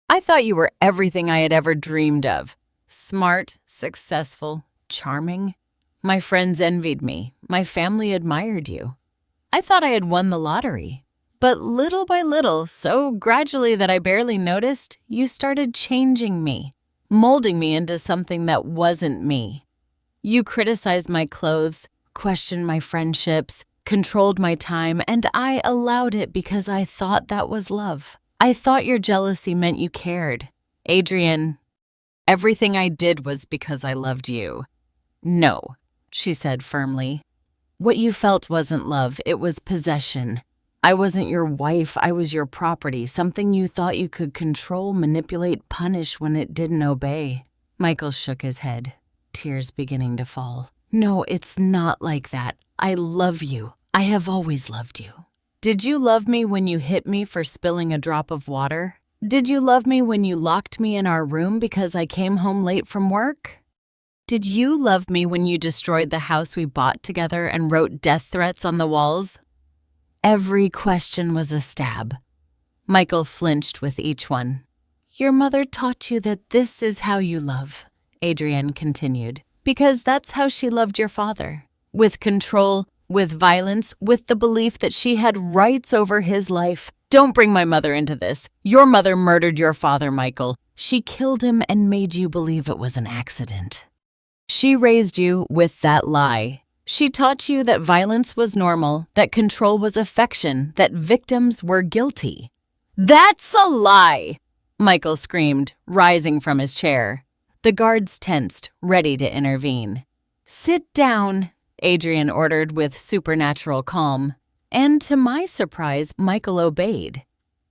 A: "I thought you were everything I had ever dreamed of. Smart, successful, charming. My friends envied me. My family admired you. I thought I had won the lottery. But little by little, so gradually that I barely noticed, you started changing me, molding me into something that wasn't me. You criticized my clothes, questioned my friendships, controlled my time, and I allowed it because I thought that was love. I thought your jealousy meant you cared. Adrian, everything I did was because I loved you." "No," she said firmly. "What you felt wasn't love, it was possession. I wasn't your wife, I was your property, something you thought you could control, manipulate, punish when it didn't obey." Michael shook his head, tears beginning to fall. "No, it's not like that. I love you. I have always loved you." "Did you love me when you hit me for spilling a drop of water? Did you love me when you locked me in our room because I came home late from work? Did you love me when you destroyed the house we bought together and wrote death threats on the walls?" Every question was a stab. Michael flinched with each one. "Your mother taught you that this is how you love," Adrian continued, "because that's how she loved your father. With control, with violence, with the belief that she had rights over his life. Don't bring my mother into this. Your mother murdered your father, Michael. She killed him and made you believe it was an accident. She raised you with that lie. She taught you that violence was normal, that control was affection, that victims were guilty." "That's a lie!" Michael screamed, rising from his chair. The guards tensed, ready to intervene. "Sit down," Adrian ordered with supernatural calm. And to my surprise, Michael obeyed.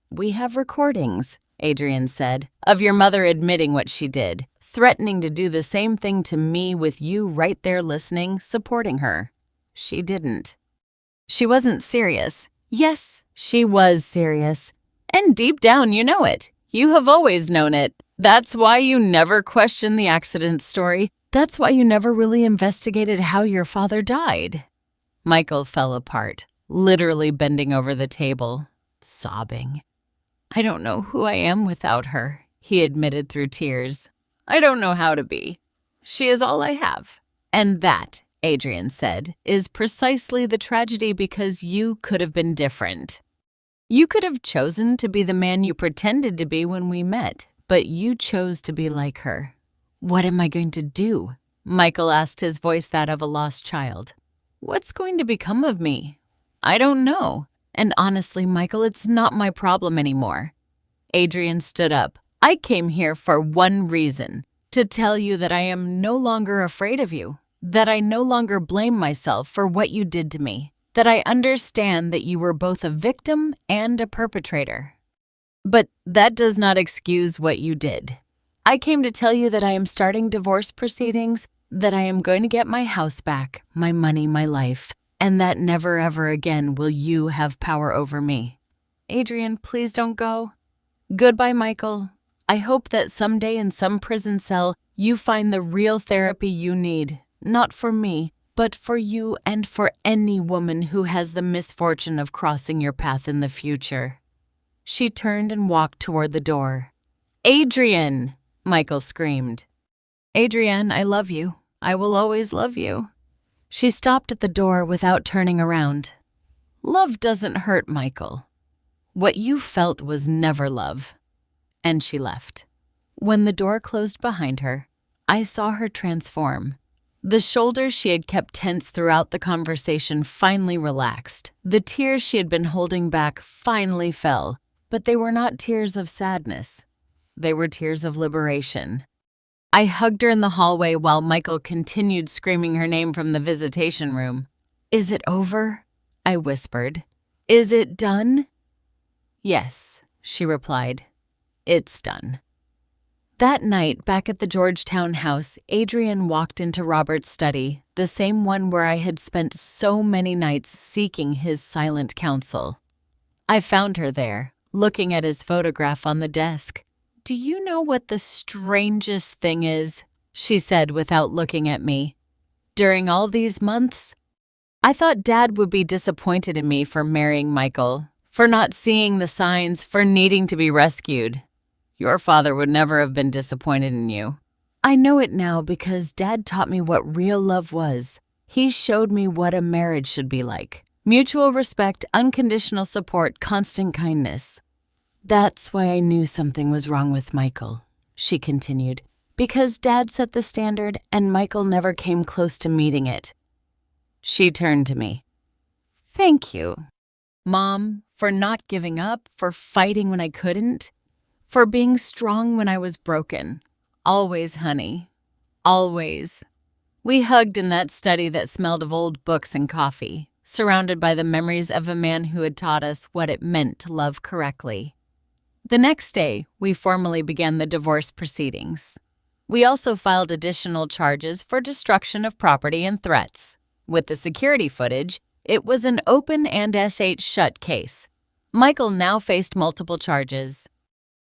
A: "We have recordings," Adrian said, "of your mother admitting what she did, threatening to do the same thing to me with you right there listening, supporting her. She didn't. She wasn't serious. Yes, she was serious. And deep down, you know it. You have always known it. That's why you never questioned the accident story. That's why you never really investigated how your father died." Michael fell apart, literally bending over the table, sobbing. "I don't know who I am without her," he admitted through tears. "I don't know how to be. She is all I have." "And that," Adrian said, "is precisely the tragedy because you could have been different. You could have chosen to be the man you pretended to be when we met, but you chose to be like her." "What am I going to do?" Michael asked, his voice that of a lost child. "What's going to become of me? I don't know. And honestly, Michael, it's not my problem anymore." Adrian stood up. "I came here for one reason, to tell you that I am no longer afraid of you, that I no longer blame myself for what you did to me, that I understand that you were both a victim and a perpetrator. But that does not excuse what you did. I came to tell you that I am starting divorce proceedings, that I am going to get my house back, my money, my life, and that never ever again will you have power over me." Adrian, please don't go. Goodbye, Michael. I hope that someday in some prison cell you find the real therapy you need, not for me, but for you and for any woman who has the misfortune of crossing your path in the future." She turned and walked toward the door. "Adrian!" Michael screamed. "Adrian, I love you. I will always love you." She stopped at the door without turning around. "Love doesn't hurt, Michael. What you felt was never love." And she left. When the door closed behind her, I saw her transform. The shoulders she had kept tense throughout the conversation finally relaxed. The tears she had been holding back finally fell, but they were not tears of sadness. They were tears of liberation. I hugged her in the hallway while Michael continued screaming her name from the visitation room. "Is it over?" I whispered. "Is it done?" "Yes," she replied. "It's done." That night, back at the Georgetown house, Adrian walked into Robert's study, the same one where I had spent so many nights seeking his silent counsel. I found her there, looking at his photograph on the desk. "Do you know what the strangest thing is?" she said without looking at me. "During all these months, I thought Dad would be disappointed in me for marrying Michael, for not seeing the signs, for needing to be rescued. Your father would never have been disappointed in you. I know it now because Dad taught me what real love was. He showed me what a marriage should be like. Mutual respect, unconditional support, constant kindness. That's why I knew something was wrong with Michael," she continued, "because Dad set the standard and Michael never came close to meeting it." She turned to me. "Thank you, Mom, for not giving up, for fighting when I couldn't, for being strong when I was broken. Always, honey. Always." We hugged in that study that smelled of old books and coffee, surrounded by the memories of a man who had taught us what it meant to love correctly. The next day, we formally began the divorce proceedings. We also filed additional charges for destruction of property and threats. With the security footage, it was an open and shut case. Michael now faced multiple charges: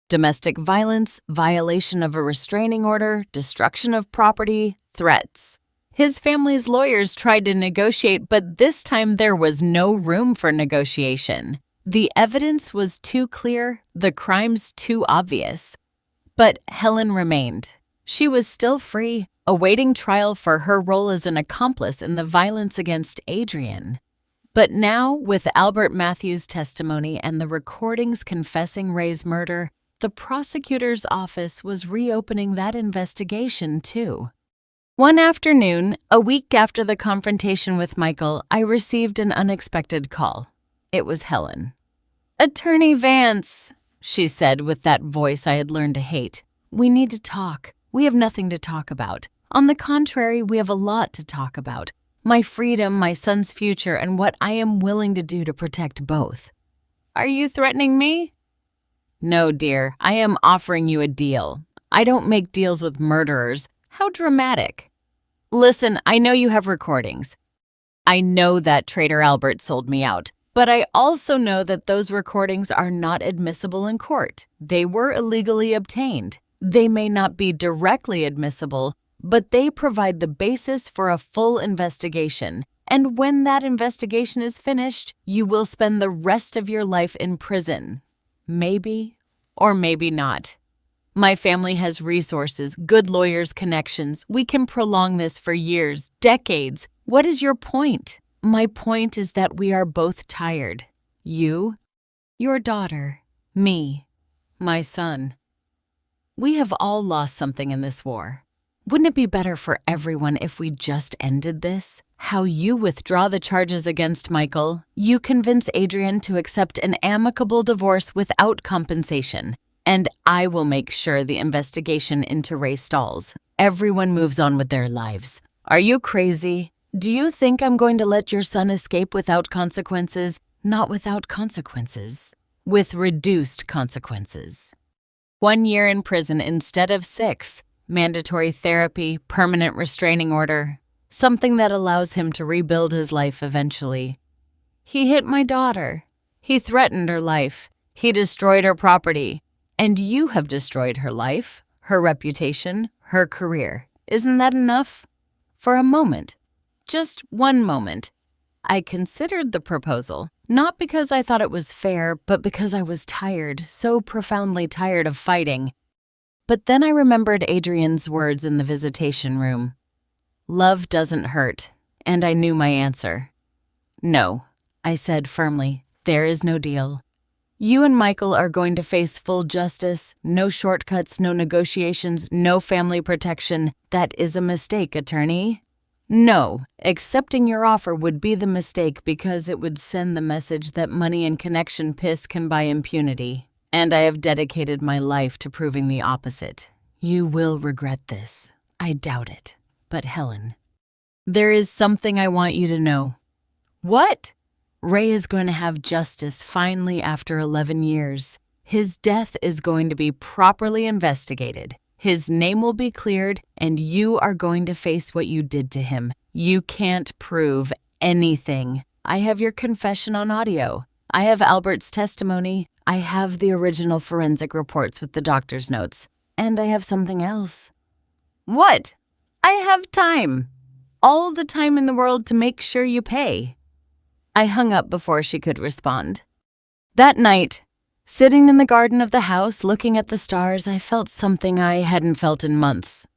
A: domestic violence, violation of a restraining order, destruction of property, threats. His family's lawyers tried to negotiate, but this time there was no room for negotiation. The evidence was too clear, the crimes too obvious. But Helen remained. She was still free, awaiting trial for her role as an accomplice in the violence against Adrian. But now, with Albert Matthews' testimony and the recordings confessing Ray's murder, the prosecutor's office was reopening that investigation too. One afternoon, a week after the confrontation with Michael, I received an unexpected call. It was Helen. "Attorney Vance," she said with that voice I had learned to hate. "We need to talk. We have nothing to talk about. On the contrary, we have a lot to talk about. My freedom, my son's future, and what I am willing to do to protect both." "Are you threatening me?" "No, dear. I am offering you a deal. I don't make deals with murderers. How dramatic." "Listen, I know you have recordings. I know that traitor Albert sold me out. But I also know that those recordings are not admissible in court. They were illegally obtained. They may not be directly admissible, but they provide the basis for a full investigation. And when that investigation is finished, you will spend the rest of your life in prison. Maybe, or maybe not. My family has resources, good lawyers, connections. We can prolong this for years, decades. What is your point? My point is that we are both tired. You, your daughter, me, my son. We have all lost something in this war. Wouldn't it be better for everyone if we just ended this? How you withdraw the charges against Michael, you convince Adrian to accept an amicable divorce without compensation, and I will make sure the investigation into Ray stalls. Everyone moves on with their lives. Are you crazy? Do you think I'm going to let your son escape without consequences? Not without consequences. With reduced consequences. 1 year in prison instead of 6. Mandatory therapy, permanent restraining order. Something that allows him to rebuild his life eventually. He hit my daughter. He threatened her life. He destroyed her property. And you have destroyed her life, her reputation, her career. Isn't that enough? For a moment, just one moment, I considered the proposal, not because I thought it was fair, but because I was tired, so profoundly tired of fighting. But then I remembered Adrian's words in the visitation room. Love doesn't hurt, and I knew my answer. No, I said firmly, there is no deal. You and Michael are going to face full justice, no shortcuts, no negotiations, no family protection. That is a mistake, attorney. No, accepting your offer would be the mistake because it would send the message that money and connection piss can buy impunity. And I have dedicated my life to proving the opposite. You will regret this. I doubt it. But Helen, there is something I want you to know. What? Ray is going to have justice finally after 11 years. His death is going to be properly investigated. His name will be cleared, and you are going to face what you did to him. You can't prove anything. I have your confession on audio. I have Albert's testimony. I have the original forensic reports with the doctor's notes. And I have something else. What? I have time. All the time in the world to make sure you pay. I hung up before she could respond. That night, sitting in the garden of the house looking at the stars, I felt something I hadn't felt in months.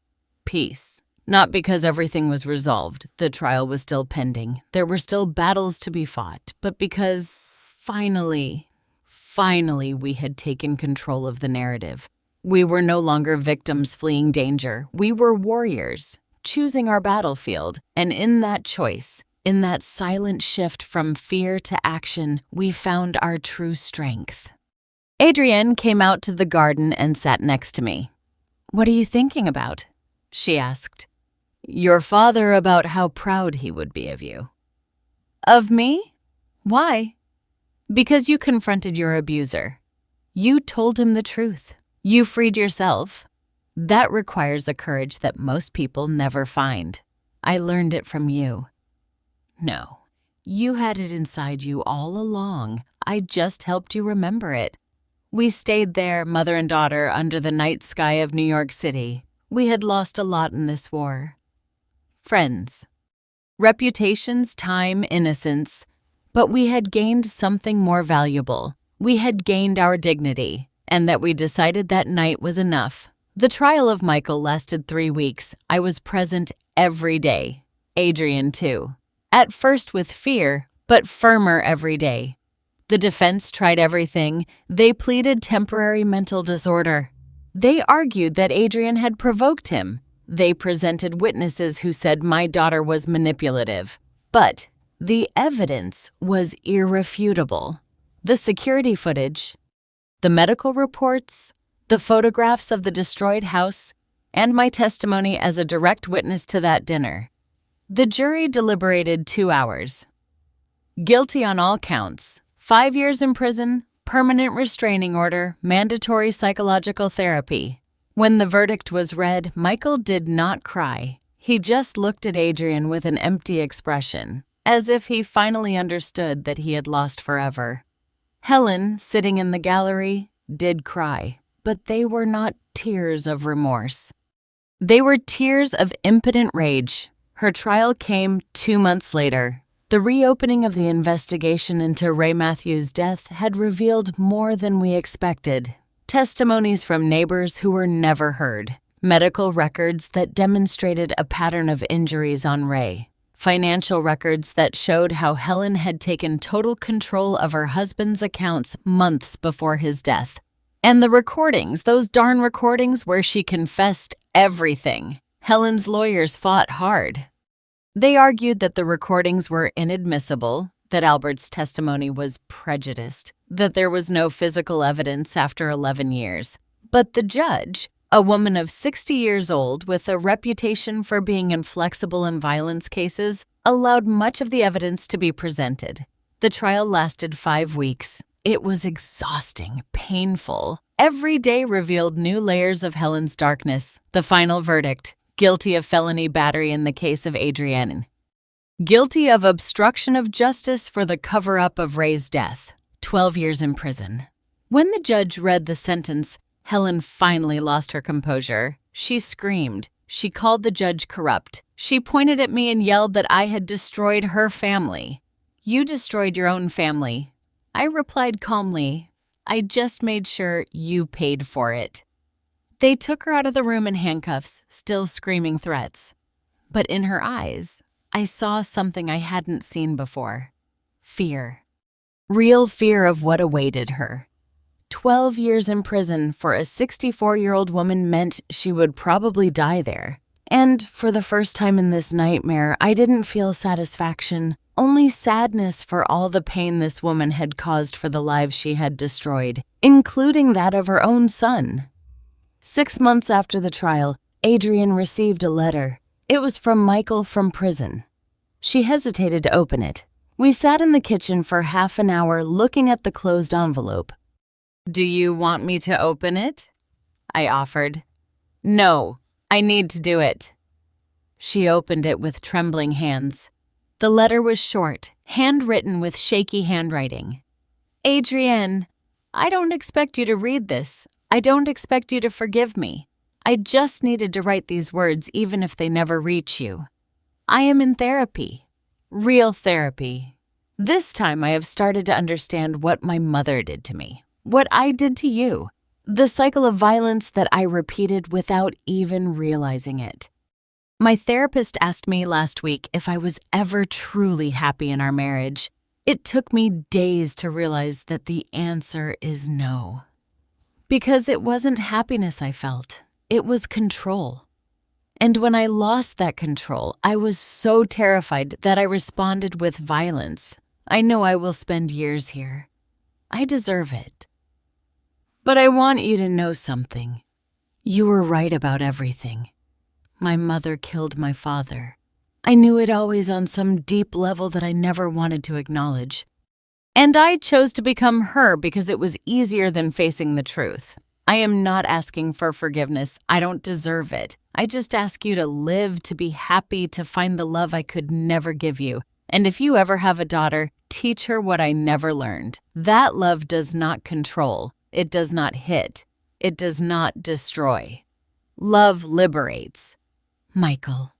A: Peace. Not because everything was resolved. The trial was still pending. There were still battles to be fought, but because finally we had taken control of the narrative. We were no longer victims fleeing danger. We were warriors, choosing our battlefield, and in that choice, in that silent shift from fear to action, we found our true strength. Adrienne came out to the garden and sat next to me. What are you thinking about? She asked. Your father, about how proud he would be of you. Of me? Why? Because you confronted your abuser. You told him the truth. You freed yourself. That requires a courage that most people never find. I learned it from you. No, you had it inside you all along. I just helped you remember it. We stayed there, mother and daughter, under the night sky of New York City. We had lost a lot in this war. Friends. Reputations, time, innocence. But we had gained something more valuable. We had gained our dignity, and that we decided that night was enough. The trial of Michael lasted 3 weeks. I was present every day. Adrian, too. At first with fear, but firmer every day. The defense tried everything. They pleaded temporary mental disorder. They argued that Adrian had provoked him. They presented witnesses who said my daughter was manipulative. But the evidence was irrefutable. The security footage, the medical reports, the photographs of the destroyed house, and my testimony as a direct witness to that dinner. The jury deliberated 2 hours. Guilty on all counts. 5 years in prison, permanent restraining order, mandatory psychological therapy. When the verdict was read, Michael did not cry. He just looked at Adrian with an empty expression, as if he finally understood that he had lost forever. Helen, sitting in the gallery, did cry, but they were not tears of remorse. They were tears of impotent rage. Her trial came 2 months later. The reopening of the investigation into Ray Matthews' death had revealed more than we expected. Testimonies from neighbors who were never heard. Medical records that demonstrated a pattern of injuries on Ray. Financial records that showed how Helen had taken total control of her husband's accounts months before his death. And the recordings, those darn recordings where she confessed everything. Helen's lawyers fought hard. They argued that the recordings were inadmissible, that Albert's testimony was prejudiced, that there was no physical evidence after 11 years. But the judge, a woman of 60 years old with a reputation for being inflexible in violence cases, allowed much of the evidence to be presented. The trial lasted 5 weeks. It was exhausting, painful. Every day revealed new layers of Helen's darkness. The final verdict: guilty of felony battery in the case of Adrienne. Guilty of obstruction of justice for the cover-up of Ray's death. 12 years in prison. When the judge read the sentence, Helen finally lost her composure. She screamed. She called the judge corrupt. She pointed at me and yelled that I had destroyed her family. "You destroyed your own family." I replied calmly, "I just made sure you paid for it." They took her out of the room in handcuffs, still screaming threats. But in her eyes, I saw something I hadn't seen before. Fear. Real fear of what awaited her. 12 years in prison for a 64-year-old woman meant she would probably die there. And for the first time in this nightmare, I didn't feel satisfaction, only sadness for all the pain this woman had caused for the lives she had destroyed, including that of her own son. 6 months after the trial, Adrienne received a letter. It was from Michael from prison. She hesitated to open it. We sat in the kitchen for half an hour looking at the closed envelope. "Do you want me to open it?" I offered. "No, I need to do it." She opened it with trembling hands. The letter was short, handwritten with shaky handwriting. "Adrienne, I don't expect you to read this. I don't expect you to forgive me. I just needed to write these words even if they never reach you. I am in therapy. Real therapy. This time I have started to understand what my mother did to me, what I did to you, the cycle of violence that I repeated without even realizing it. My therapist asked me last week if I was ever truly happy in our marriage. It took me days to realize that the answer is no. Because it wasn't happiness I felt, it was control. And when I lost that control, I was so terrified that I responded with violence. I know I will spend years here. I deserve it. But I want you to know something. You were right about everything. My mother killed my father. I knew it always on some deep level that I never wanted to acknowledge. And I chose to become her because it was easier than facing the truth. I am not asking for forgiveness. I don't deserve it. I just ask you to live, to be happy, to find the love I could never give you. And if you ever have a daughter, teach her what I never learned. That love does not control. It does not hit. It does not destroy. Love liberates. Michael.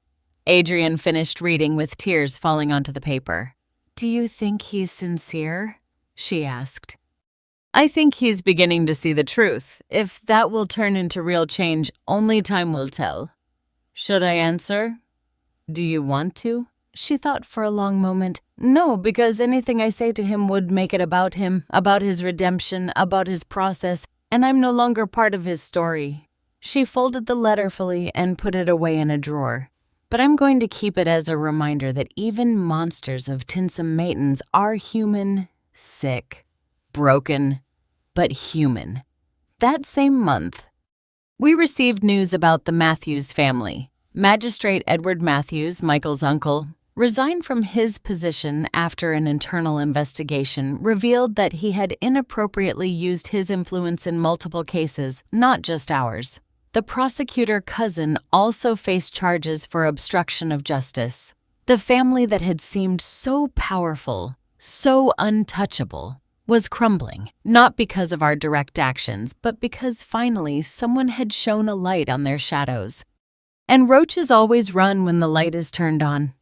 A: Adrienne finished reading with tears falling onto the paper. "Do you think he's sincere?" she asked. "I think he's beginning to see the truth. If that will turn into real change, only time will tell." "Should I answer? Do you want to?" She thought for a long moment. "No, because anything I say to him would make it about him, about his redemption, about his process, and I'm no longer part of his story." She folded the letter fully and put it away in a drawer. "But I'm going to keep it as a reminder that even monsters of Tinsome Matins are human, sick, broken, but human." That same month, we received news about the Matthews family. Magistrate Edward Matthews, Michael's uncle, resigned from his position after an internal investigation revealed that he had inappropriately used his influence in multiple cases, not just ours. The prosecutor cousin also faced charges for obstruction of justice. The family that had seemed so powerful, so untouchable, was crumbling, not because of our direct actions, but because finally someone had shone a light on their shadows. And roaches always run when the light is turned on.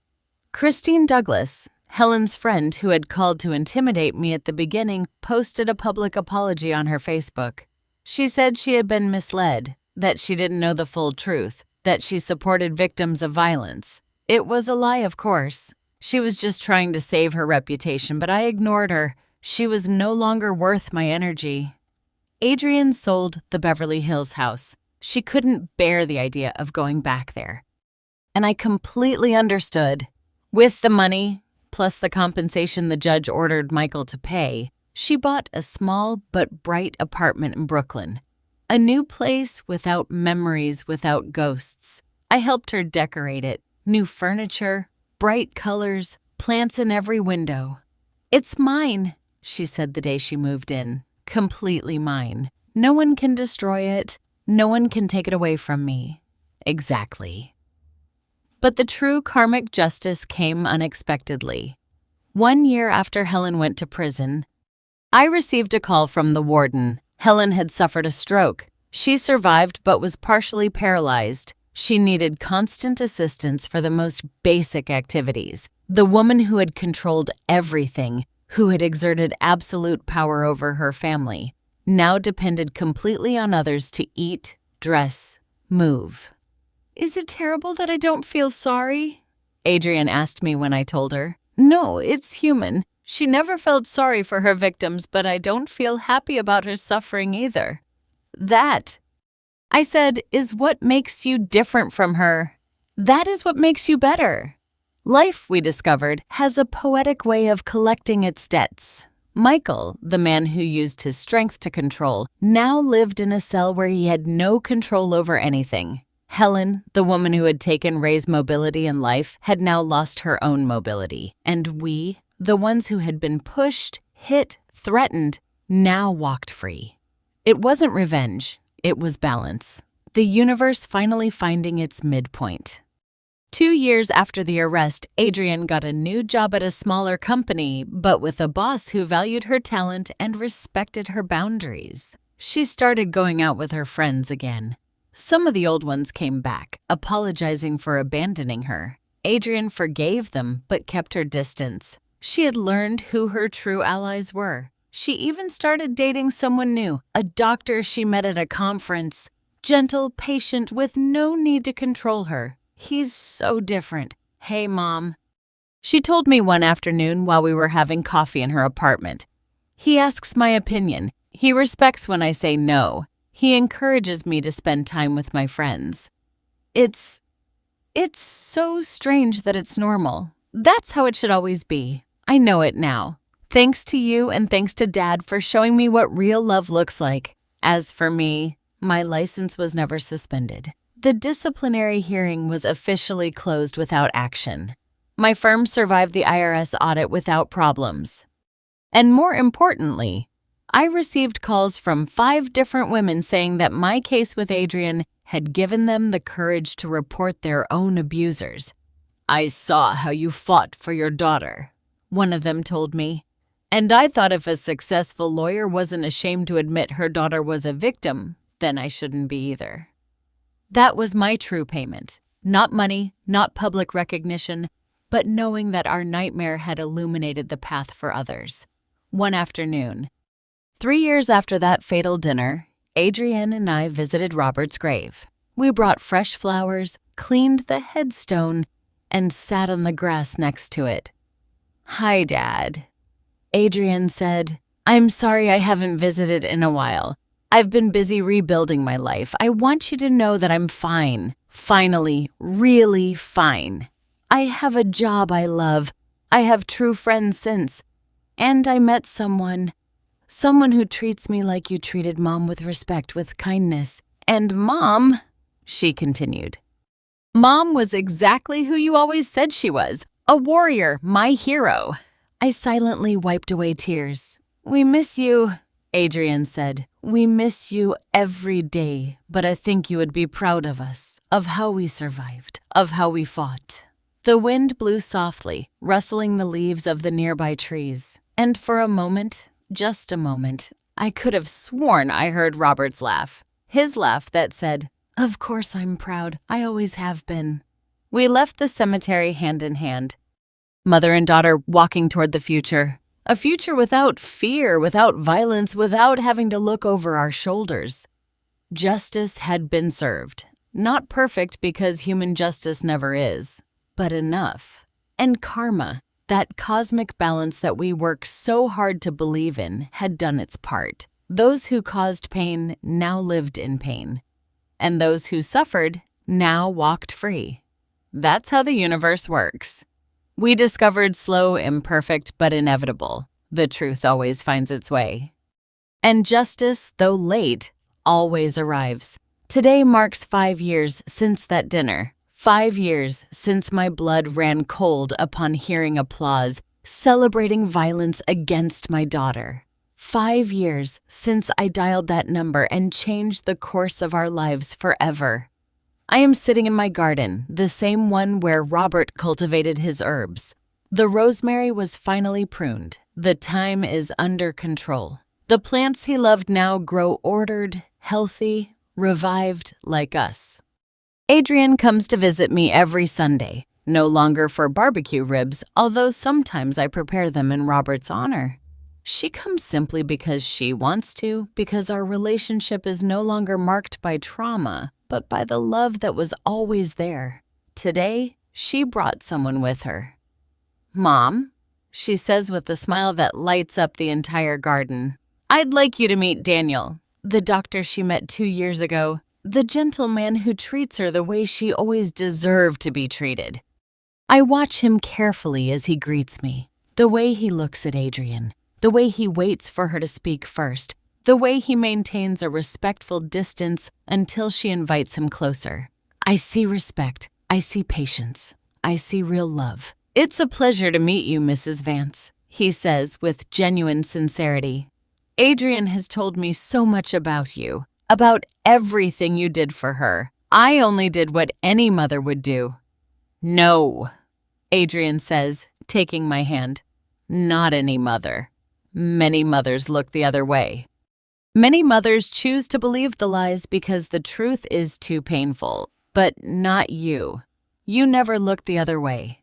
A: Christine Douglas, Helen's friend who had called to intimidate me at the beginning, posted a public apology on her Facebook. She said she had been misled, that she didn't know the full truth, that she supported victims of violence. It was a lie, of course. She was just trying to save her reputation, but I ignored her. She was no longer worth my energy. Adrienne sold the Beverly Hills house. She couldn't bear the idea of going back there. And I completely understood. With the money, plus the compensation the judge ordered Michael to pay, she bought a small but bright apartment in Brooklyn. A new place without memories, without ghosts. I helped her decorate it. New furniture, bright colors, plants in every window. "It's mine," she said the day she moved in. "Completely mine. No one can destroy it. No one can take it away from me." Exactly. But the true karmic justice came unexpectedly. 1 year after Helen went to prison, I received a call from the warden. Helen had suffered a stroke. She survived but was partially paralyzed. She needed constant assistance for the most basic activities. The woman who had controlled everything, who had exerted absolute power over her family, now depended completely on others to eat, dress, move. "Is it terrible that I don't feel sorry?" Adrian asked me when I told her. "No, it's human. She never felt sorry for her victims, but I don't feel happy about her suffering either." "That," I said, "is what makes you different from her. That is what makes you better." Life, we discovered, has a poetic way of collecting its debts. Michael, the man who used his strength to control, now lived in a cell where he had no control over anything. Helen, the woman who had taken Ray's mobility in life, had now lost her own mobility. And we, the ones who had been pushed, hit, threatened, now walked free. It wasn't revenge. It was balance. The universe finally finding its midpoint. 2 years after the arrest, Adrian got a new job at a smaller company, but with a boss who valued her talent and respected her boundaries. She started going out with her friends again. Some of the old ones came back, apologizing for abandoning her. Adrian forgave them, but kept her distance. She had learned who her true allies were. She even started dating someone new, a doctor she met at a conference. Gentle, patient, with no need to control her. "He's so different. Hey, Mom." She told me one afternoon while we were having coffee in her apartment. "He asks my opinion. He respects when I say no. He encourages me to spend time with my friends. It's so strange that it's normal. That's how it should always be. I know it now. Thanks to you and thanks to Dad for showing me what real love looks like. As for me, my license was never suspended. The disciplinary hearing was officially closed without action. My firm survived the IRS audit without problems. And more importantly, I received calls from 5 different women saying that my case with Adrian had given them the courage to report their own abusers. "I saw how you fought for your daughter," one of them told me. "And I thought if a successful lawyer wasn't ashamed to admit her daughter was a victim, then I shouldn't be either." That was my true payment. Not money, not public recognition, but knowing that our nightmare had illuminated the path for others. One afternoon, 3 years after that fatal dinner, Adrienne and I visited Robert's grave. We brought fresh flowers, cleaned the headstone, and sat on the grass next to it. "Hi, Dad." Adrienne said, "I'm sorry I haven't visited in a while. I've been busy rebuilding my life. I want you to know that I'm fine. Finally, really fine. I have a job I love. I have true friends since. And I met someone who treats me like you treated Mom, with respect, with kindness. And Mom," she continued, "Mom was exactly who you always said she was. A warrior, my hero." I silently wiped away tears. "We miss you," Adrienne said. "We miss you every day, but I think you would be proud of us, of how we survived, of how we fought." The wind blew softly, rustling the leaves of the nearby trees. And for a moment, just a moment, I could have sworn I heard Robert's laugh. His laugh that said, "Of course I'm proud. I always have been." We left the cemetery hand in hand, mother and daughter walking toward the future. A future without fear, without violence, without having to look over our shoulders. Justice had been served. Not perfect, because human justice never is, but enough. And karma, that cosmic balance that we work so hard to believe in, had done its part. Those who caused pain now lived in pain, and those who suffered now walked free. That's how the universe works. We discovered slow, imperfect, but inevitable. The truth always finds its way. And justice, though late, always arrives. Today marks 5 years since that dinner. 5 years since my blood ran cold upon hearing applause, celebrating violence against my daughter. 5 years since I dialed that number and changed the course of our lives forever. I am sitting in my garden, the same one where Robert cultivated his herbs. The rosemary was finally pruned. The time is under control. The plants he loved now grow ordered, healthy, revived like us. Adrian comes to visit me every Sunday, no longer for barbecue ribs, although sometimes I prepare them in Robert's honor. She comes simply because she wants to, because our relationship is no longer marked by trauma, but by the love that was always there. Today, she brought someone with her. "Mom," she says with a smile that lights up the entire garden, "I'd like you to meet Daniel, the doctor she met 2 years ago, the gentleman who treats her the way she always deserved to be treated." I watch him carefully as he greets me, the way he looks at Adrian, the way he waits for her to speak first, the way he maintains a respectful distance until she invites him closer. I see respect, I see patience, I see real love. "It's a pleasure to meet you, Mrs. Vance," he says with genuine sincerity. "Adrian has told me so much about you, about everything you did for her. I only did what any mother would do." "No," Adrian says, taking my hand. "Not any mother. Many mothers look the other way. Many mothers choose to believe the lies because the truth is too painful. But not you. You never look the other way."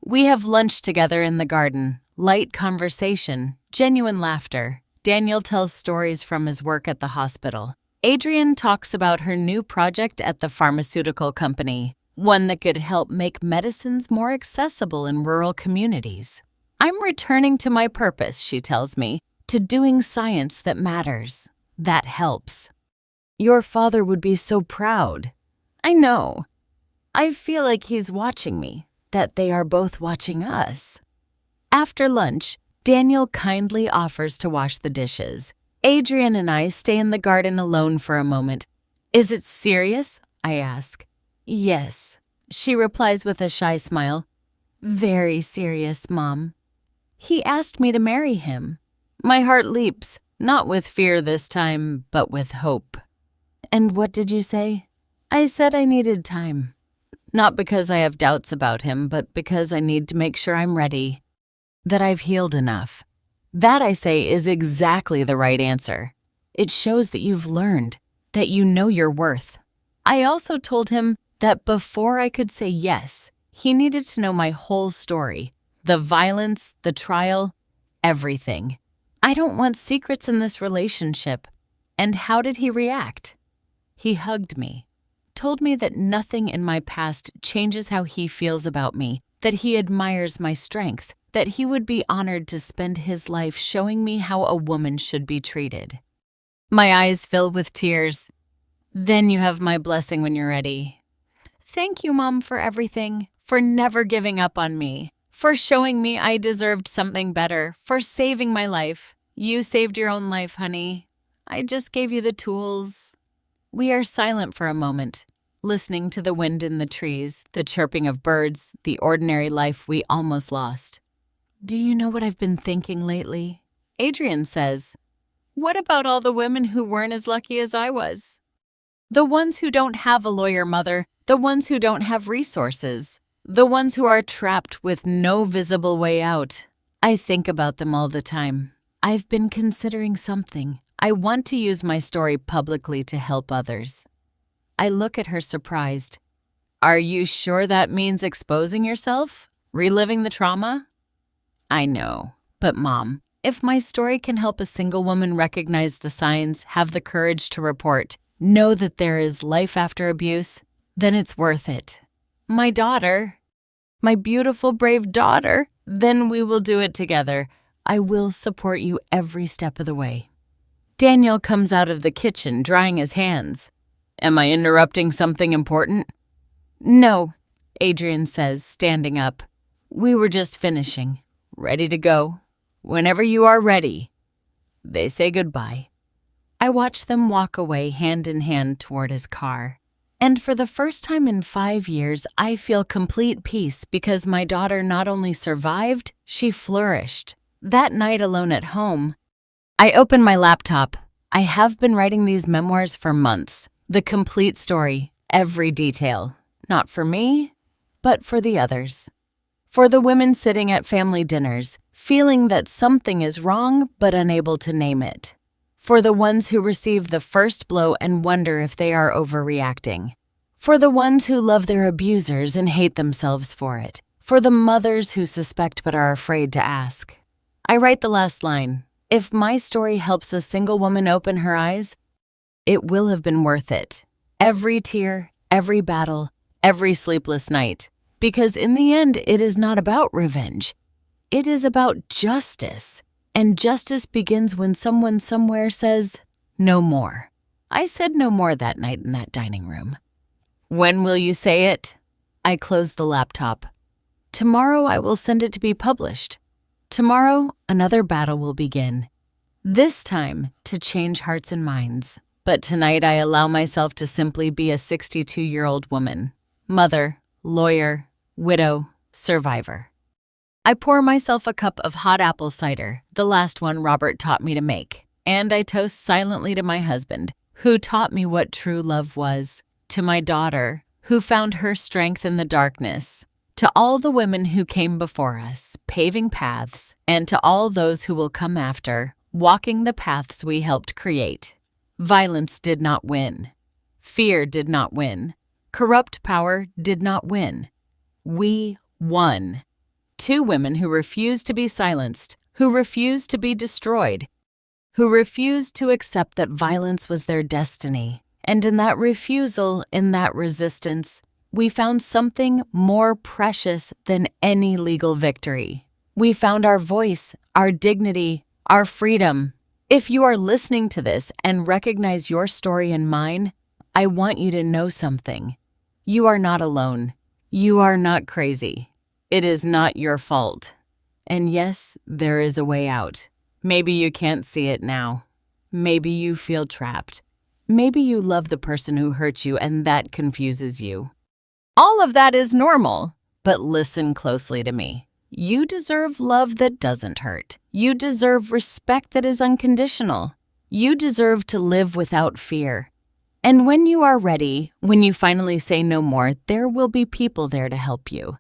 A: We have lunch together in the garden, light conversation, genuine laughter. Daniel tells stories from his work at the hospital. Adrian talks about her new project at the pharmaceutical company, one that could help make medicines more accessible in rural communities. "I'm returning to my purpose," she tells me, "to doing science that matters, that helps." "Your father would be so proud." I know. I feel like he's watching me, that they are both watching us. After lunch, Daniel kindly offers to wash the dishes. Adrian and I stay in the garden alone for a moment. "Is it serious?" I ask. "Yes," she replies with a shy smile. "Very serious, Mom." He asked me to marry him. My heart leaps, not with fear this time, but with hope. "And what did you say?" I said I needed time. Not because I have doubts about him, but because I need to make sure I'm ready, that I've healed enough. That, I say, is exactly the right answer. It shows that you've learned, that you know your worth. I also told him that before I could say yes, he needed to know my whole story, the violence, the trial, everything. I don't want secrets in this relationship. And how did he react? He hugged me, told me that nothing in my past changes how he feels about me, that he admires my strength, that he would be honored to spend his life showing me how a woman should be treated. My eyes fill with tears. "Then you have my blessing when you're ready." "Thank you, Mom, for everything, for never giving up on me, for showing me I deserved something better, for saving my life. You saved your own life, honey. I just gave you the tools." We are silent for a moment, listening to the wind in the trees, the chirping of birds, the ordinary life we almost lost. "Do you know what I've been thinking lately?" Adrian says. "What about all the women who weren't as lucky as I was? The ones who don't have a lawyer mother, the ones who don't have resources, the ones who are trapped with no visible way out. I think about them all the time. I've been considering something. I want to use my story publicly to help others." I look at her surprised. "Are you sure that means exposing yourself? Reliving the trauma?" "I know. But Mom, if my story can help a single woman recognize the signs, have the courage to report, know that there is life after abuse, then it's worth it. My daughter, my beautiful, brave daughter, then we will do it together. I will support you every step of the way." Daniel comes out of the kitchen, drying his hands. "Am I interrupting something important?" "No," Adrian says, standing up. "We were just finishing. Ready to go. Whenever you are ready." They say goodbye. I watch them walk away hand in hand toward his car. And for the first time in 5 years, I feel complete peace because my daughter not only survived, she flourished. That night alone at home, I open my laptop. I have been writing these memoirs for months. The complete story, every detail. Not for me, but for the others. For the women sitting at family dinners, feeling that something is wrong but unable to name it. For the ones who receive the first blow and wonder if they are overreacting. For the ones who love their abusers and hate themselves for it. For the mothers who suspect but are afraid to ask. I write the last line. If my story helps a single woman open her eyes, it will have been worth it. Every tear, every battle, every sleepless night. Because in the end, it is not about revenge. It is about justice. And justice begins when someone somewhere says, no more. I said no more that night in that dining room. When will you say it? I closed the laptop. Tomorrow I will send it to be published. Tomorrow, another battle will begin. This time, to change hearts and minds. But tonight I allow myself to simply be a 62-year-old woman. Mother, lawyer, widow, survivor. I pour myself a cup of hot apple cider, the last one Robert taught me to make, and I toast silently to my husband, who taught me what true love was, to my daughter, who found her strength in the darkness, to all the women who came before us, paving paths, and to all those who will come after, walking the paths we helped create. Violence did not win. Fear did not win. Corrupt power did not win. We won. 2 women who refused to be silenced, who refused to be destroyed, who refused to accept that violence was their destiny. And in that refusal, in that resistance, we found something more precious than any legal victory. We found our voice, our dignity, our freedom. If you are listening to this and recognize your story and mine, I want you to know something. You are not alone. You are not crazy. It is not your fault. And yes, there is a way out. Maybe you can't see it now. Maybe you feel trapped. Maybe you love the person who hurt you and that confuses you. All of that is normal, but listen closely to me. You deserve love that doesn't hurt. You deserve respect that is unconditional. You deserve to live without fear. And when you are ready, when you finally say no more, there will be people there to help you.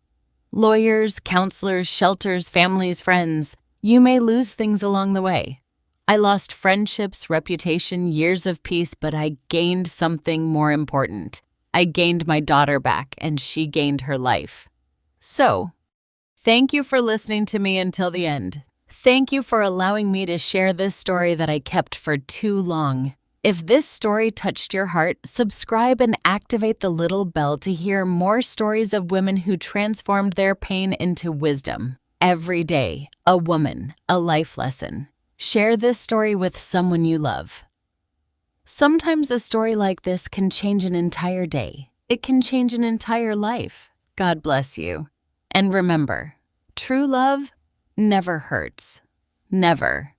A: Lawyers, counselors, shelters, families, friends. You may lose things along the way. I lost friendships, reputation, years of peace, but I gained something more important. I gained my daughter back, and she gained her life. So, thank you for listening to me until the end. Thank you for allowing me to share this story that I kept for too long. If this story touched your heart, subscribe and activate the little bell to hear more stories of women who transformed their pain into wisdom. Every day, a woman, a life lesson. Share this story with someone you love. Sometimes a story like this can change an entire day. It can change an entire life. God bless you. And remember, true love never hurts. Never.